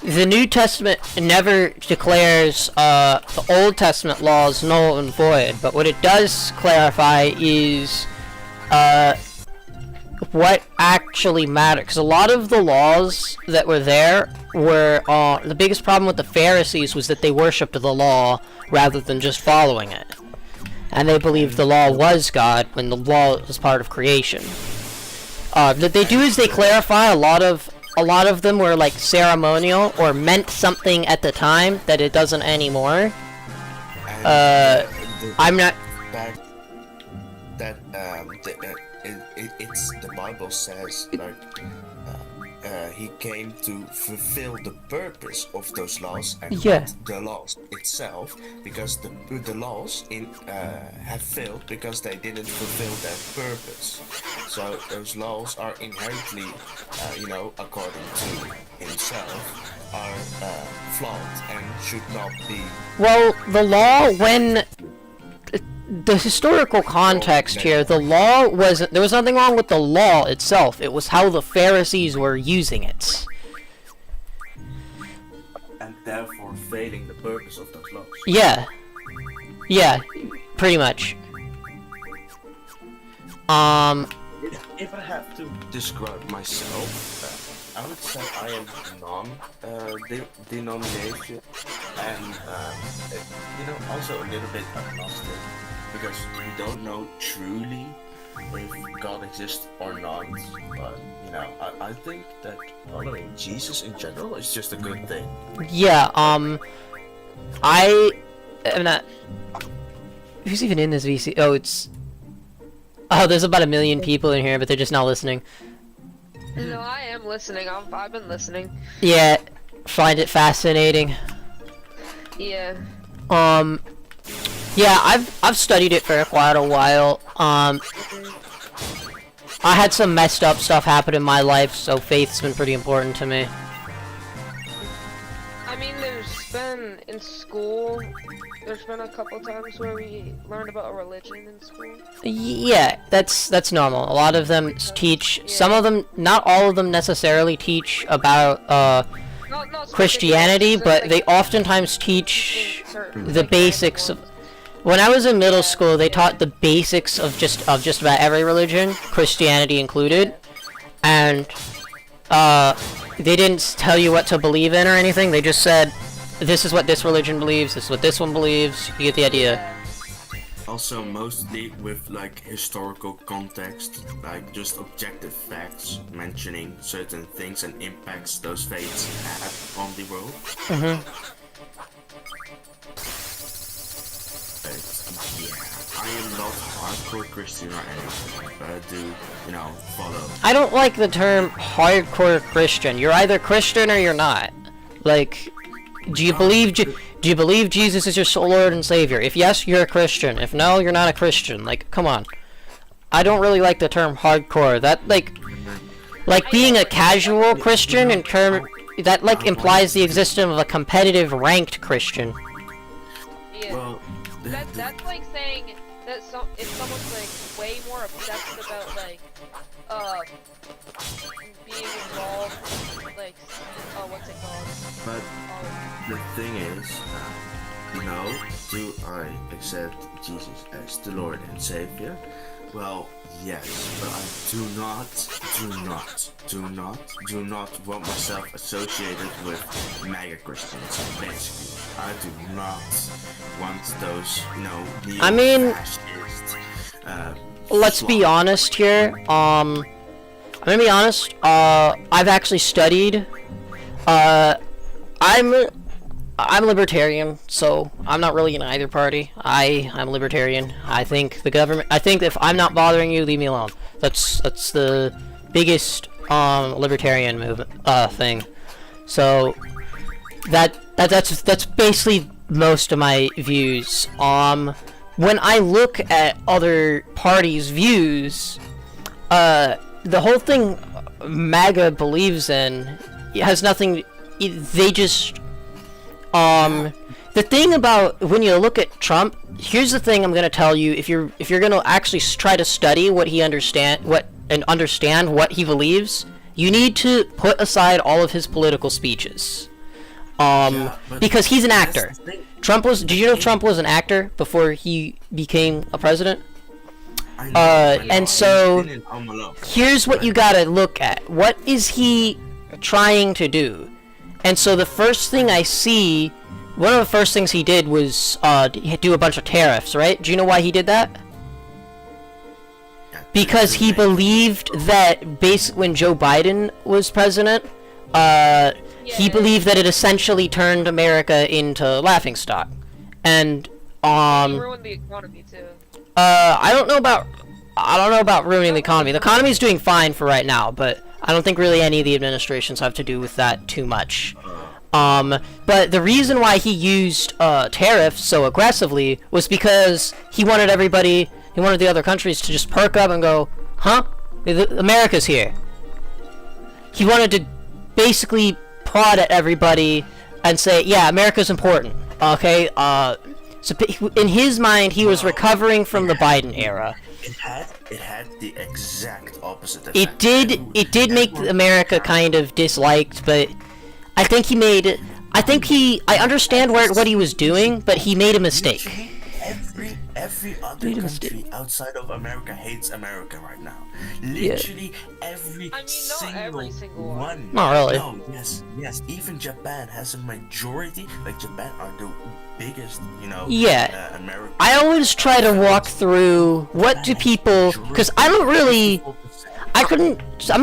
The New Testament never declares the Old Testament laws null and void, but what it does clarify is what actually matters. Because a lot of the laws that were there were the biggest problem with the Pharisees was that they worshipped the law rather than just following it, and they believed the law was God when the law was part of creation. What they do is they clarify a lot of them were like ceremonial or meant something at the time that it doesn't anymore. I'm not. It's the Bible says like he came to fulfill the purpose of those laws and Yeah. not the laws itself, because the laws have failed because they didn't fulfill their purpose. So those laws are inherently, according to himself, are flawed and should not be. Well, the law, when the historical context here, the law wasn't. There was nothing wrong with the law itself. It was how the Pharisees were using it. And therefore failing the purpose of those laws. Yeah. Yeah, pretty much. If I have to describe myself, I would say I am non-denomination, and also a little bit agnostic, because we don't know truly if God exists or not. But I think that following Jesus in general is just a good thing. Yeah. I am not. Who's even in this VC? Oh, it's. Oh, there's about 1 million people in here, but they're just not listening. No, I am listening. I've been listening. Yeah, find it fascinating. Yeah. Yeah, I've studied it for quite a while. I had some messed up stuff happen in my life, so faith's been pretty important to me. I mean, there's been in school. There's been a couple times where we learned about a religion in school. Yeah, that's normal. A lot of them teach. Some of them, not all of them necessarily teach about Not Christianity, specific, but like, they oftentimes teach certain, the like, basics of. ones. When I was in middle school, they taught the basics of just about every religion, Christianity included, and they didn't tell you what to believe in or anything. They just said, "This is what this religion believes. This is what this one believes." You get the idea. Also, mostly with like historical context, like just objective facts, mentioning certain things and impacts those faiths have on the world. I am not hardcore Christian or anything, but I do, follow. I don't like the term hardcore Christian. You're either Christian or you're not. Like, do you believe Jesus is your Lord and Savior? If yes, you're a Christian. If no, you're not a Christian. Like, come on. I don't really like the term hardcore. That like being a casual Christian in term that implies the existence of a competitive ranked Christian. Yeah. Well, That's like saying that if someone's like way more obsessed about being involved, like what's it called? but the thing is, do I accept Jesus as the Lord and Savior? Well, yes, but I do not want myself associated with mega Christians, basically. I do not want those, I mean, neo-fascist, let's be honest here. I'm gonna be honest. I've actually studied. I'm libertarian, so I'm not really in either party. I'm libertarian. I think the government. I think if I'm not bothering you, leave me alone. That's the biggest libertarian movement thing. So that's basically most of my views. When I look at other parties' views, the whole thing MAGA believes in has nothing. They just The thing about when you look at Trump, here's the thing I'm gonna tell you: if you're gonna actually try to study what he understand what he believes, you need to put aside all of his political speeches. Because he's an actor. Did you know Trump was an actor before he became a president? I know. And so, He's been in Home Alone. here's what you gotta look at. What is he trying to do? And so the first thing I see, one of the first things he did was do a bunch of tariffs, right? Do you know why he did that? Because he believed that when Joe Biden was president, he believed that it essentially turned America into laughingstock. And He ruined the economy too. I don't know about ruining the economy. The economy's doing fine for right now, but I don't think really any of the administrations have to do with that too much. But the reason why he used tariffs so aggressively was because he wanted the other countries to just perk up and go, huh? America's here. He wanted to basically prod at everybody and say, yeah, America's important, okay? So in his mind, he was recovering from the Biden era. It had the exact opposite effect. It did make America kind of disliked, but I understand what he was doing, but he made a mistake. Every other country outside of America hates America right now. Literally every single one. Not really. No, yes. Even Japan has a majority. Like Japan are the biggest, Yeah. American. I always try to walk through what do people, because I'm gonna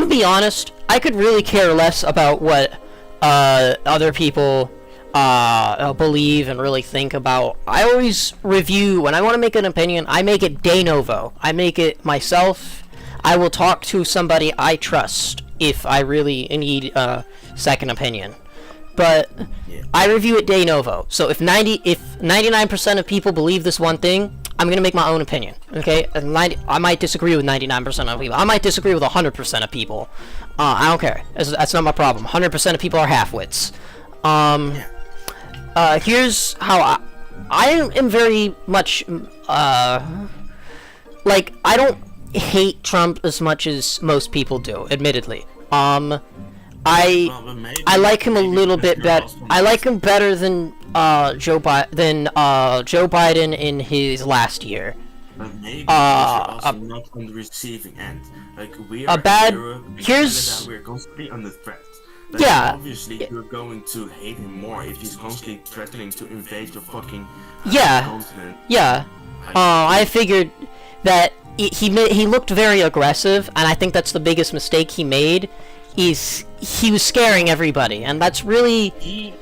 be honest, I could really care less about what other people believe and really think about. I always review, when I want to make an opinion, I make it de novo. I make it myself. I will talk to somebody I trust if I really need a second opinion. But I review it de novo. So if 99% of people believe this one thing, I'm gonna make my own opinion. Okay, I might disagree with 99% of people. I might disagree with 100% of people. I don't care. That's not my problem. 100% of people are half-wits. Here's how I am very much, like, I don't hate Trump as much as most people do, admittedly. I like him a little bit better. I like him better than Joe Biden in his last year. But maybe also not on the receiving end. Like we are bad. in Europe, Here's we're constantly under threat. Like, yeah. Obviously, you're going to hate him more if he's constantly threatening to invade your fucking continent. Yeah. I figured that he looked very aggressive, and I think that's the biggest mistake he made. He was scaring everybody, and that's really he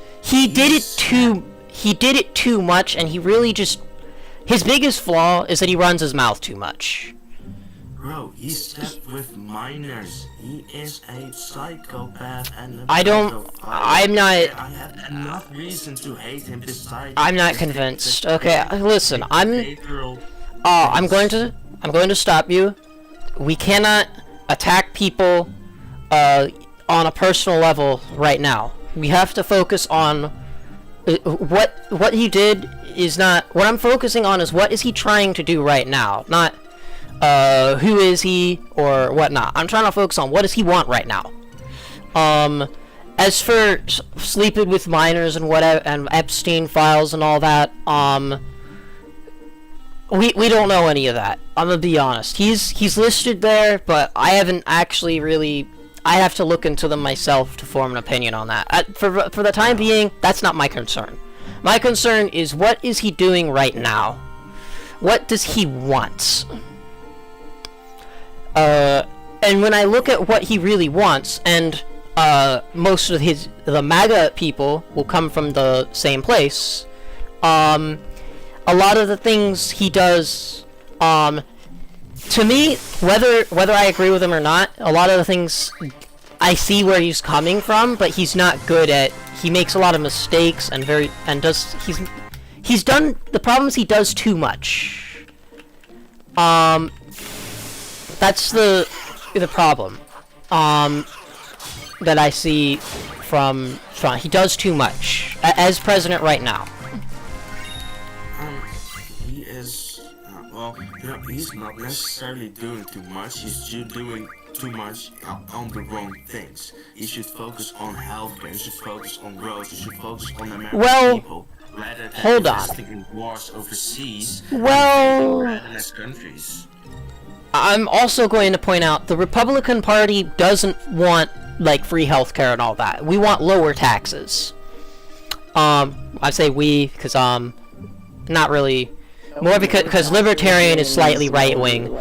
did it too much, and he really just his biggest flaw is that he runs his mouth too much. Bro, he slept with minors. He is a psychopath and I'm not. I have enough reason to hate him besides. I'm not convinced. Okay, listen. I'm going to stop you. We cannot attack people on a personal level right now. We have to focus on what he did is not. What I'm focusing on is what is he trying to do right now, not who is he or whatnot. I'm trying to focus on what does he want right now. As for sleeping with minors and whatever, and Epstein files and all that, we don't know any of that. I'm gonna be honest. He's listed there, but I haven't actually really. I have to look into them myself to form an opinion on that. For the time being, that's not my concern. My concern is what is he doing right now? What does he want? And when I look at what he really wants, and most of the MAGA people will come from the same place, a lot of the things he does, to me, whether I agree with him or not, a lot of the things I see where he's coming from, but he's not good at. He makes a lot of mistakes and he's done. The problem is he does too much. That's the problem. That I see from he does too much. as president right now? He is, he's not necessarily doing too much. He's doing too much on the wrong things. He should focus on healthcare. He should focus on roads. He should focus on American people. Rather than hold on. investing in wars overseas. Well, Rather than countries. I'm also going to point out the Republican Party doesn't want like free healthcare and all that. We want lower taxes. I say we because not really. More because libertarian is slightly right wing.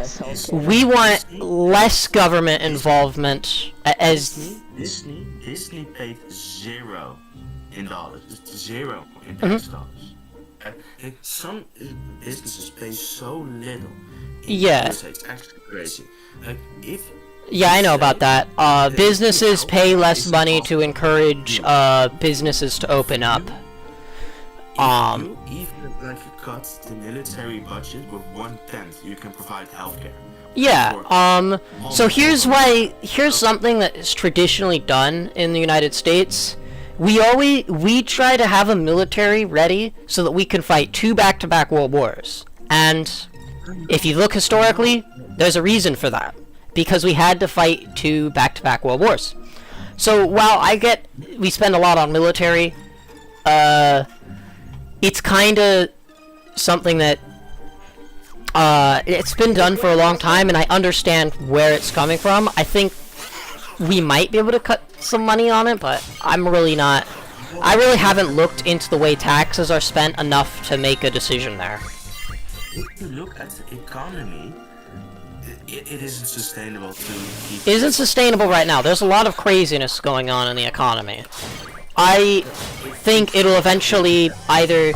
We want less government involvement as Disney paid $0 in dollars. $0 in tax dollars. Some businesses pay so little. Yeah. It's actually crazy. Yeah, I know about that. Businesses pay less money to encourage businesses to open up. You even cut the military budget with 1/10, you can provide healthcare. Yeah, so here's something that is traditionally done in the United States. We try to have a military ready so that we can fight 2 back-to-back world wars. And if you look historically, there's a reason for that. Because we had to fight 2 back-to-back world wars. So while we spend a lot on military, it's kinda something that it's been done for a long time, and I understand where it's coming from. I think we might be able to cut some money on it, but I really haven't looked into the way taxes are spent enough to make a decision there. If you look at the economy, it isn't sustainable to keep... It isn't sustainable right now. There's a lot of craziness going on in the economy. I think it'll eventually either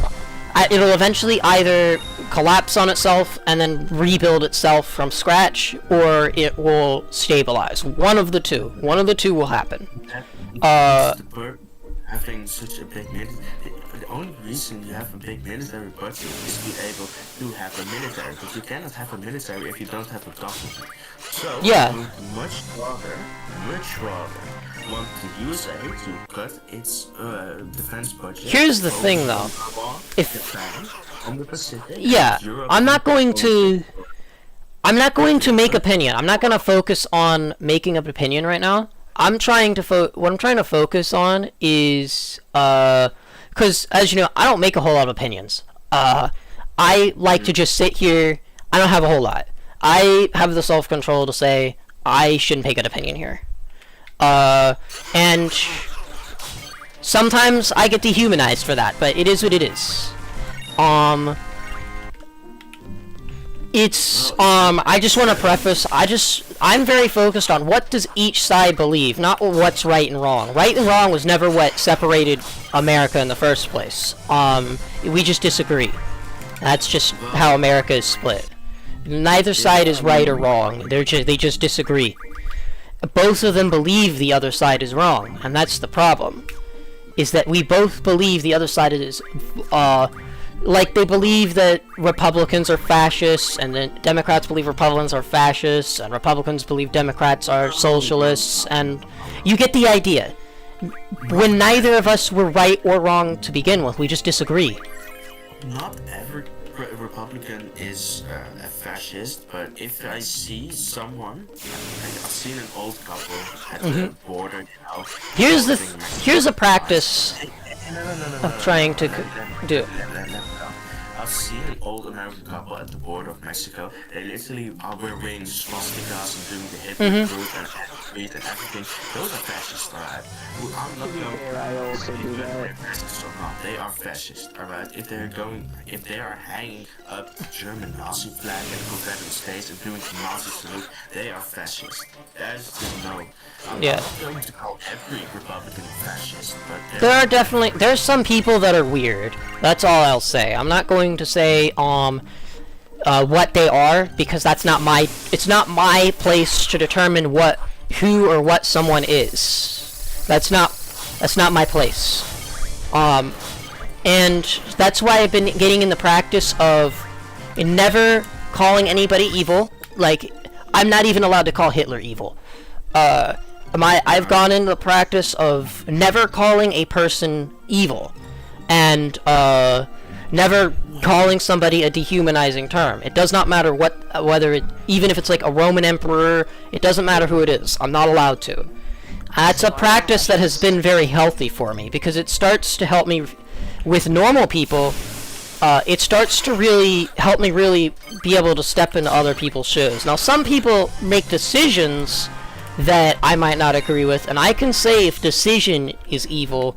collapse on itself and then rebuild itself from scratch, or it will stabilize. One of the two. One of the two will happen. Having such a big military, the only reason you have a big military budget is to be able to have a military, but you cannot have a military if you don't have a government. So, yeah. I would much rather want the USA to cut its defense budget. Here's the thing, though. I'm not going to make opinion. I'm not going to focus on making up opinion right now. What I'm trying to focus on is because as you know, I don't make a whole lot of opinions. I like to just sit here. I don't have a whole lot. I have the self-control to say I shouldn't make an opinion here. And sometimes I get dehumanized for that, but it is what it is. I just want to preface, I'm very focused on what does each side believe, not what's right and wrong. Right and wrong was never what separated America in the first place. We just disagree. That's just how America is split. Neither side is right or wrong. They just disagree. Both of them believe the other side is wrong, and that's the problem. Is that we both believe the other side is, like they believe that Republicans are fascists, and then Democrats believe Republicans are fascists, and Republicans believe Democrats are socialists, and you get the idea. When neither of us were right or wrong to begin with, we just disagree. Not every Republican is a fascist, but if I see someone, I've seen an old couple at the border, Here's a practice of trying to do. I've seen an old American couple at the border of Mexico. They literally are wearing swastikas and doing the hippie group and everything. Those are fascists, alright? I'm not going I also do that. fascists or not. They are fascists, alright? If they are hanging up the German Nazi flag at the Confederate States and doing the Nazi salute, they are fascists. There's just no. I'm not going to call every Republican fascist, but there's some people that are weird. That's all I'll say. I'm not going to say what they are, because it's not my place to determine who or what someone is. That's not my place. And that's why I've been getting in the practice of never calling anybody evil. Like, I'm not even allowed to call Hitler evil. I've gone into the practice of never calling a person evil. and never calling somebody a dehumanizing term. It does not matter whether it, even if it's like a Roman emperor, it doesn't matter who it is. I'm not allowed to. That's a practice that has been very healthy for me, because it starts to help me with normal people. It starts to really help me really be able to step into other people's shoes. Now, some people make decisions that I might not agree with, and I can say if decision is evil,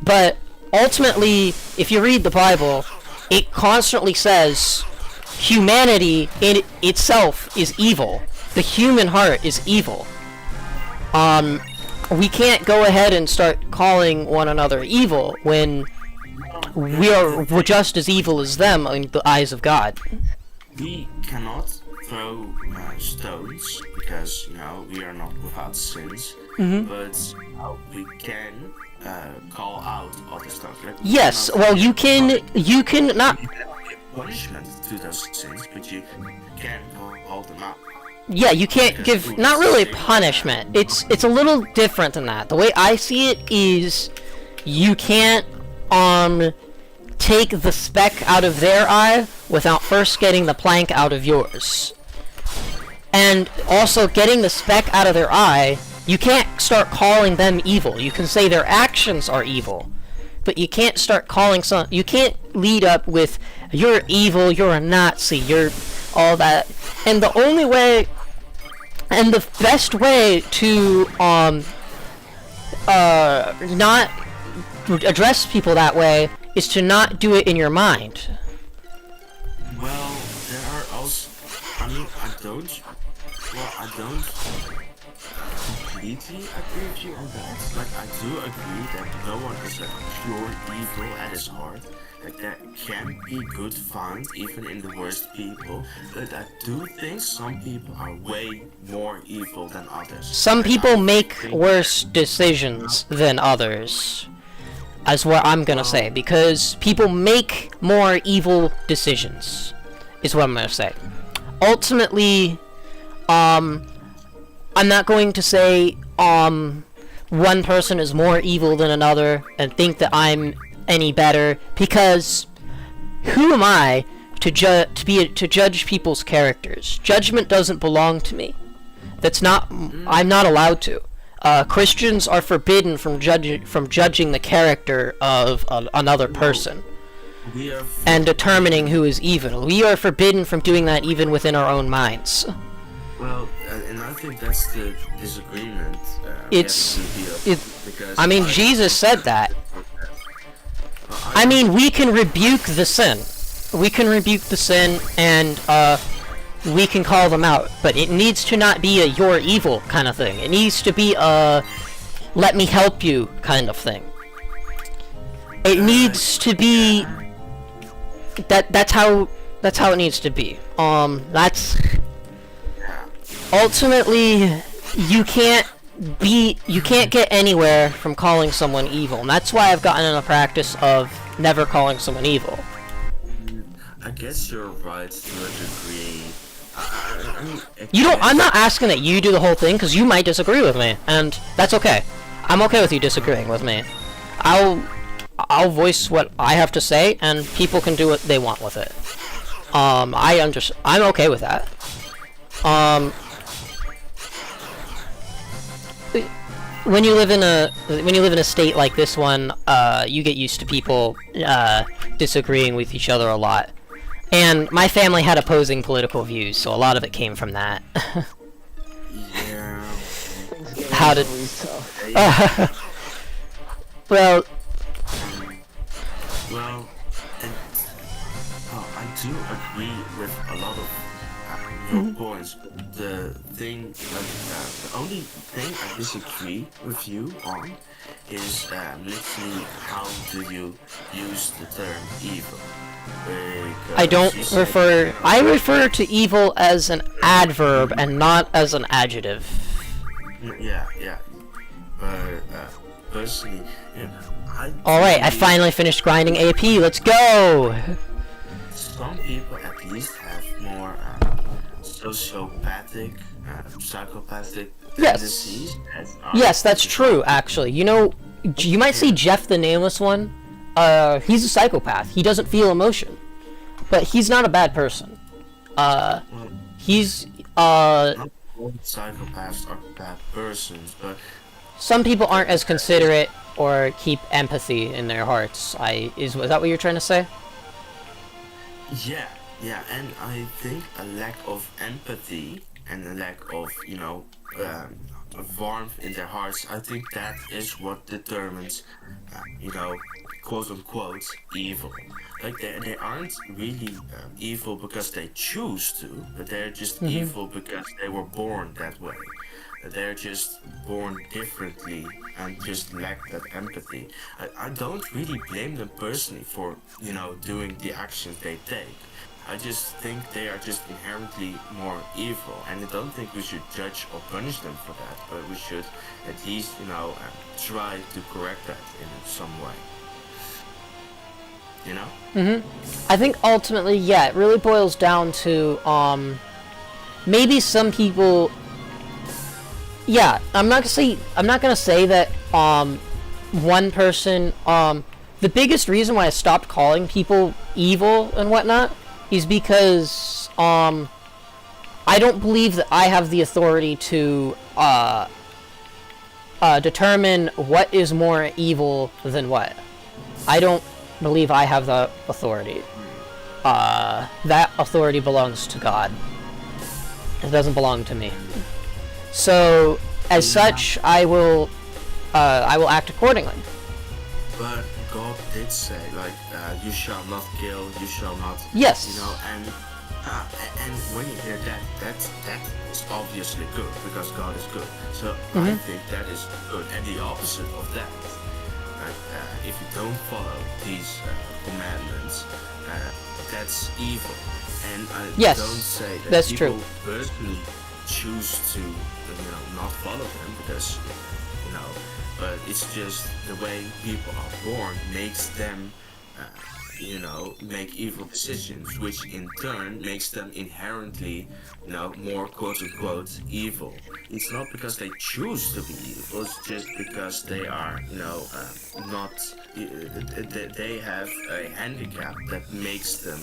but ultimately, if you read the Bible, it constantly says humanity in itself is evil. The human heart is evil. We can't go ahead and start calling one another evil when we're just as evil as them in the eyes of God. We cannot throw stones because, you know, we are not without sins. But we can call out other stuff. Like, Yes, well, you can not. Punishment to those sins, but you can call them out. Yeah, you can't give, not really punishment. It's a little different than that. The way I see it is, you can't take the speck out of their eye without first getting the plank out of yours. And also, getting the speck out of their eye, you can't start calling them evil. You can say their actions are evil, but you can't start calling you can't lead up with, you're evil, you're a Nazi, you're all that. And the only way, and the best way to not address people that way is to not do it in your mind. Well, there are also, I mean, I don't completely agree with you on that. Like, I do agree that no one is like pure evil at his heart. Like, there can be good found even in the worst people, but I do think some people are way more evil than others. Some people make worse decisions than others, is what I'm gonna say, because people make more evil decisions, is what I'm gonna say. Ultimately, I'm not going to say, one person is more evil than another and think that I'm any better, because who am I to judge people's characters? Judgment doesn't belong to me. I'm not allowed to. Christians are forbidden from judging the character of another person and determining who is evil. We are forbidden from doing that even within our own minds. Well, and I think that's the disagreement. I mean, Jesus said that. I mean, we can rebuke the sin. We can rebuke the sin, and we can call them out. But it needs to not be a "you're evil" kind of thing. It needs to be a "let me help you" kind of thing. It needs to be that's how it needs to be. That's ultimately, you can't get anywhere from calling someone evil, and that's why I've gotten in a practice of never calling someone evil. I guess you're right to a degree. I'm not asking that you do the whole thing, because you might disagree with me, and that's okay. I'm okay with you disagreeing with me. I'll voice what I have to say, and people can do what they want with it. I'm okay with that. When you live in a state like this one, you get used to people disagreeing with each other a lot. And my family had opposing political views, so a lot of it came from that. Yeah. How did? Well, and I do agree with a lot of your points. The thing, the only thing I disagree with you on is literally how do you use the term evil? I refer to evil as an adverb and not as an adjective. Yeah. But personally, Alright, I finally finished grinding AP, let's go! Some people at least have more sociopathic, psychopathic tendencies. Yes, that's true, actually. You know, you might see Jeff the Nameless One. he's a psychopath. He doesn't feel emotion, but he's not a bad person. He's Not all psychopaths are bad persons, but some people aren't as considerate or keep empathy in their hearts. Was that what you're trying to say? yeah, and I think a lack of empathy and a lack of, warmth in their hearts, I think that is what determines, quote unquote, evil. Like, they aren't really evil because they choose to, but they're just evil because they were born that way. They're just born differently and just lack that empathy. I don't really blame them personally for, doing the actions they take. I just think they are just inherently more evil, and I don't think we should judge or punish them for that, but we should at least, try to correct that in some way. I think ultimately, yeah, it really boils down to, maybe some people... Yeah, I'm not gonna say that, one person, the biggest reason why I stopped calling people evil and whatnot is because, I don't believe that I have the authority to, determine what is more evil than what. I don't believe I have the authority. That authority belongs to God. It doesn't belong to me. So, as such, I will act accordingly. But God did say, you shall not kill, you shall not... Yes. And when you hear that is obviously good, because God is good. So I think that is good. And the opposite of that, if you don't follow these commandments, that's evil. And I Yes, don't say that that's people true. personally choose to, not follow them because, but it's just the way people are born makes them, make evil decisions, which in turn makes them inherently, more quote-unquote evil. It's not because they choose to be evil, it's just because they are, not, they have a handicap that makes them,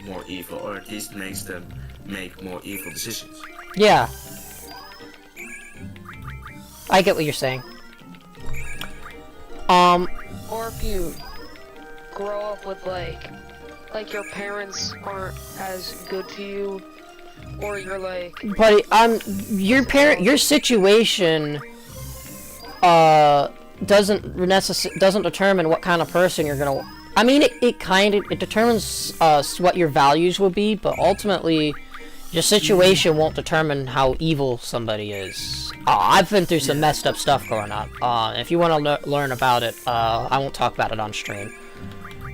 more evil, or at least makes them make more evil decisions. Yeah. I get what you're saying. Or if you grow up with like your parents aren't as good to you, or you're like... But, your situation, doesn't determine what kind of person you're gonna... I mean, it determines, what your values will be, but ultimately, your situation won't determine how evil somebody is. I've been through some messed up stuff growing up. If you want to learn about it, I won't talk about it on stream.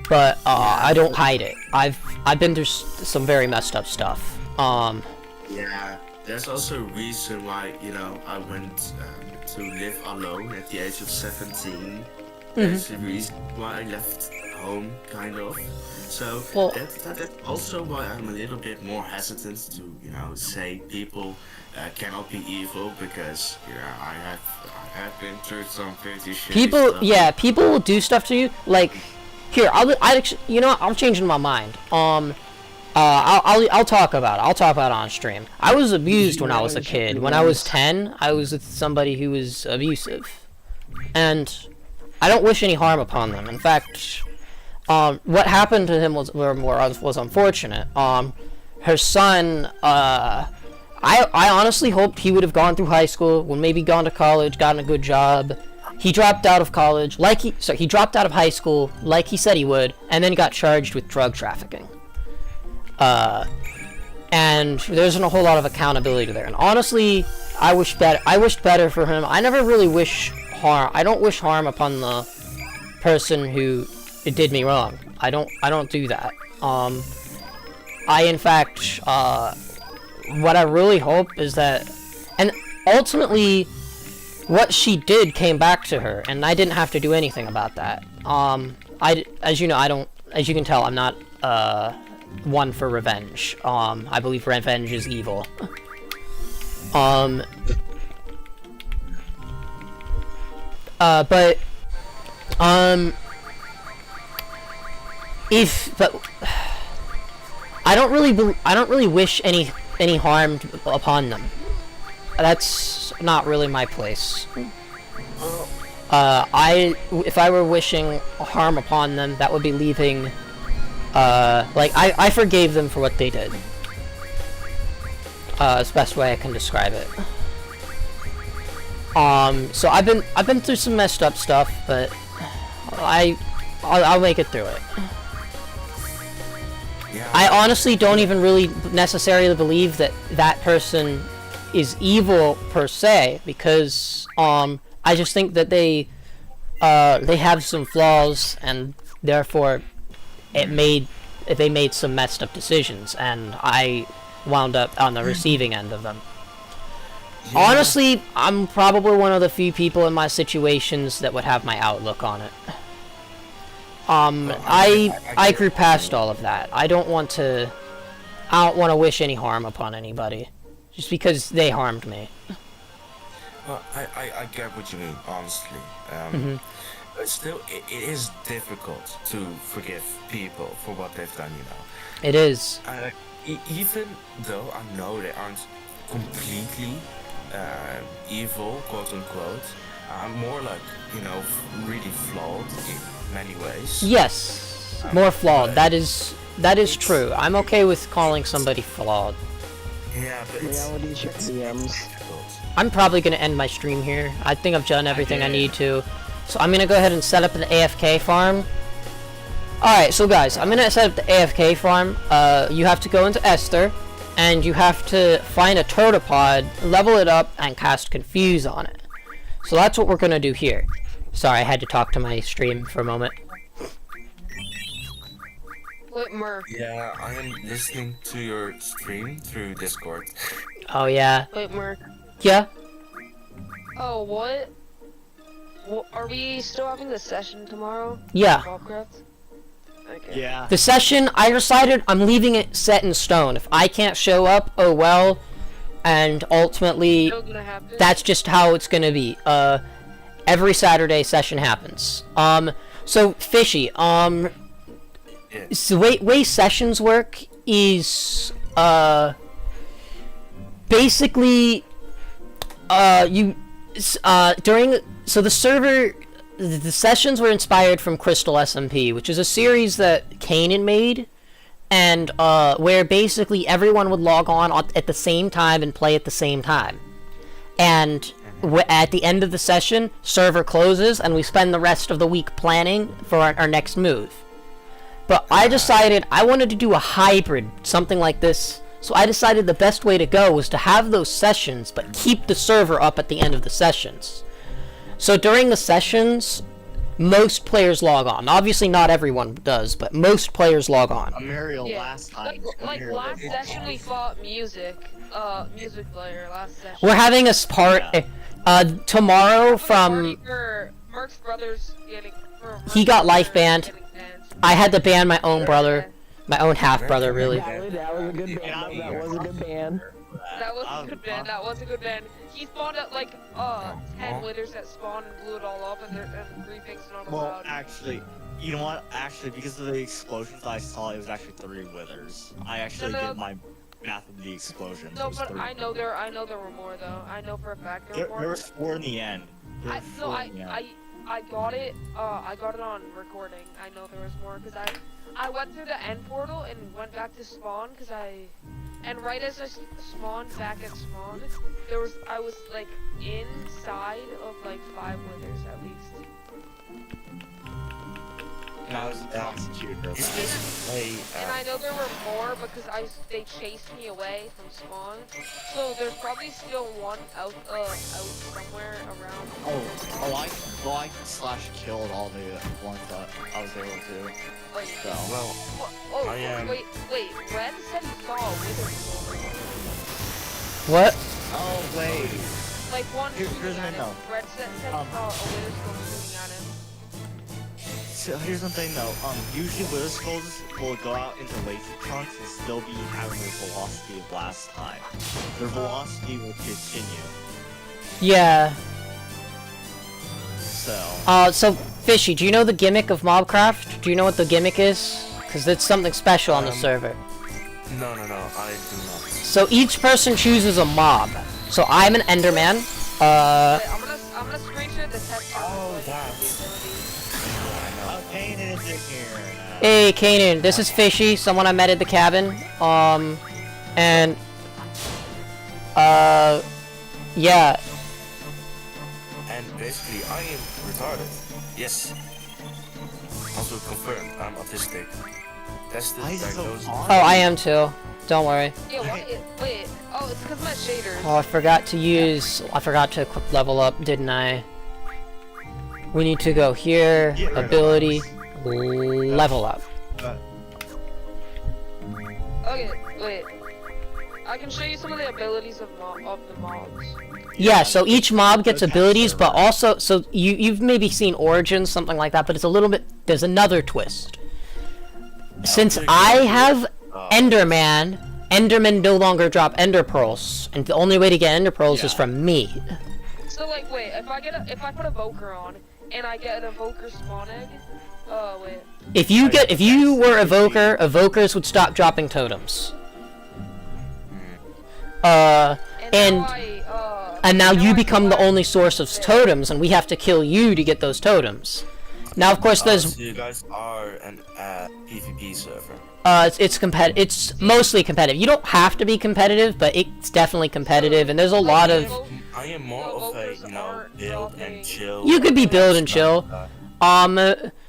But, I don't hide it. I've been through some very messed up stuff. Yeah, there's also a reason why, I went to live alone at the age of 17. There's a reason why I left home, kind of. So, Well, that's also why I'm a little bit more hesitant to, say people cannot be evil, because, I have been through some pretty shitty stuff. people will do stuff to you, like... Here, I'm changing my mind. I'll talk about it. I'll talk about it on stream. I was abused when I was a kid. When I was 10, I was with somebody who was abusive. And I don't wish any harm upon them. In fact, what happened to him was unfortunate. Her son, I honestly hoped he would have gone through high school, would maybe gone to college, gotten a good job. He dropped out of college, he dropped out of high school, like he said he would, and then got charged with drug trafficking. And there isn't a whole lot of accountability there. And honestly, I wished better for him. I never really wish harm. I don't wish harm upon the person who did me wrong. I don't do that. In fact, what I really hope is that, and ultimately, what she did came back to her, and I didn't have to do anything about that. As you can tell, I'm not, one for revenge. I believe revenge is evil. But But I don't really wish any harm upon them. That's not really my place. If I were wishing harm upon them, that would be leaving, like, I forgave them for what they did. It's the best way I can describe it. So I've been through some messed up stuff, but I'll make it through it. Yeah. I honestly don't even really necessarily believe that that person is evil per se, because I just think that they have some flaws, and therefore they made some messed up decisions, and I wound up on the receiving end of them. Yeah. Honestly, I'm probably one of the few people in my situations that would have my outlook on it. I grew past all of that. I don't want to wish any harm upon anybody, just because they harmed me. Well, I get what you mean, honestly. But still, it is difficult to forgive people for what they've done, you know. It is. Even though I know they aren't completely evil, quote unquote, more like, you know, really flawed in many ways. Yes, more flawed. That is true. I'm okay with calling somebody flawed. Yeah, but it's Reality check DMs. difficult. I'm probably gonna end my stream here. I think I've done everything I need to. So I'm gonna go ahead and set up an AFK farm. Alright, so guys, I'm gonna set up the AFK farm. You have to go into Esther, and you have to find a Totopod, level it up, and cast Confuse on it. So that's what we're gonna do here. Sorry, I had to talk to my stream for a moment. Whitmer. Yeah, I am listening to your stream through Discord. Oh yeah. Whitmer. Yeah? Oh, what? Are we still having the session tomorrow? Yeah. Warcraft? Okay. Yeah. The session, I decided I'm leaving it set in stone. If I can't show up, oh well. And ultimately, Still gonna happen? that's just how it's gonna be. Every Saturday session happens. So Fishy, Yeah. so way sessions work is, basically, so the server, the sessions were inspired from Crystal SMP, which is a series that Kanan made, and where basically everyone would log on at the same time and play at the same time. And at the end of the session, server closes, and we spend the rest of the week planning for our next move. But I decided I wanted to do a hybrid, something like this. So I decided the best way to go was to have those sessions, but keep the server up at the end of the sessions. So during the sessions, most players log on. Obviously not everyone does, but most players log on. Muriel Yeah. last time. Like Muriel last did. session we fought music player last session. We're having a part tomorrow from... For Merc's brothers getting... He got life banned. getting banned. I had to ban my own brother. My own half-brother, really. That was a good ban. That was a good ban. That was a good ban. That was a good ban. He spawned at like 10 withers that spawned and blew it all up, and refixed it on the Well, cloud. actually, you know what? Actually, because of the explosions I saw, it was actually 3 withers. I actually No. did my math of the explosions. No, It was but 3. I know there were more though. I know for a fact there There, were more. there was 4 in the end. There I were no, 4 in the end. I got it. I got it on recording. I know there was more because I went through the end portal and went back to spawn and right as I spawned back at spawn, I was like inside of like 5 withers at least. And I was a prosecutor. Is this a And I know there were more because they chased me away from spawn. So there's probably still one out somewhere around. I slash killed all the ones that I was able to. Like, So. well? oh, I am- wait, Red said he saw a wither swarm. What? Oh wait. Like one Here's shooting the at thing, him. though. Red said he saw a wither storm shooting at him. So here's the thing though. Usually wither skulls will go out into lazy chunks and still be having their velocity of last time. Their velocity will continue. Yeah. so. So Fishy, do you know the gimmick of Mobcraft? Do you know what the gimmick is? Because it's something special on the server. No, I do not. So each person chooses a mob. So I'm an Enderman. Wait, I'm gonna screenshot the text. Oh, that. Oh, Kane is in here. Hey, Kanan, this is Fishy, someone I met at the cabin. And yeah. And basically, I am retarded. Yes. Also confirmed, I'm autistic. That's the Why is it so diagnosis. hard? Oh, I am too. Don't worry. Yeah, wait. Oh, it's because my shaders. Oh, I forgot to level up, didn't I? We need to go here, Get rid of ability, us. level up. Okay, wait. I can show you some of the abilities of the mobs. Yeah, so each mob gets abilities, but also, so you've maybe seen Origins, something like that, but it's a little bit, there's another twist. Since I have Enderman, Endermen no longer drop Ender Pearls, and the only way to get Ender Pearls is from me. So like, wait, if I put Evoker on, and I get an Evoker spawn egg, wait. If you were Evoker, Evokers would stop dropping totems. And now you become the only source of totems, and we have to kill you to get those totems. Now, of course, there's So you guys are an PvP server. it's mostly competitive. You don't have to be competitive, but it's definitely competitive, and there's a lot of. I am more of a, build and chill. You could be build and chill.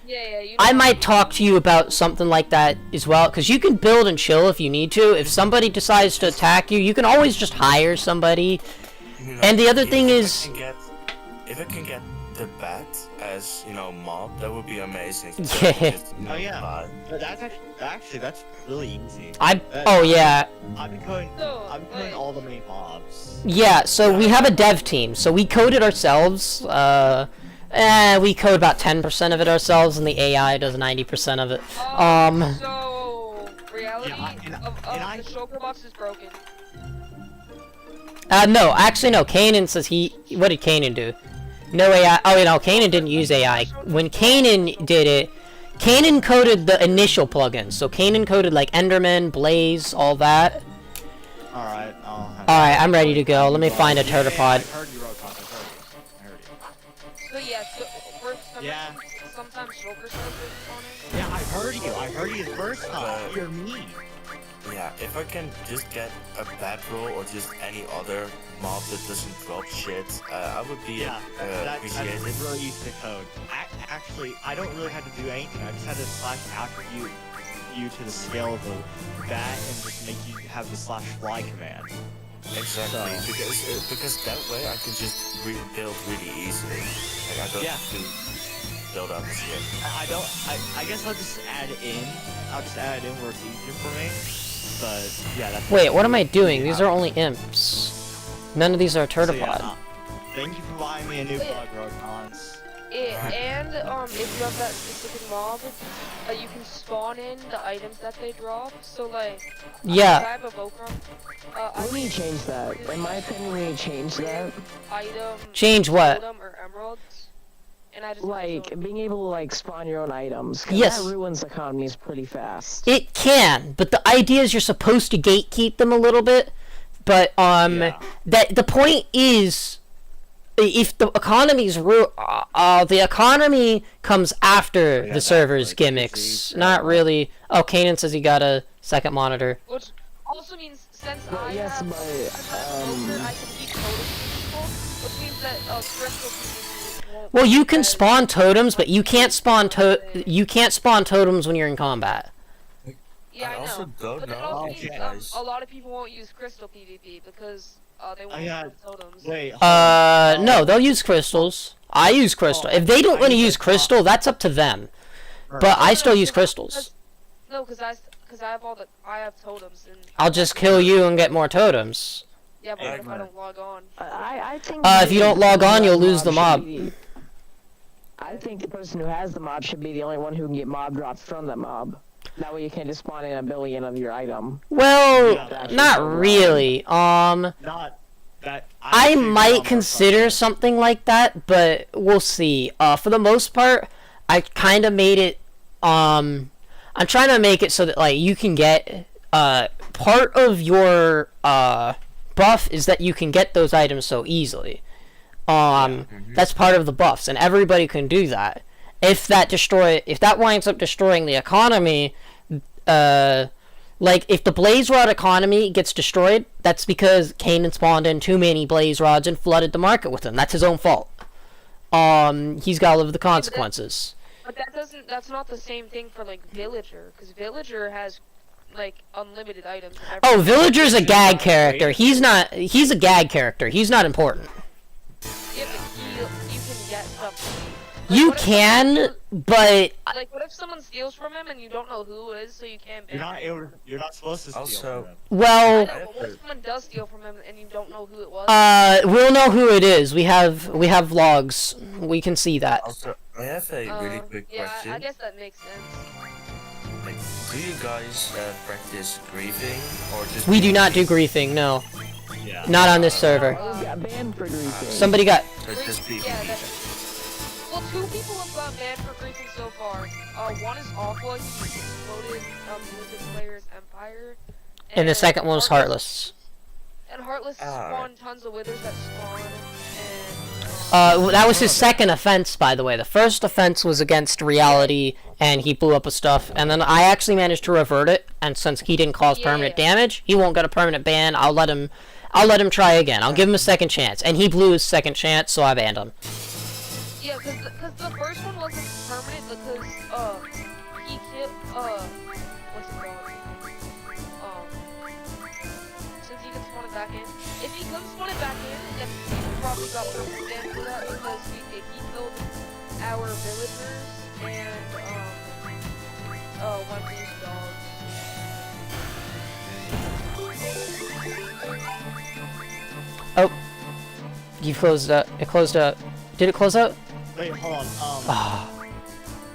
Yeah, you I might talk to you about something like that as well, because you can build and chill if you need to. If somebody decides to attack you, you can always just hire somebody. And the other thing is, if I can get the bat as mob, that would be amazing. Yeah. Oh yeah, but that's actually that's really easy. oh yeah, I've been coding all the main mobs. yeah. So we have a dev team, so we code it ourselves. We code about 10% of it ourselves, and the AI does 90% of it. So reality of the shulker box is broken. No, actually no. Kanan says what did Kanan do? No AI. Oh, no, Kanan didn't use AI. When Kanan did it, Kanan coded the initial plugins. So Kanan coded like Enderman, Blaze, all that. Alright, Alright, I'm ready to go. Let me find a Turtlepod. I heard you wrote content. I heard you. So yeah, sometimes shulker stuff is on it. Yeah, I heard you the first time. You're mean. Yeah, if I can just get a bat roll or just any other mob that doesn't drop shit, I would be That's appreciated. really easy to code. Actually, I don't really have to do anything. I just had to slash attribute you to the scale of the bat and just make you have the slash fly command. Exactly, because that way I can just build really easily. Like I don't have to build up shit. I guess I'll just add it in. I'll just add it in where it's easier for me. But yeah, that's. Wait, what am I doing? These are only imps. None of these are Turtlepod. So, thank you for buying me a new bug, Rokons. And if you have that specific mob, you can spawn in the items that they drop. So like, Yeah. I have a Volcron. We need to change that. In my opinion, we need to change that. Item. Change what? Totem or emeralds. And I just Like, being able to, like, spawn your own items. 'Cause Yes. that ruins economies pretty fast. It can, but the idea is you're supposed to gatekeep them a little bit. But that the point is, if the economy's the economy comes after the server's gimmicks, not really. Oh, Kanan says he got a second monitor. Which also means since Well, I yes, have but, Volker, I can keep totems people, which means that crystal people won't. Well, you can spawn totems, but you can't spawn totems when you're in combat. Yeah, I I also know. don't But it know. also Okay. means a lot of people won't use crystal PvP because they won't use totems. Wait. No, they'll use crystals. I use crystal. If they don't want to use crystal, that's up to them. But I still use crystals. No, because I have totems and. I'll just kill you and get more totems. Yeah, but what if I don't log on? I think... If you don't log on, you'll lose the mob. I think the person who has the mob should be the only one who can get mob drops from the mob. That way you can just spawn in a billion of your item. Well, Yeah, not really. Not. I figured out might more consider fun. something like that, but we'll see. For the most part, I kind of made it. I'm trying to make it so that like you can get part of your buff is that you can get those items so easily. That's part of the buffs, and everybody can do that. If that winds up destroying the economy, like if the blaze rod economy gets destroyed, that's because Kanan spawned in too many blaze rods and flooded the market with them. That's his own fault. He's got to live with the consequences. But that's not the same thing for like Villager, because Villager has like unlimited items. And Oh, everything. Villager's a gag character. He's a gag character. He's not important. Yeah, but you can get stuff. You what if can, someone- but Like, what if someone steals from him and you don't know who it is, so you can't ban him? You're not supposed to steal Also- from him. I well, know, but what if someone does steal from him and you don't know who it was? we'll know who it is. We have logs. We can see that. Also, I have a really quick yeah, question. I guess that makes sense. Like, do you guys practice griefing or just? We do not do griefing. No, Yeah. not on this server. I got banned for griefing. Somebody got. So it's just PvP. Yeah, well, 2 people have got banned for griefing so far. One is Aqua, he exploded with his player's Empire. And the second one was Heartless. And Heartless Ah. spawned tons of withers that spawn, and... That was his second offense, by the way. The first offense was against reality, and he blew up with stuff. And then I actually managed to revert it. And since he didn't cause permanent damage, he won't get a permanent ban. I'll let him try again. I'll give him a second chance. And he blew his second chance, so I banned him. Yeah, cause the first one wasn't permanent because, he killed, what's it called? Since he can spawn it back in. If he couldn't spawn it back in, then he probably got permanent ban for that because he killed our villagers and, Wendy's dogs. Oh. You closed up. It closed up. Did it close out? Wait, hold on. Ah.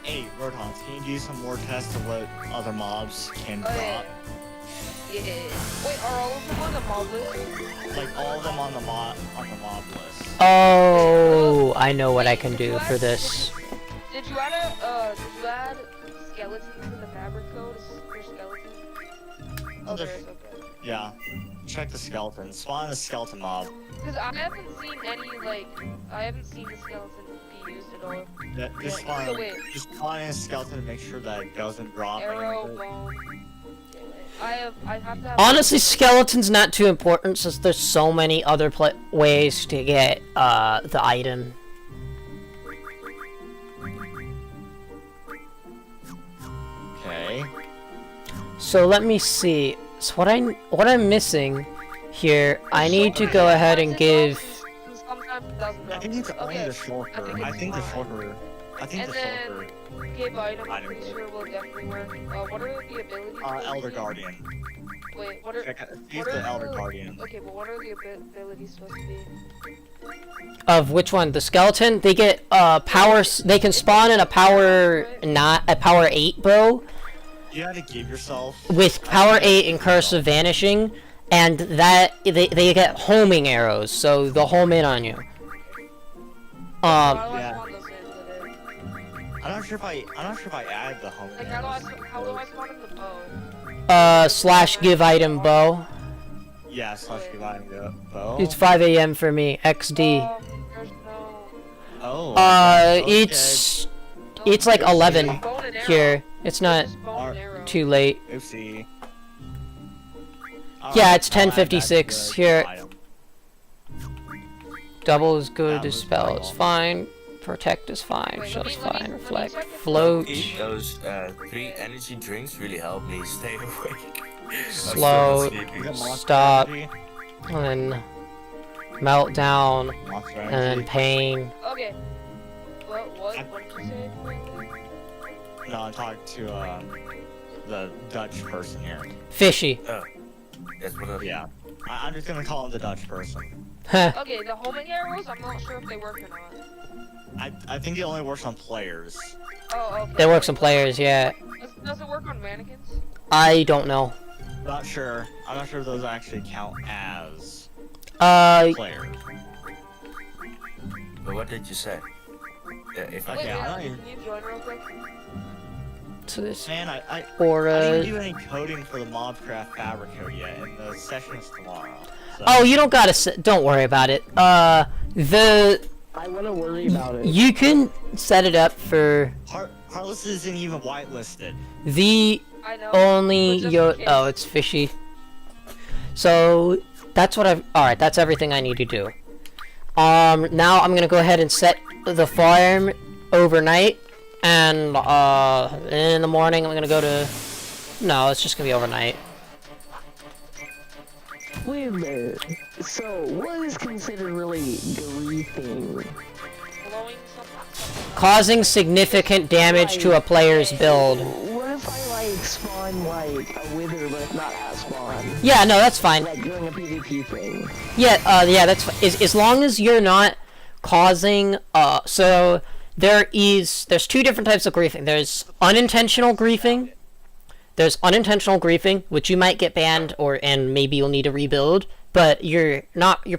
Hey, Roadhogs, can you do some more tests of what other mobs can drop? Yeah. Wait, are all of them on the mob list? Like all of them on the mob list. Oh, I know what I can do for this. Did you add skeletons in the fabric code for skeletons? Oh, there is, okay. Yeah. Check the skeleton. Spawn a skeleton mob. Because I haven't seen the skeleton be used at all. Just spawn, So wait. just spawn in a skeleton to make sure that it doesn't drop. Arrow, anything. bone. I have to have... Honestly, skeleton's not too important since there's so many other ways to get the item. Okay. So let me see. So what I'm missing here, I need to go ahead and give. Sometimes it doesn't I think it's only Okay, the shulker. I I think think the it's fine. shulker. I think And the shulker. then give item, I'm Item pretty code. sure will definitely work. What are the abilities? Elder Guardian. Wait, what are... Check it. Use what the are Elder Guardian. Okay, but what are the abilities supposed to be? Of which one? The skeleton? They get power. They can spawn in a power 8 bow You had to give yourself. with power 8 and curse of vanishing, and that they get homing arrows, so they'll home in on you. How do I yeah. spawn those in today? I'm not sure if I added the home. Like, how do I spawn in the bow? / give item bow. Yeah, slash divine bow. It's 5 a.m. for me. XD. There's no... Oh. okay. It's like 11 Bone and arrow. here. It's not Just bone and arrow. too late. Oopsie. Yeah, it's I'll add that to 10:56 the here. item. Double is good. Yeah, Dispel is fine. fine. Protect is fine. Wait, Chill let is me- let me- fine. let me Reflect. check it. Float. Eat those 3 energy drinks really help me stay awake. I'm still Slow. sleeping. You got monster Stop. energy? And then meltdown. Monster And then energy? pain. Okay. What did you say? No, I'm talking to the Dutch person here. Fishy. Oh, that's what I... Yeah. I'm just gonna call him the Dutch person. Huh. Okay, the homing arrows, I'm not sure if they work or not. I think it only works on players. Oh, okay. There works on players, yeah. Does it work on mannequins? I don't know. Not sure. I'm not sure if those actually count as. player. But what did you say? If I Okay, Wait, I wait, don't can even- you join real quick? So this Man, I didn't auras. do any coding for the Mobcraft fabric code yet, and the session is tomorrow. So. Oh, you don't gotta. Don't worry about it. The I want to worry about it. you can set it up for Heartless isn't even whitelisted. the I know. only but just yo. in case. Oh, it's fishy. So that's what I've. All right, that's everything I need to do. Now I'm gonna go ahead and set the farm overnight, and in the morning I'm gonna go to. No, it's just gonna be overnight. Wait a minute. So, what is considered really griefing? Blowing something. Causing significant damage to a player's build. What if I like spawn like a wither, but it's not at spawn? Yeah, no, that's fine. Like during a PvP thing. Yeah, yeah, that's as long as you're not causing. So there's two different types of griefing. There's unintentional griefing. There's unintentional griefing, which you might get banned and maybe you'll need to rebuild, but you're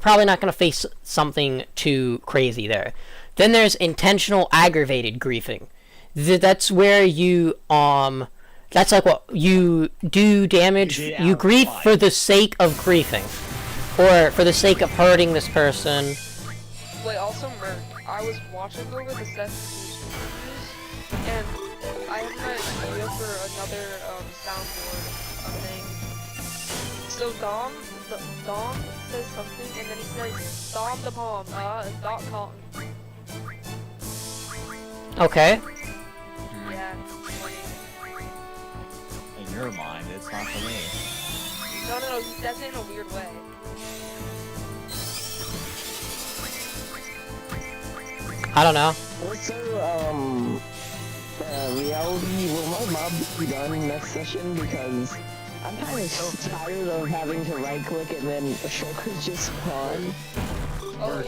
probably not gonna face something too crazy there. Then there's intentional aggravated griefing. That's where you that's like what you do damage. You grief for the sake of griefing, or for the sake of hurting this person. Wait, also Merc, I was watching over the sessions and I have an idea for another soundboard thing. So Dom says something and then he says Dom the Palm, .com. Okay. Yeah. In your mind, it's not for me. No, he says it in a weird way. I don't know. Also, reality, will my mob be done next session? Because I'm kind of tired of having to right click and then shulkers just spawn. Oh,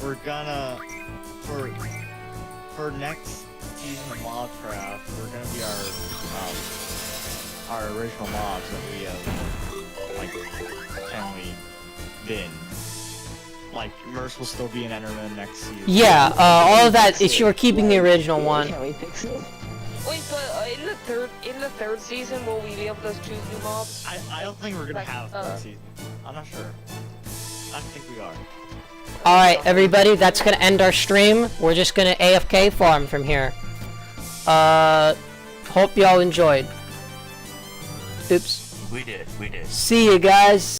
We're gonna for next season of Mobcraft, we're gonna be our original mobs that we have like apparently been. Like Merce will still be an Enderman next season. Yeah, all of that is you're keeping the original one. Can we fix it? wait, but in the third season, will we be able to choose new mobs? I don't think we're gonna Like, have next season. I'm not sure. I think we are. Alright, everybody, that's gonna end our stream. We're just gonna AFK farm from here. Hope y'all enjoyed. Oops. we did. See you guys.